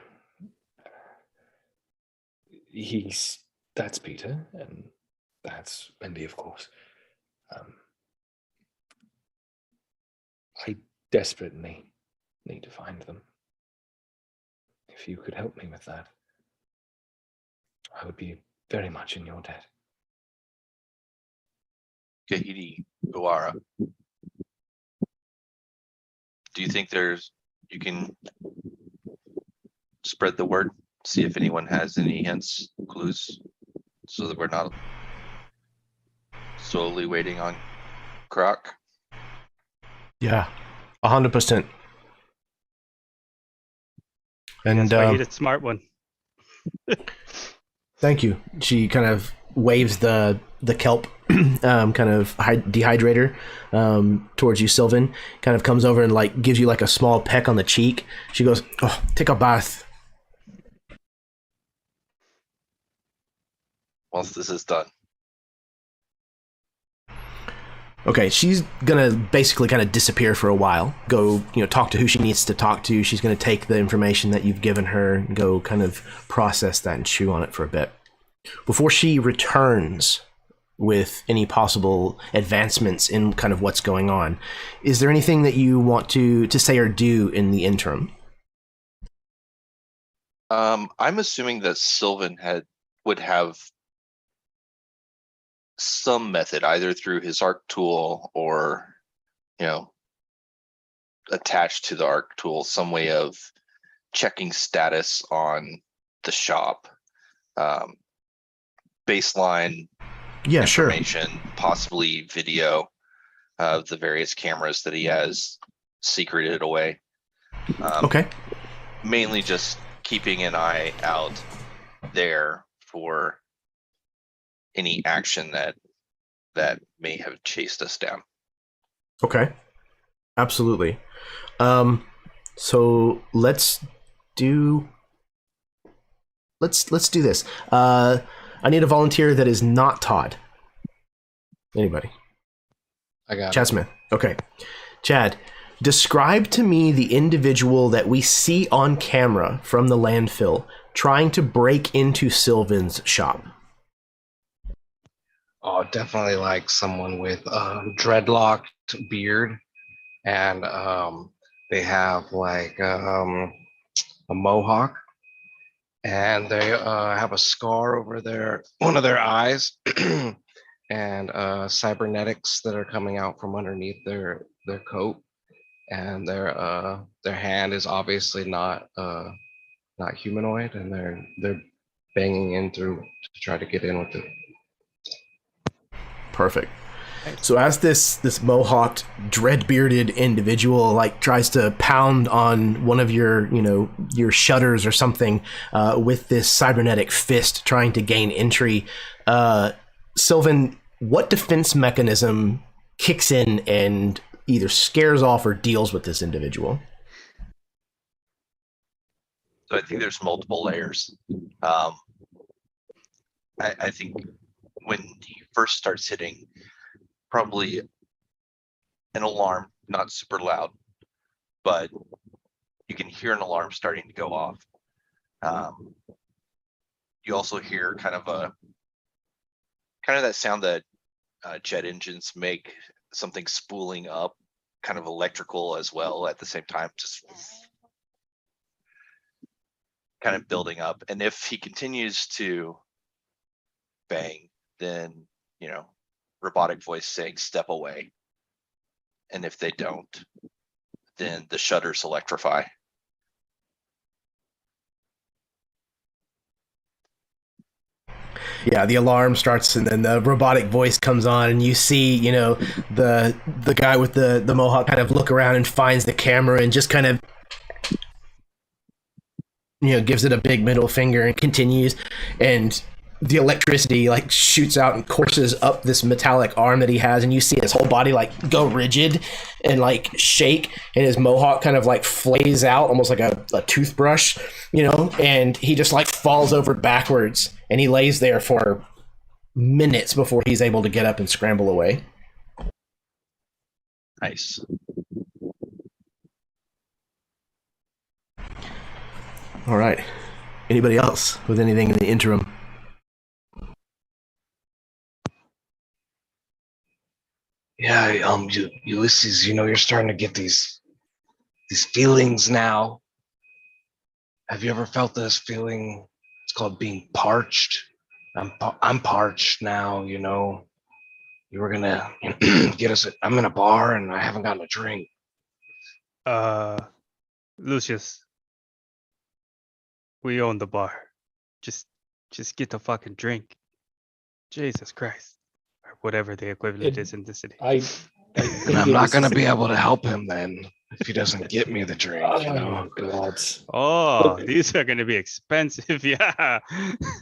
that's Peter, and that's Wendy, of course. I desperately need to find them. If you could help me with that, I would be very much in your debt. Kahiti Guara. Do you think you can spread the word, see if anyone has any hints, clues, so that we're not solely waiting on Croc? Yeah, 100%. And That's why he's a smart one. thank you. She kind of waves the kelp kind of dehydrator towards you, Sylvan. Kind of comes over and like gives you like a small peck on the cheek. She goes, "Oh, take a bath." Once this is done. Okay, she's gonna basically kind of disappear for a while. Go, talk to who she needs to talk to. She's gonna take the information that you've given her and go kind of process that and chew on it for a bit. Before she returns with any possible advancements in kind of what's going on, is there anything that you want to say or do in the interim? I'm assuming that Sylvan would have some method, either through his arc tool or, attached to the arc tool, some way of checking status on the shop. Baseline information, possibly video of the various cameras that he has secreted away. Okay. Mainly just keeping an eye out there for any action that may have chased us down. Okay. Absolutely. So let's do this. I need a volunteer that is not Todd. Anybody? I got Chad it. Smith. Okay. Chad, describe to me the individual that we see on camera from the landfill trying to break into Sylvan's shop. Oh, definitely like someone with dreadlocked beard, and they have like a mohawk, and they have a scar over one of their eyes, and cybernetics that are coming out from underneath their coat, and their hand is obviously not humanoid, and they're banging in through to try to get in with it. Perfect. So as this mohawked, dread-bearded individual like tries to pound on one of your shutters or something with this cybernetic fist, trying to gain entry, Sylvan, what defense mechanism kicks in and either scares off or deals with this individual? So I think there's multiple layers. I think when he first starts hitting, probably an alarm, not super loud, but you can hear an alarm starting to go off. You also hear kind of that sound that jet engines make, something spooling up, kind of electrical as well at the same time, just kind of building up. And if he continues to bang, then robotic voice saying step away, and if they don't, then the shutters electrify. Yeah, the alarm starts and then the robotic voice comes on, and you see the guy with the mohawk kind of look around and finds the camera and just kind of gives it a big middle finger and continues, and the electricity like shoots out and courses up this metallic arm that he has, and you see his whole body like go rigid and like shake, and his mohawk kind of like flays out almost like a toothbrush, and he just like falls over backwards, and he lays there for minutes before he's able to get up and scramble away. Nice. All right. Anybody else with anything in the interim? Yeah, Ulysses, you're starting to get these feelings now. Have you ever felt this feeling? It's called being parched. I'm parched now. You were gonna get us. I'm in a bar and I haven't gotten a drink. Lucius, we own the bar. Just get the fucking drink. Jesus Christ. Or whatever the equivalent is in the city. And I'm not going to be able to help him then. if he doesn't get me the drink, you know. God. Oh, Look. these are going to be expensive. Yeah.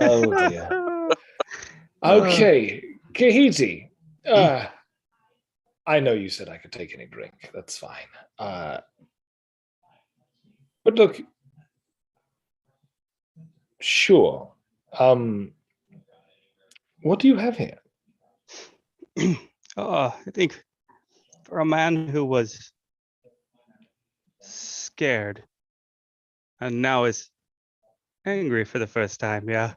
Oh, dear. Okay, Kahiti. I know you said I could take any drink. That's fine. But look, sure. What do you have here? Oh, I think for a man who was scared and now is angry for the first time, yeah.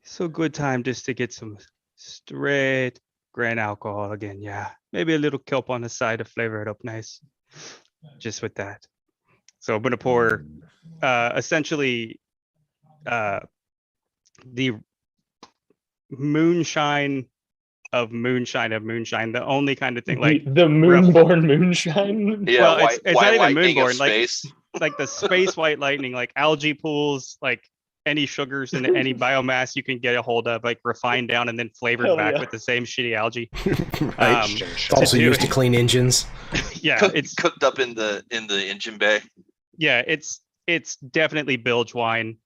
It's a good time just to get some straight grain alcohol again, yeah. Maybe a little kelp on the side to flavor it up nice. Just with that. So I'm gonna pour essentially the moonshine of moonshine, the only kind of thing like The moonborn moonshine. Yeah, well, white, it's white not even lightning of moonborn, space. like the space white lightning, like algae pools, like any sugars in any biomass you can get a hold of, like refined down and then flavored Hell back yeah. with the same shitty algae. Right. It's also do used to it. clean engines. Yeah, Cooked up in the engine bay. yeah, it's definitely bilge wine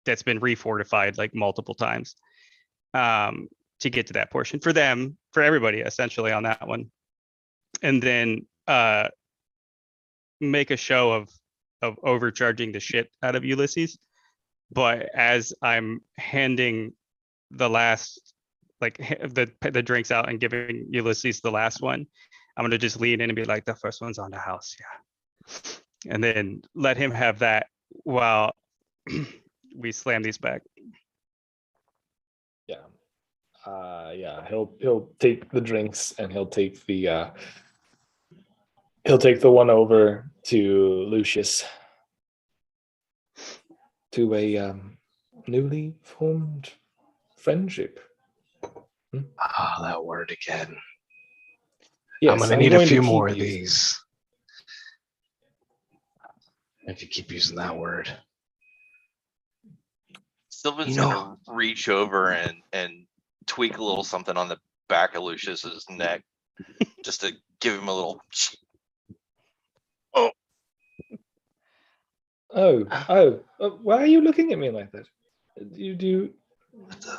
that's been refortified like multiple times to get to that portion for them, for everybody essentially on that one. And then make a show of overcharging the shit out of Ulysses. But as I'm handing the last, like the drinks out and giving Ulysses the last one, I'm gonna just lean in and be like, the first one's on the house, yeah. And then let him have that while we slam these back. Yeah. Yeah, he'll take the drinks and he'll take the one over to Lucius, to a newly formed friendship. Ah, that word again. Yes, I'm gonna need a going to few keep more of using it. these. If you keep using that word. Sylvan's You know- gonna reach over and tweak a little something on the back of Lucius's neck, just to give him a little. Why are you looking at me like that? You do. What the?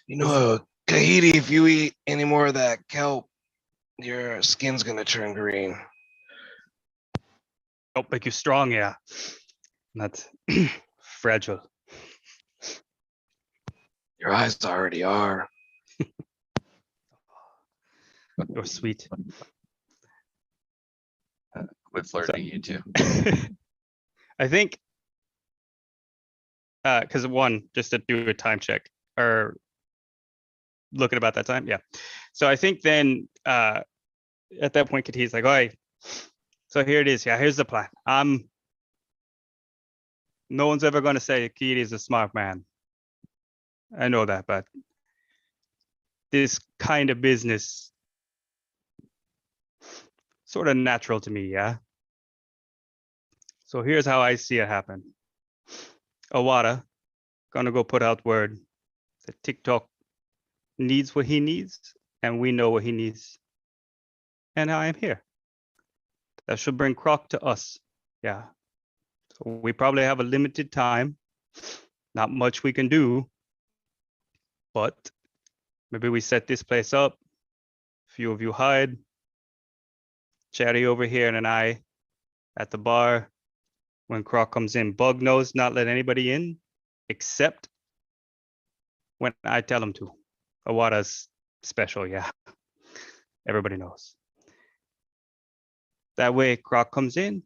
You know, Tahiti, if you eat any more of that kelp, your skin's gonna turn green. Help make you strong, yeah. Not fragile. Your eyes already are. You're sweet. Quit flirting, you two. I think because one, just to do a time check or looking about that time, yeah. So I think then at that point, he's like, all right, so here it is. Yeah, here's the plan. No one's ever going to say Kid is a smart man. I know that, but this kind of business sort of natural to me, yeah. So here's how I see it happen. Awada gonna go put out word that TikTok needs what he needs, and we know what he needs. And I am here. That should bring Croc to us. Yeah. So we probably have a limited time. Not much we can do. But maybe we set this place up. A few of you hide. Chatty over here and I at the bar. When Croc comes in, bug nose, not let anybody in except when I tell him to. Awada's special, yeah. Everybody knows. That way, Croc comes in,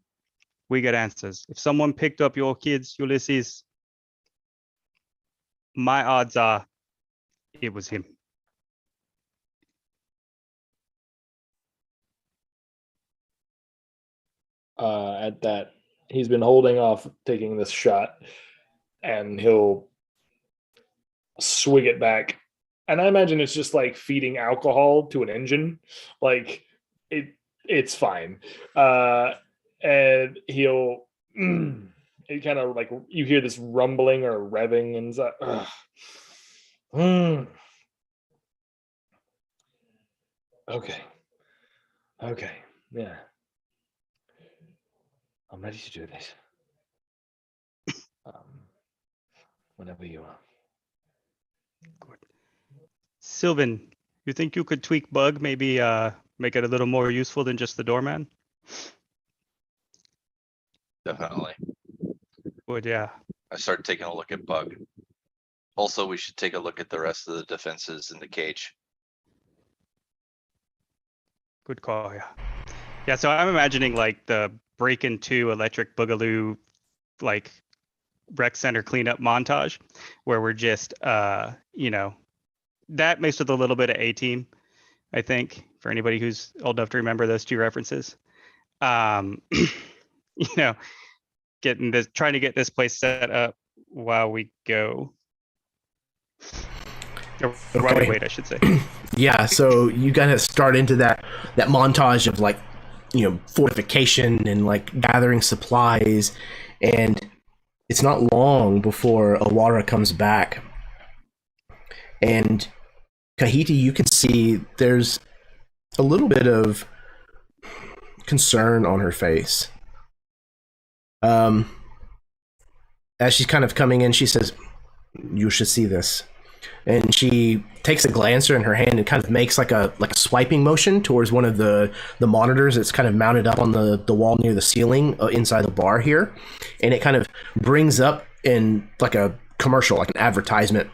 we get answers. If someone picked up your kids, Ulysses, my odds are it was him. At that, he's been holding off taking this shot, and he'll swig it back. And I imagine it's just like feeding alcohol to an engine. Like it's fine. And he'll it kind of like, you hear this rumbling or revving inside. Okay. Yeah. I'm ready to do this. Whenever you are. Sylvan, you think you could tweak Bug, maybe make it a little more useful than just the doorman? Definitely. Would, yeah. I started taking a look at Bug. Also, we should take a look at the rest of the defenses in the cage. Good call, yeah. Yeah, so I'm imagining like the Break-In 2 Electric Boogaloo, like rec center cleanup montage, where we're just, you know, that mixed with a little bit of A-Team, I think, for anybody who's old enough to remember those two references. You know, trying to get this place set up while we go. Or while we wait, I should say. Yeah, so you gotta start into that montage of like, you know, fortification and like gathering supplies, and it's not long before Awara comes back. And Kahiti, you can see there's a little bit of concern on her face. As she's kind of coming in, she says, "You should see this." And she takes a glancer in her hand and kind of makes like a swiping motion towards one of the monitors that's kind of mounted up on the wall near the ceiling inside the bar here, and it kind of brings up in like a commercial, like an advertisement,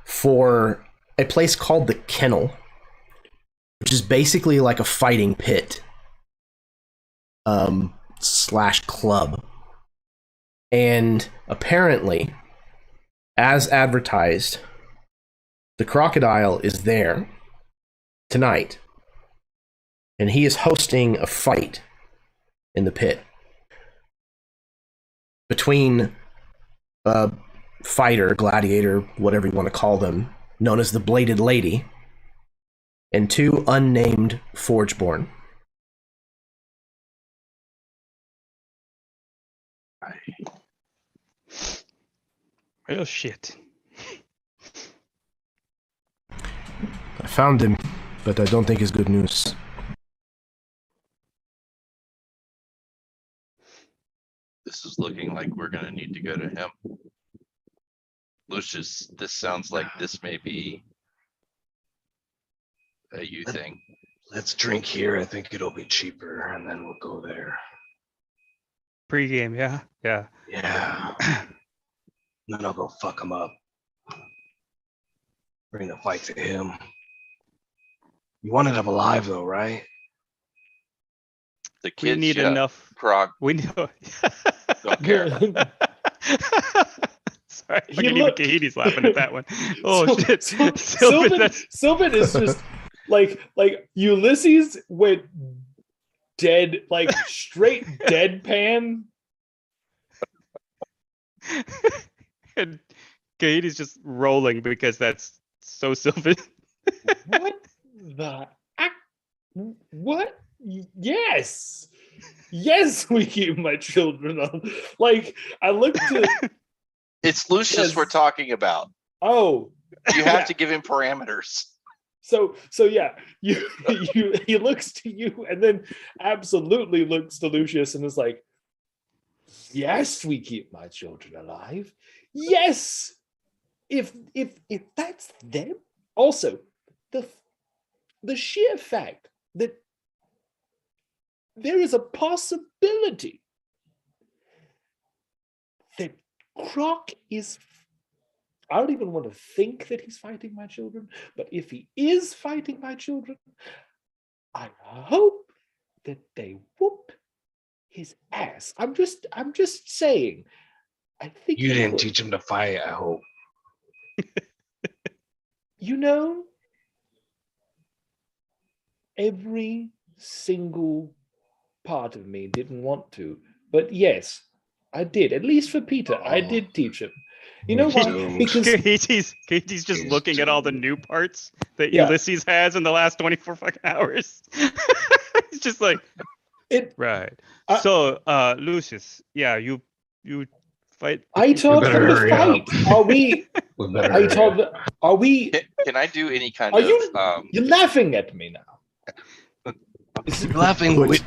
for a place called the Kennel, which is basically like a fighting pit slash club. And apparently, as advertised, the crocodile is there tonight, and he is hosting a fight in the pit between a fighter, gladiator, whatever you want to call them, known as the Bladed Lady, and two unnamed Forgeborn. Oh shit. I found him, but I don't think it's good news. This is looking like we're gonna need to go to him. Lucius, this sounds like this may be a you thing. Let's drink here. I think it'll be cheaper, and then we'll go there. Pre-game, yeah? Yeah. Yeah. Then I'll go fuck him up. Bring the fight to him. You wanted him alive, though, right? The We kids, need yeah. enough. Croc, We know. don't care. Sorry, He fucking even looked- Kahiti's laughing at that one. Oh Sil- shit. Sil- Sylvan, that's- Sylvan is just like Ulysses went dead, like straight deadpan. and Kahiti's just rolling because that's so Sylvan. What the? What? Yes, we keep my children on. Like I looked to. It's Lucius Yes. we're talking about. Oh, You have to give him parameters. So yeah, he looks to you and then absolutely looks to Lucius and is like, yes, we keep my children alive. Yes, if that's them. Also, the sheer fact that there is a possibility that Croc is. I don't even want to think that he's fighting my children, but if he is fighting my children, I hope that they whoop his ass. I'm just saying. I think You they didn't would. teach him to fight, I hope. You know, every single part of me didn't want to, but yes, I did. At least for Peter, I did teach him. You know why? Doomed. Because Kahiti's just He's looking at all the new parts that Yeah. Ulysses has in the last 24 fucking hours. He's just like, it. right. I- So, Lucius, yeah, you fight. I taught better him to hurry fight. up. Are we? We better. Hey Todd, are we? Can I do any kind Are of you? You're laughing at me now. I'm laughing with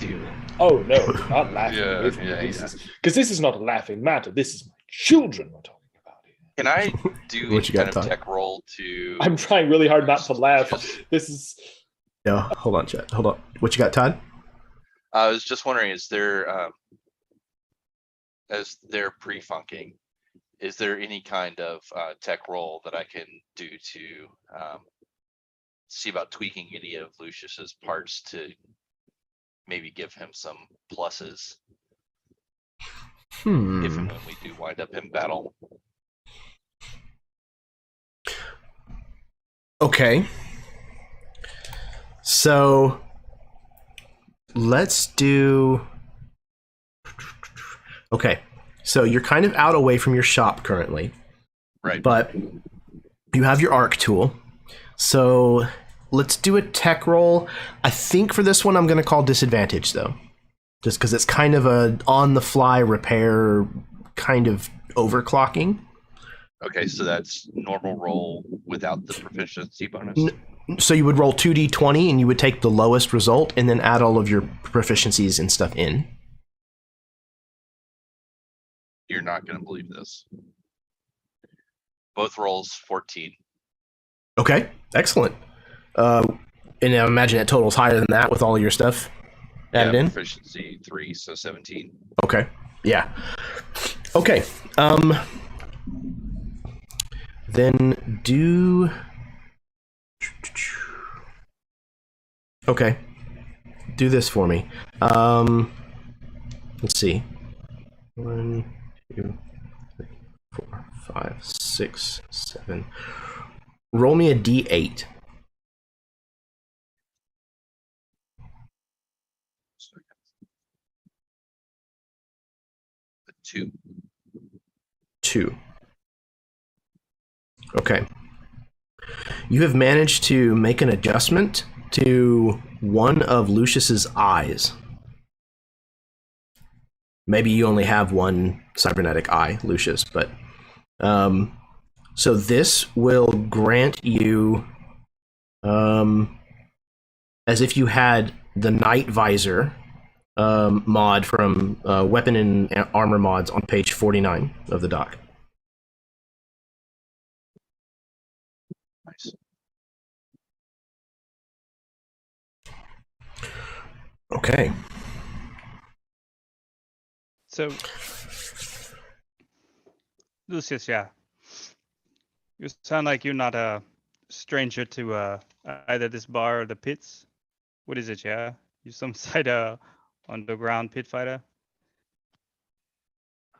you. Oh no, we're not laughing Yeah, with me. yeah, Because this is not a laughing matter. This is my children we're talking about here. Can I do What any you got, kind of Todd? tech roll to? I'm trying really hard not to laugh. Just- This is. No, hold on, chat. Hold on. What you got, Todd? I was just wondering, is there as they're pre-funking, is there any kind of tech roll that I can do to see about tweaking any of Lucius's parts to maybe give him some pluses if and when we do wind up in battle? Okay. So let's do. Okay. So you're kind of out away from your shop currently. Right. But you have your arc tool. So let's do a tech roll. I think for this one I'm going to call disadvantage though. Just because it's kind of a on-the-fly repair kind of overclocking. Okay, so that's normal roll without the proficiency bonus. So you would roll 2d20 and you would take the lowest result and then add all of your proficiencies and stuff in. You're not going to believe this. Both rolls 14. Okay, excellent. And I imagine that total's higher than that with all your stuff added in. Proficiency 3, so 17. Okay, yeah. Okay, then do. Okay, do this for me. Let's see. 1, 2, 3, 4, 5, 6, 7. Roll me a d8. The 2. 2. Okay. You have managed to make an adjustment to one of Lucius's eyes. Maybe you only have one cybernetic eye, Lucius, but so this will grant you as if you had the night visor mod from weapon and armor mods on page 49 of the doc. Nice. Okay. So, Lucius, yeah, you sound like you're not a stranger to either this bar or the pits. What is it, yeah? You some side underground pit fighter?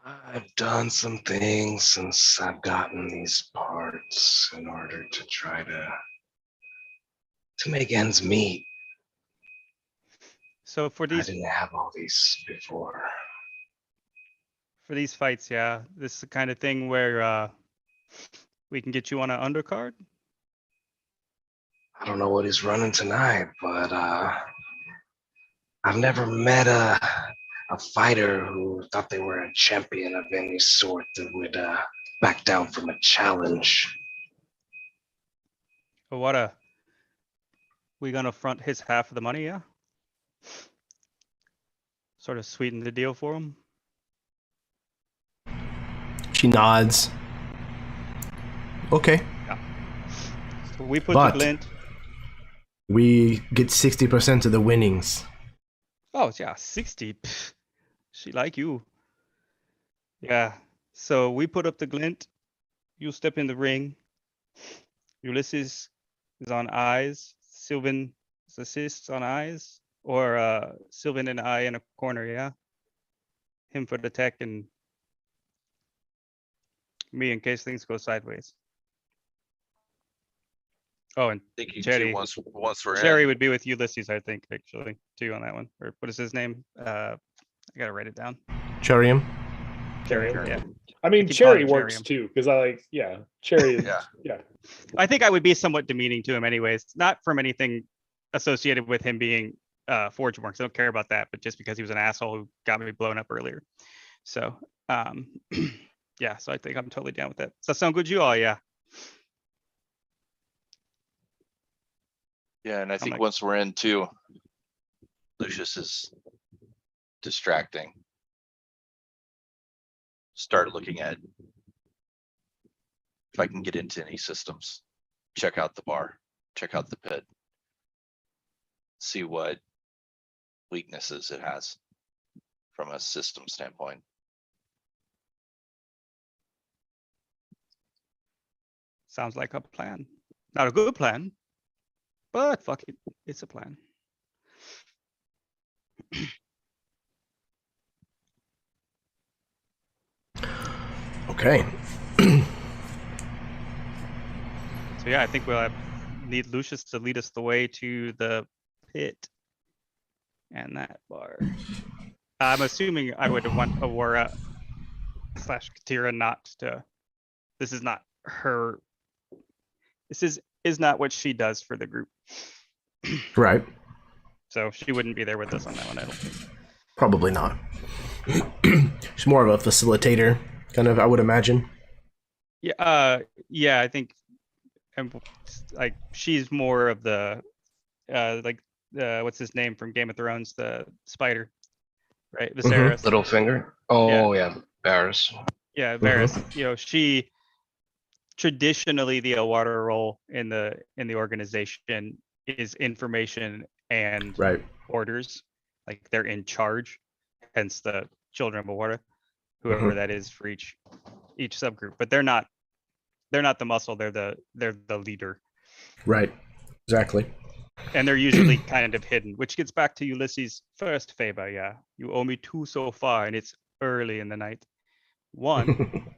I've done some things since I've gotten these parts in order to try to make ends meet. So for I these didn't have all these before. fights, yeah, this is the kind of thing where we can get you on an undercard. I don't know what he's running tonight, but I've never met a fighter who thought they were a champion of any sort that would back down from a challenge. But what we gonna front his half of the money, yeah? Sort of sweeten the deal for him. She nods. Okay. So we put But- the glint. We get 60% of the winnings. Oh yeah, 60. Pff, she like you. Yeah. So we put up the glint. You step in the ring. Ulysses is on eyes. Sylvan assists on eyes. Or Sylvan and I in a corner, yeah. Him for the tech and me in case things go sideways. Oh, and Thinking Jerry. too once we're Jerry in. would be with Ulysses, I think, actually, too, on that one. Or what is his name? I gotta write it down. Cherium? Jerry, yeah. I mean, keep Cherry calling him works too, because I like, yeah, Cherry is, Yeah. yeah. I think I would be somewhat demeaning to him anyways, not from anything associated with him being Forge Works. I don't care about that, but just because he was an asshole who got me blown up earlier. So Yeah, so I think I'm totally down with that. Does that sound good to you all? Yeah. Yeah, and I think like- once we're in too, Lucius is distracting. Start looking at if I can get into any systems. Check out the bar, check out the pit, see what weaknesses it has from a system standpoint. Sounds like a plan. Not a good plan, but fuck it, it's a plan. Okay. So yeah, I think we'll need Lucius to lead us the way to the pit and that bar. I'm assuming I would want Aurora / Katira not to. This is not her. This is not what she does for the group. Right. So she wouldn't be there with us on that one, I don't think. Probably not. She's more of a facilitator, kind of, I would imagine. Yeah, yeah, I think, like she's more of the, what's his name from Game of Thrones, the spider, right? Viserys. Littlefinger. Oh yeah, Varys. Yeah, Varys. You know, she traditionally the water role in the organization is information and Right. orders, like they're in charge, hence the children of Aurora, whoever that is for each subgroup. But they're not the muscle, they're the leader. Right. Exactly. And they're usually kind of hidden, which gets back to Ulysses' first favor. Yeah, you owe me 2 so far, and it's early in the night. 1,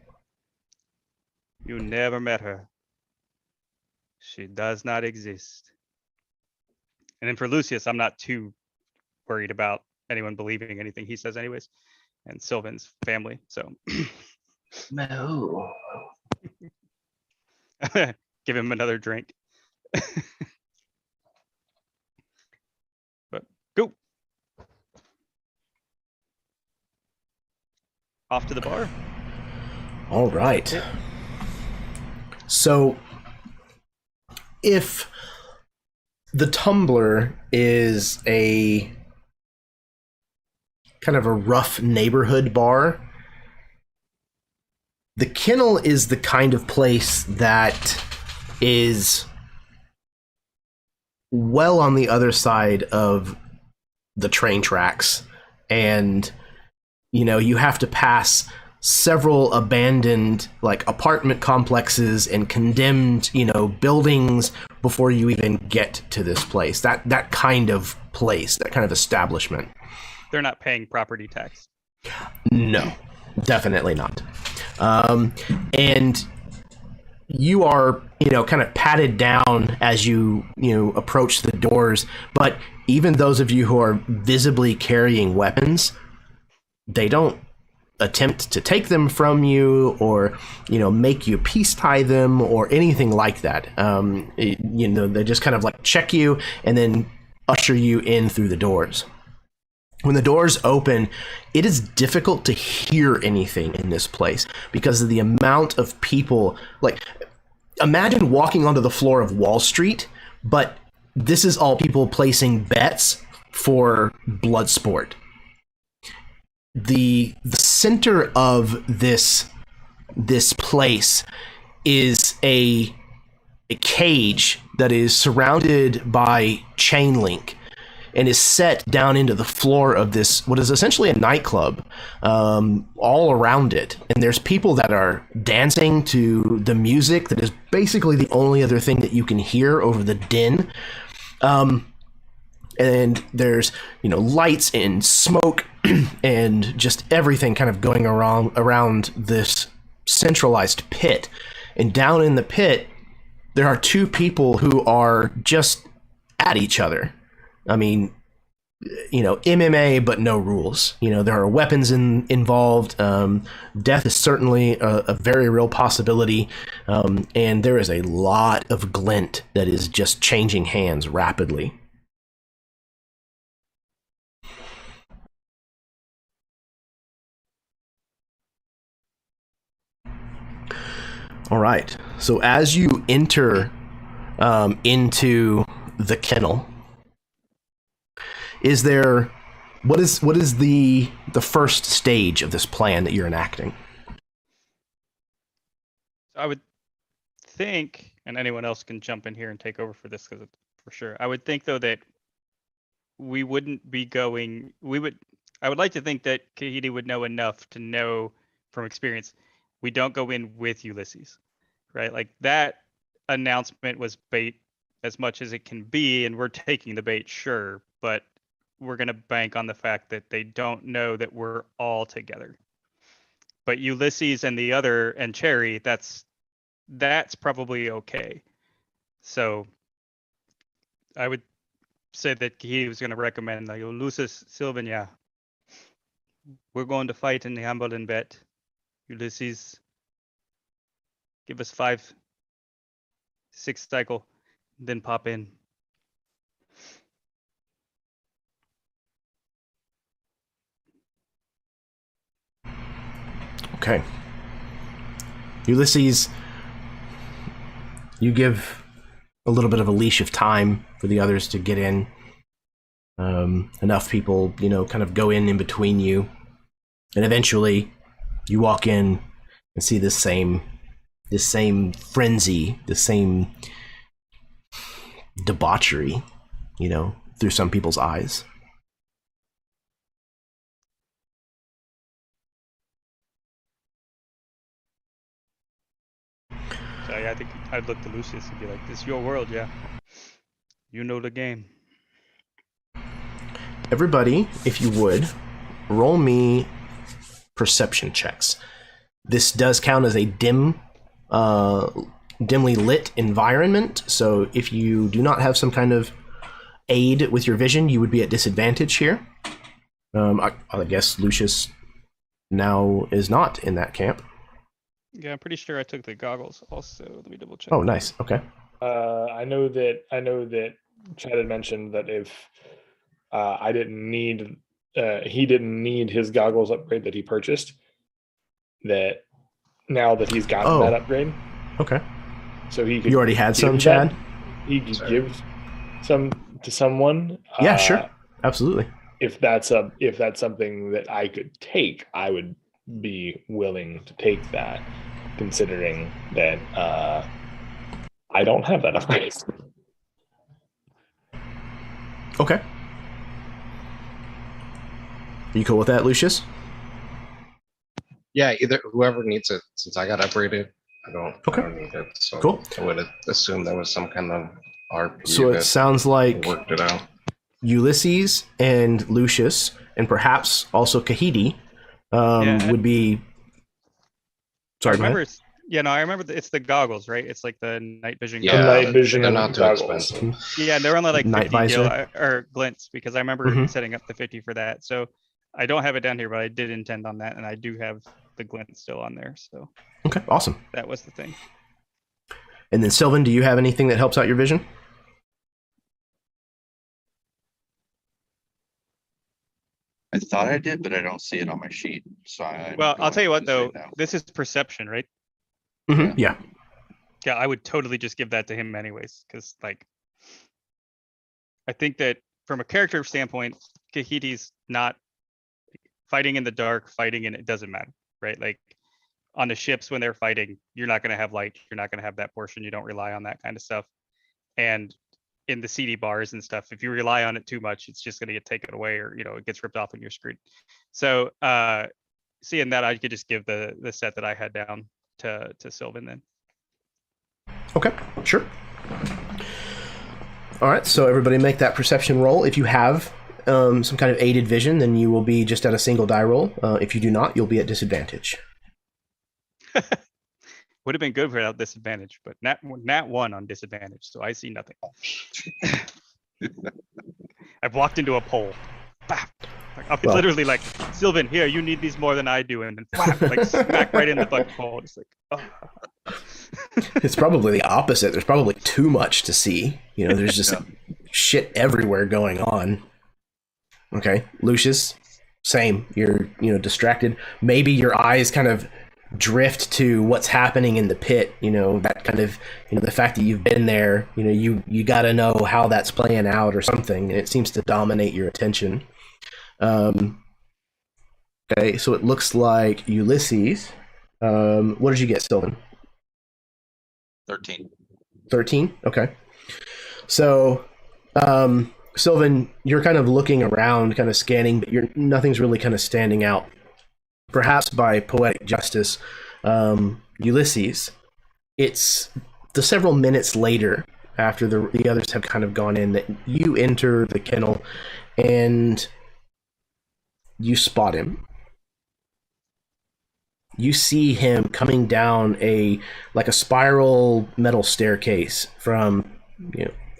you never met her. She does not exist. And then for Lucius, I'm not too worried about anyone believing anything he says anyways, and Sylvan's family, so. No. Give him another drink. But go. Off to the bar. All right. So, if the Tumbler is a kind of a rough neighborhood bar, the Kennel is the kind of place that is well on the other side of the train tracks, and you have to pass several abandoned like apartment complexes and condemned buildings before you even get to this place, that kind of place, that kind of establishment. They're not paying property tax. No, definitely not. And you are kind of patted down as you approach the doors, but even those of you who are visibly carrying weapons, they don't attempt to take them from you or make you peace tie them or anything like that. They just kind of like check you and then usher you in through the doors. When the doors open, it is difficult to hear anything in this place because of the amount of people. Like, imagine walking onto the floor of Wall Street, but this is all people placing bets for blood sport. The center of this place is a cage that is surrounded by chain link and is set down into the floor of this, what is essentially a nightclub, all around it. And there's people that are dancing to the music that is basically the only other thing that you can hear over the din. And there's, lights and smoke and just everything kind of going around this centralized pit. And down in the pit, there are 2 people who are just at each other. I mean, MMA, but no rules. There are weapons involved. Death is certainly a very real possibility. And there is a lot of glint that is just changing hands rapidly. All right. So as you enter into the kennel, what is the first stage of this plan that you're enacting? I would think, and anyone else can jump in here and take over for this because for sure. I would think though that we wouldn't be going. I would like to think that Kahidi would know enough to know from experience. We don't go in with Ulysses, right? Like that announcement was bait as much as it can be, and we're taking the bait, sure, but we're going to bank on the fact that they don't know that we're all together. But Ulysses and the other and Cherry, that's probably okay. So I would say that he was going to recommend like Ulysses, Sylvan, yeah. We're going to fight in the humble and bet. Ulysses, give us 5-6 cycle, then pop in. Okay. Ulysses, you give a little bit of a leash of time for the others to get in. Enough people, kind of go in between you. And eventually you walk in and see this same frenzy, the same debauchery, through some people's eyes. So yeah, I think I'd look to Lucius and be like, "This is your world, yeah. You know the game." Everybody, if you would, roll me perception checks. This does count as a dimly lit environment, so if you do not have some kind of aid with your vision, you would be at disadvantage here. I guess Lucius now is not in that camp. Yeah, I'm pretty sure I took the goggles also. Let me double check. Oh, nice. Okay. I know that Chad had mentioned that if I didn't need, he didn't need his goggles upgrade that he purchased, that now that he's gotten that upgrade, okay, so he could. You already had some, Chad? He could give some to someone. Yeah, sure, absolutely. If that's something that I could take, I would be willing to take that, considering that I don't have that upgrade. Okay. Are you cool with that, Lucius? Yeah, either whoever needs it, since I got upgraded, I don't need it. So cool. I would assume there was some kind of RP. So it sounds like worked it out. Ulysses and Lucius, and perhaps also Kahidi, would be. Sorry, I remember. I remember it's the goggles, right? It's like the night vision. Yeah, night vision. They're not too goggles. expensive. Yeah, they're only like Night 50 visor. or glints, because I remember setting up the 50 for that. So I don't have it down here, but I did intend on that, and I do have the glint still on there. So okay, awesome. That was the thing. And then Sylvan, do you have anything that helps out your vision? I thought I did, but I don't see it on my sheet. So I'll tell you what though, this is perception, right? Mm-hmm. Yeah. Yeah, I would totally just give that to him anyways, because like I think that from a character standpoint, Kahidi's not fighting in the dark, fighting in it doesn't matter, right? Like on the ships when they're fighting, you're not going to have light, you're not going to have that portion, you don't rely on that kind of stuff. And in the CD bars and stuff, if you rely on it too much, it's just going to get taken away, or it gets ripped off and you're screwed. So seeing that, I could just give the set that I had down to Sylvan then. Okay, sure. All right, so everybody make that perception roll. If you have some kind of aided vision, then you will be just at a single die roll. If you do not, you'll be at disadvantage. Would have been good without disadvantage, but nat 1 on disadvantage, so I see nothing. I've walked into a pole. It's literally like, Sylvan, here, you need these more than I do, and then like smack right in the fucking pole. It's like, oh. It's probably the opposite. There's probably too much to see. There's just shit everywhere going on. Okay, Lucius, same. You're distracted. Maybe your eyes kind of drift to what's happening in the pit. That kind of, the fact that you've been there, you got to know how that's playing out or something, and it seems to dominate your attention. Okay, so it looks like Ulysses. What did you get, Sylvan? 13. 13? Okay. So, Sylvan, you're kind of looking around, kind of scanning, but nothing's really kind of standing out. Perhaps by poetic justice, Ulysses, it's the several minutes later, after the others have kind of gone in, that you enter the kennel and you spot him. You see him coming down a spiral metal staircase from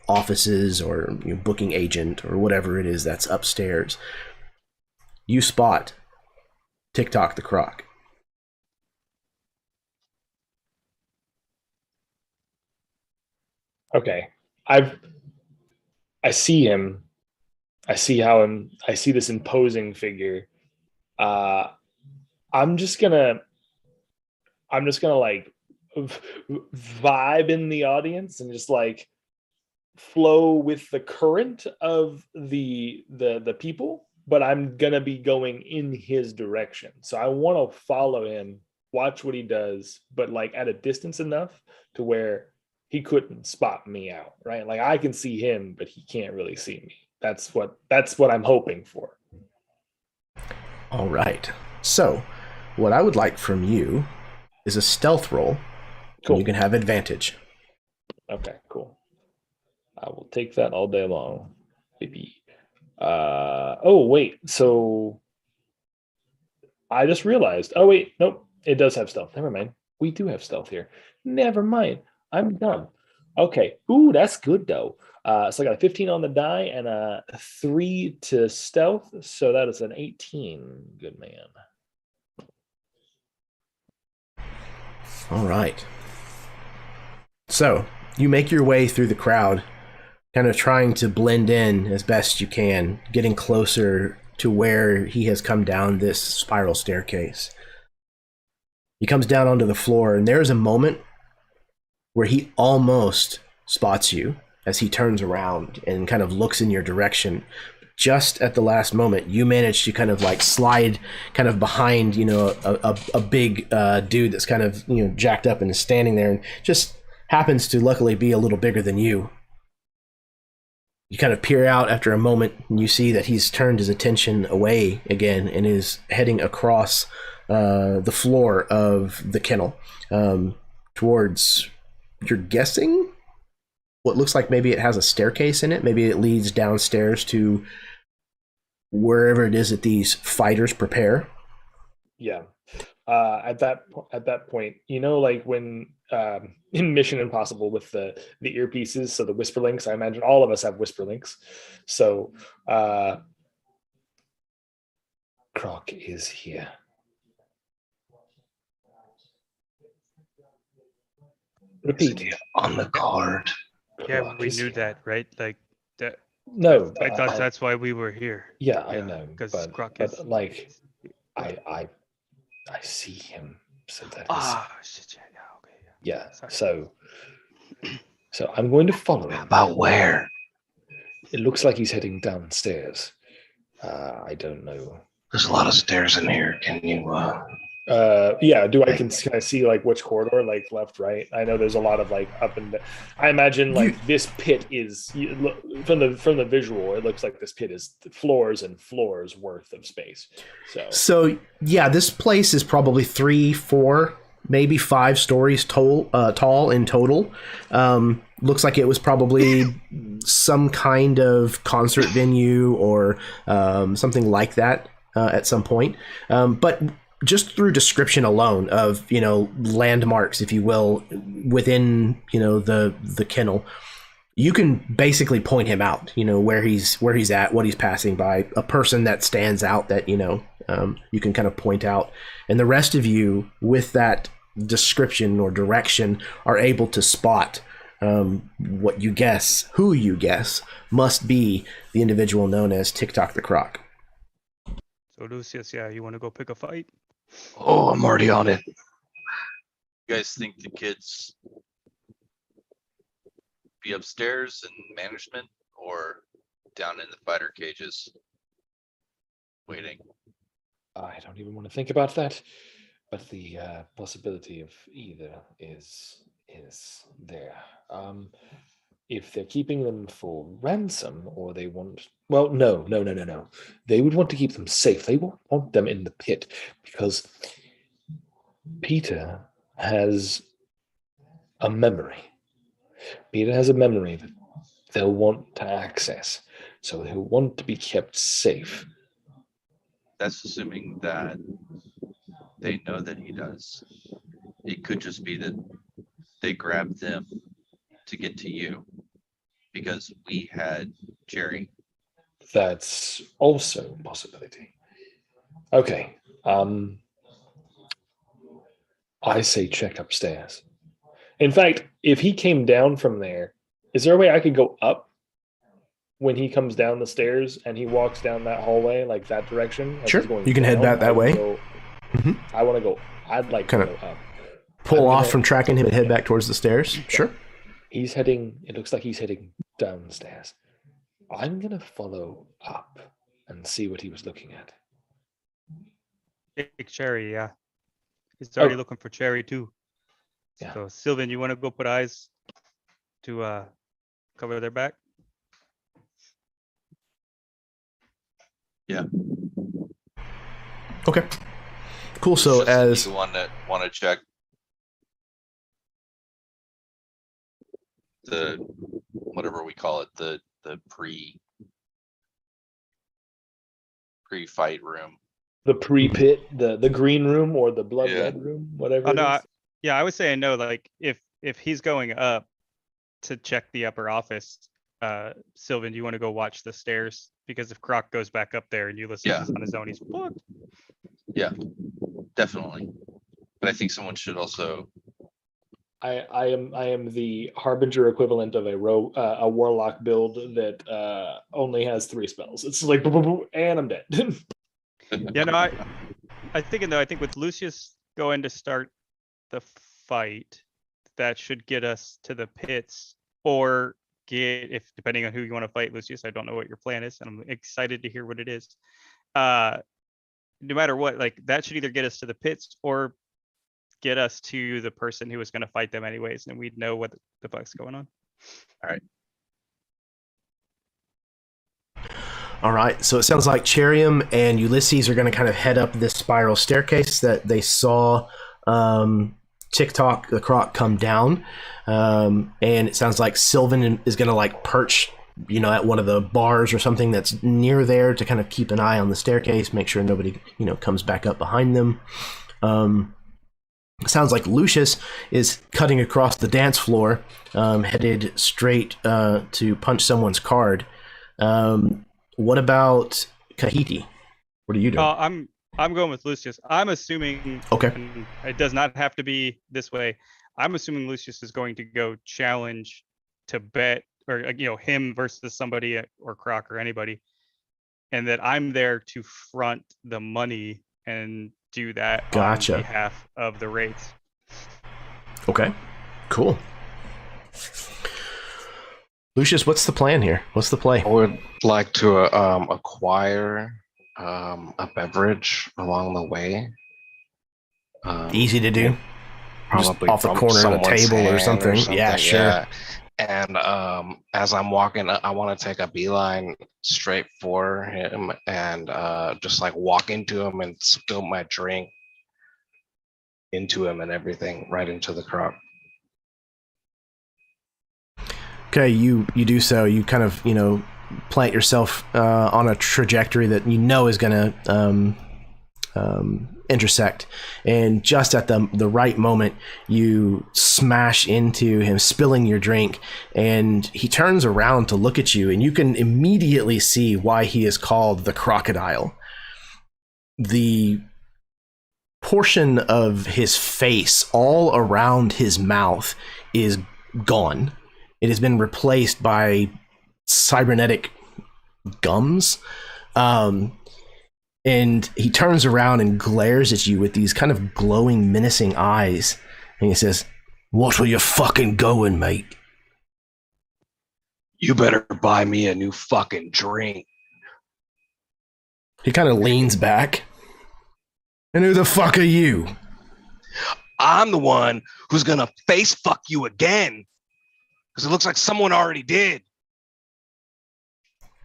offices or booking agent or whatever it is that's upstairs. You spot TikTok the Croc. Okay. I see him. I see this imposing figure. I'm just gonna like vibe in the audience and just like flow with the current of the people, but I'm gonna be going in his direction. So I want to follow him, watch what he does, but like at a distance enough to where he couldn't spot me out, right? Like I can see him, but he can't really see me. That's what I'm hoping for. All right. So, what I would like from you is a stealth roll. Cool. You can have advantage. Okay, cool. I will take that all day long, baby. Oh wait, so I just realized. Oh wait, nope, it does have stealth. Never mind. We do have stealth here. Never mind. I'm done. Okay. Ooh, that's good though. So I got a 15 on the die and a 3 to stealth, so that is an 18. Good man. All right. So you make your way through the crowd, kind of trying to blend in as best you can, getting closer to where he has come down this spiral staircase. He comes down onto the floor, and there's a moment where he almost spots you as he turns around and kind of looks in your direction. Just at the last moment, you manage to kind of like slide kind of behind, a big dude that's kind of, jacked up and is standing there and just happens to luckily be a little bigger than you. You kind of peer out after a moment and you see that he's turned his attention away again and is heading across the floor of the kennel towards, you're guessing, what looks like maybe it has a staircase in it. Maybe it leads downstairs to wherever it is that these fighters prepare. Yeah. At that point, like when in Mission Impossible with the earpieces, so the whisperlinks, I imagine all of us have whisperlinks. So Croc is here. Repeat. On the card. Yeah, Croc we is knew here. that, right? Like that. No, I thought that's why we were here. Yeah, I know. Because But like, I see him. So that is shit, yeah, okay, yeah. Sorry. So I'm going to follow him. About where? It looks like he's heading downstairs. I don't know. There's a lot of stairs in here. Can you Yeah, can I see like which corridor, like left, right? I know there's a lot of like up and down. I imagine like this pit is from the visual, it looks like this pit is floors and floors worth of space. So yeah, this place is probably 3, 4, maybe 5 stories tall in total. Looks like it was probably some kind of concert venue or something like that at some point. But just through description alone of, landmarks, if you will, within, the kennel, you can basically point him out, where he's at, what he's passing by, a person that stands out that, you can kind of point out. And the rest of you, with that description or direction, are able to spot what you guess, who you guess, must be the individual known as TikTok the Croc. So Lucius, yeah, you want to go pick a fight? Oh, I'm already on it. You guys think the kids be upstairs in management or down in the fighter cages waiting? I don't even want to think about that, but the possibility of either is there. If they're keeping them for ransom, or they want, well, no. They would want to keep them safe. They won't want them in the pit, because Peter has a memory. Peter has a memory that they'll want to access, so he'll want to be kept safe. That's assuming that they know that he does. It could just be that they grabbed them to get to you because we had Jerry. That's also a possibility. Okay. I say check upstairs. In fact, if he came down from there, is there a way I could go up when he comes down the stairs and he walks down that hallway, like that direction? Sure. You can head back that way. I want to go. I'd like to go up. Pull off from tracking him and head back towards the stairs. Sure. He's heading, it looks like he's heading downstairs. I'm going to follow up and see what he was looking at. Big Cherry, yeah. He's already looking for Cherry too. Yeah. So Sylvan, you want to go put eyes to cover their back? Yeah. Okay. Cool. So as you want to check the whatever we call it, the pre-fight room. The pre-pit, the green room or the blood red room, whatever. Oh no, I was saying no. Like if he's going up to check the upper office, Sylvan, do you want to go watch the stairs? Because if Croc goes back up there and Ulysses is on his own, he's fucked. Yeah, definitely. But I think someone should also. I am the Harbinger equivalent of a warlock build that only has 3 spells. It's like and I'm dead. Yeah, no, I think with Lucius going to start the fight, that should get us to the pits, or if depending on who you want to fight, Lucius. I don't know what your plan is, and I'm excited to hear what it is. No matter what, like that should either get us to the pits or get us to the person who was going to fight them anyways, and we'd know what the fuck's going on. All right, so it sounds like Cherium and Ulysses are going to kind of head up this spiral staircase that they saw TikTok, the Croc, come down. And it sounds like Sylvan is going to like perch, at one of the bars or something that's near there to kind of keep an eye on the staircase, make sure nobody, comes back up behind them. It sounds like Lucius is cutting across the dance floor, headed straight to punch someone's card. What about Kahiti? What are you doing? I'm going with Lucius. I'm assuming. Okay. It does not have to be this way. I'm assuming Lucius is going to go challenge to bet, or him versus somebody or Croc or anybody, and that I'm there to front the money and do that on behalf of the rates. Okay. Cool. Lucius, what's the plan here? What's the play? I would like to acquire a beverage along the way. Easy to do. Probably just off the corner of the table or something. Yeah, sure. Yeah. And as I'm walking, I want to take a beeline straight for him and just like walk into him and spill my drink into him and everything right into the Croc. Okay, you do so. You kind of, plant yourself on a trajectory that is going to intersect. And just at the right moment, you smash into him, spilling your drink. And he turns around to look at you, and you can immediately see why he is called the crocodile. The portion of his face all around his mouth is gone. It has been replaced by cybernetic gums. And he turns around and glares at you with these kind of glowing, menacing eyes. and he says, "What were you fucking going, mate?" You better buy me a new fucking drink. He kind of leans back. "And who the fuck are you?" I'm the one who's gonna face fuck you again. Because it looks like someone already did.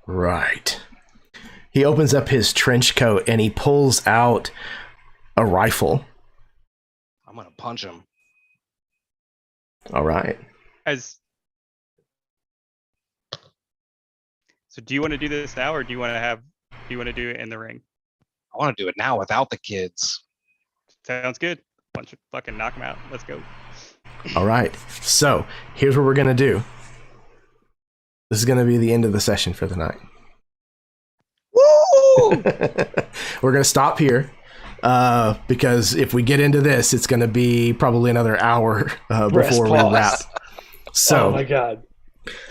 Right. He opens up his trench coat and he pulls out a rifle. I'm gonna punch him. All right. So do you want to do this now, or do you want to do it in the ring? I want to do it now without the kids. Sounds good. Why don't you fucking knock him out? Let's go. All right. So here's what we're going to do. This is going to be the end of the session for the night. Woo! We're going to stop here because if we get into this, it's going to be probably another hour before we wrap. So, oh my God.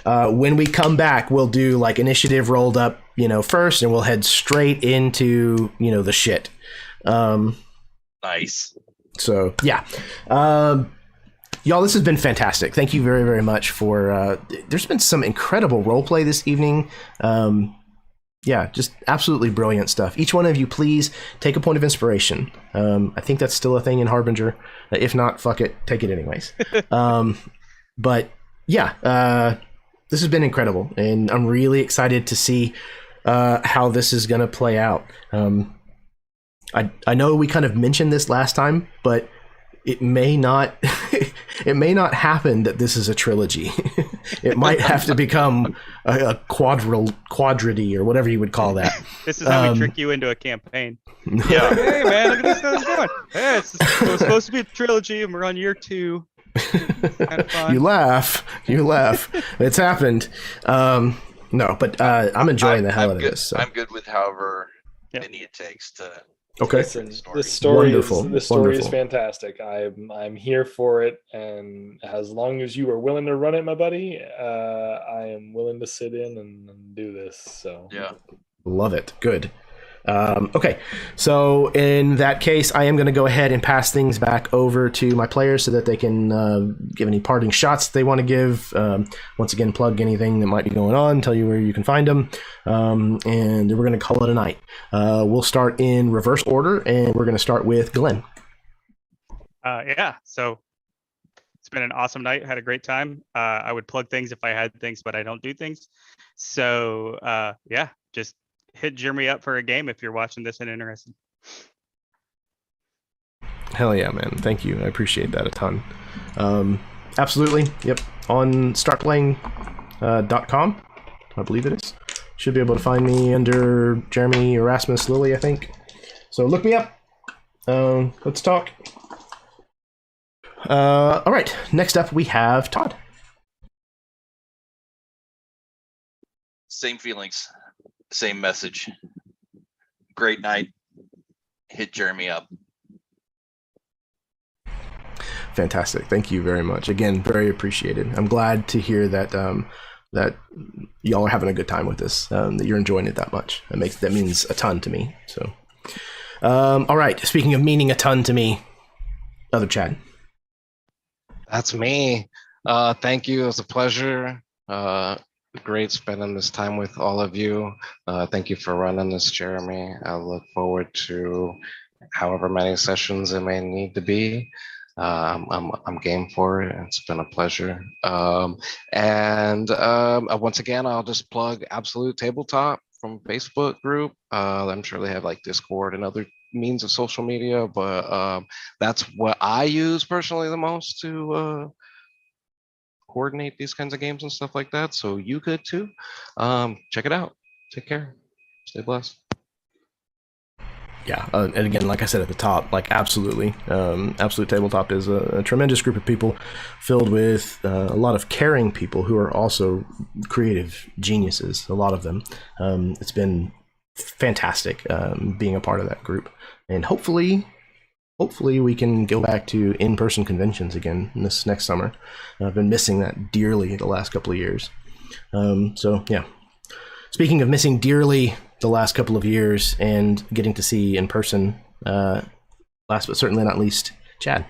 When we come back, we'll do like initiative rolled up, first, and we'll head straight into, the shit. Nice. So, yeah. Y'all, this has been fantastic. Thank you very, very much for... there's been some incredible roleplay this evening. Yeah, just absolutely brilliant stuff. Each one of you, please take a point of inspiration. I think that's still a thing in Harbinger. If not, fuck it. Take it anyways. But, yeah, this has been incredible. And I'm really excited to see how this is going to play out. I know we kind of mentioned this last time, but it may not it may not happen that this is a trilogy. It might have to become a quadridy or whatever you would call that. This is how we trick you into a campaign. Yeah. Hey man, look at this how's it going. Hey, it was supposed to be a trilogy and we're on year 2. Kind of fun. You laugh. It's happened. No, but I'm enjoying the hell out of this. So. I'm good with however many it takes to. Okay. Listen, the story Wonderful. is fantastic. I'm here for it, and as long as you are willing to run it, my buddy, I am willing to sit in and do this. So yeah, love it. Good. Okay, so in that case, I am going to go ahead and pass things back over to my players so that they can give any parting shots they want to give. Once again, plug anything that might be going on, tell you where you can find them, and we're going to call it a night. We'll start in reverse order, and we're going to start with Glenn. Yeah, so it's been an awesome night. Had a great time. I would plug things if I had things, but I don't do things. So yeah, just hit Jeremy up for a game if you're watching this and interested. Hell yeah, man. Thank you. I appreciate that a ton. Absolutely. Yep. On startplaying.com, I believe it is. Should be able to find me under Jeremy Erasmus Lilly, I think. So look me up. Let's talk. All right. Next up, we have Todd. Same feelings. Same message. Great night. Hit Jeremy up. Fantastic. Thank you very much. Again, very appreciated. I'm glad to hear that that y'all are having a good time with this, that you're enjoying it that much. That means a ton to me. So, all right. Speaking of meaning a ton to me, other Chad. That's me. Thank you. It was a pleasure. Great spending this time with all of you. Thank you for running this, Jeremy. I look forward to however many sessions it may need to be. I'm game for it. It's been a pleasure. And once again, I'll just plug Absolute Tabletop from Facebook group. I'm sure they have like Discord and other means of social media, but that's what I use personally the most to coordinate these kinds of games and stuff like that. So you could too. Check it out. Take care. Stay blessed. Yeah, and again, like I said at the top, like absolutely, Absolute Tabletop is a tremendous group of people filled with a lot of caring people who are also creative geniuses, a lot of them. It's been fantastic being a part of that group, and hopefully we can go back to in-person conventions again this next summer. I've been missing that dearly the last couple of years. So yeah, speaking of missing dearly the last couple of years and getting to see in person, last but certainly not least, Chad.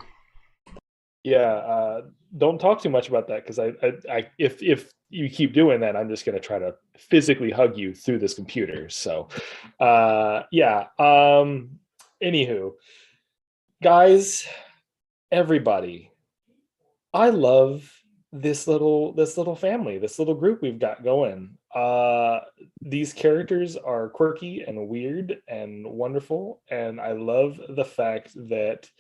Don't talk too much about that, because if you keep doing that, I'm just going to try to physically hug you through this computer. So, anywho, guys, everybody, I love this little family, this little group we've got going. These characters are quirky and weird and wonderful, and I love the fact that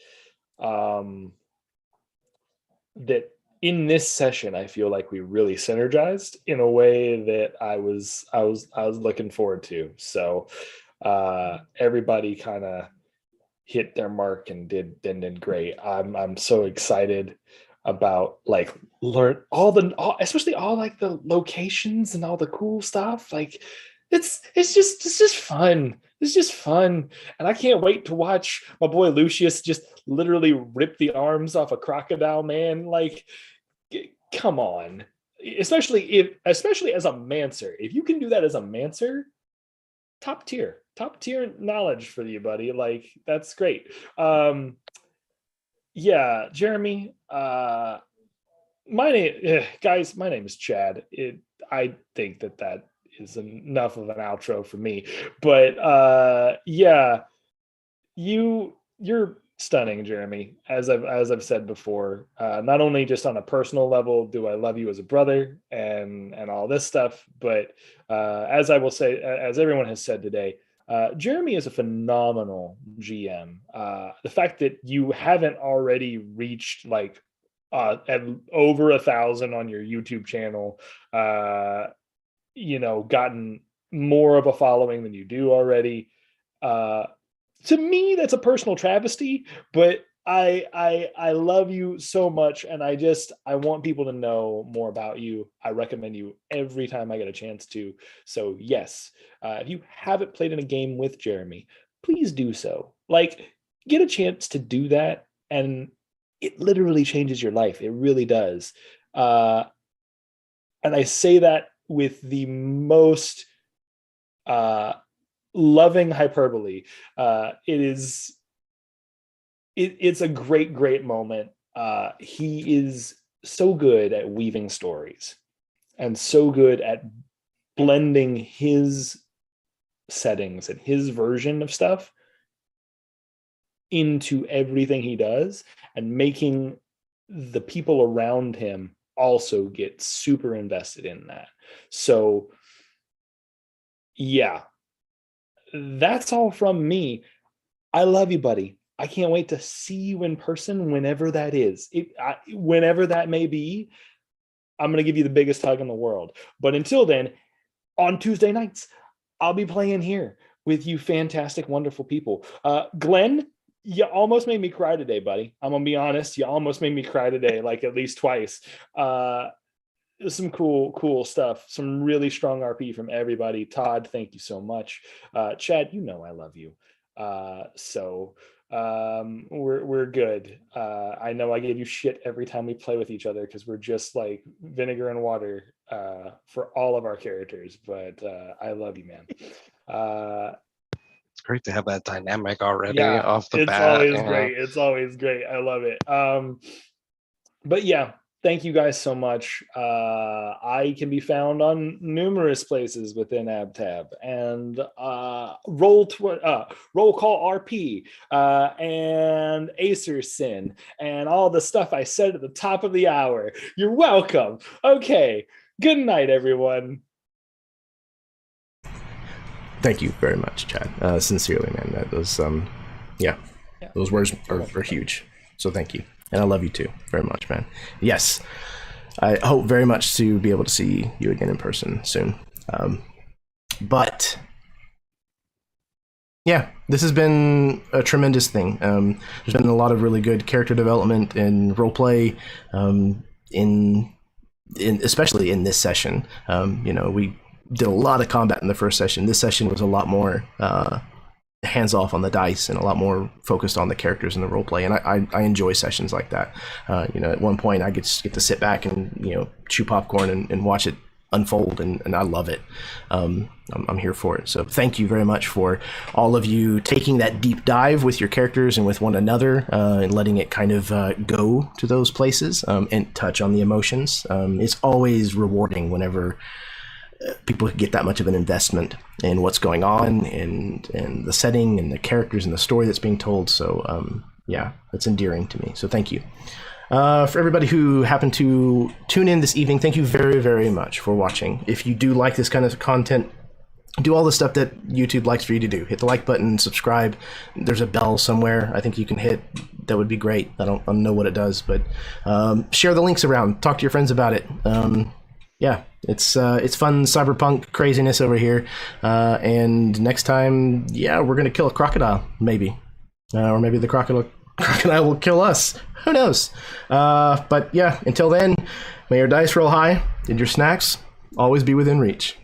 that in this session I feel like we really synergized in a way that I was looking forward to. So everybody kind of hit their mark and did great. I'm so excited about like learn especially all like the locations and all the cool stuff. Like it's just fun. It's just fun. And I can't wait to watch my boy Lucius just literally rip the arms off a crocodile, man. Like, come on. Especially as a mancer. If you can do that as a mancer, top tier knowledge for you, buddy. Like, that's great. Jeremy, my name is Chad. I think that is enough of an outro for me, but you're stunning, Jeremy. As I've said before, not only just on a personal level do I love you as a brother and all this stuff, but as I will say, as everyone has said today, Jeremy is a phenomenal GM. The fact that you haven't already reached like at over 1,000 on your YouTube channel, gotten more of a following than you do already. To me, that's a personal travesty, but I love you so much, and I want people to know more about you. I recommend you every time I get a chance to. So yes, if you haven't played in a game with Jeremy, please do so. Like, get a chance to do that, and it literally changes your life. It really does. And I say that with the most loving hyperbole. It's a great moment. He is so good at weaving stories and so good at blending his settings and his version of stuff into everything he does, and making the people around him also get super invested in that. So yeah, that's all from me. I love you, buddy. I can't wait to see you in person whenever that is. Whenever that may be, I'm going to give you the biggest hug in the world. But until then, on Tuesday nights, I'll be playing here with you fantastic, wonderful people. Glenn, you almost made me cry today, buddy. I'm going to be honest. You almost made me cry today, like at least twice. Some cool stuff. Some really strong RP from everybody. Todd, thank you so much. Chad, I love you. So we're good. I know I gave you shit every time we play with each other because we're just like vinegar and water for all of our characters, but I love you, man. It's great to have that dynamic already off the it's bat. Always great. It's always great. I love it. But yeah, thank you guys so much. I can be found on numerous places within AbTab, and Roll Call RP, and Acer Sin, and all the stuff I said at the top of the hour. You're welcome. Okay, good night, everyone. Thank you very much, Chad. Sincerely, man. That was those words are huge. So thank you. And I love you too, very much, man. Yes, I hope very much to be able to see you again in person soon. But yeah, this has been a tremendous thing. There's been a lot of really good character development and roleplay, in especially in this session. We did a lot of combat in the first session. This session was a lot more hands off on the dice and a lot more focused on the characters and the roleplay, and I enjoy sessions like that. At one point I get to sit back and chew popcorn and watch it unfold, and I love it. I'm here for it. So thank you very much for all of you taking that deep dive with your characters and with one another, and letting it kind of go to those places and touch on the emotions. It's always rewarding whenever people get that much of an investment in what's going on and the setting and the characters and the story that's being told. So yeah, it's endearing to me. So thank you. For everybody who happened to tune in this evening, thank you very, very much for watching. If you do like this kind of content, do all the stuff that YouTube likes for you to do. Hit the like button, subscribe. There's a bell somewhere I think you can hit. That would be great. I don't know what it does, but share the links around. Talk to your friends about it. Yeah, it's fun cyberpunk craziness over here. And next time, yeah, we're going to kill a crocodile, maybe. Or maybe the crocodile will kill us. Who knows? But yeah, until then, may your dice roll high and your snacks always be within reach.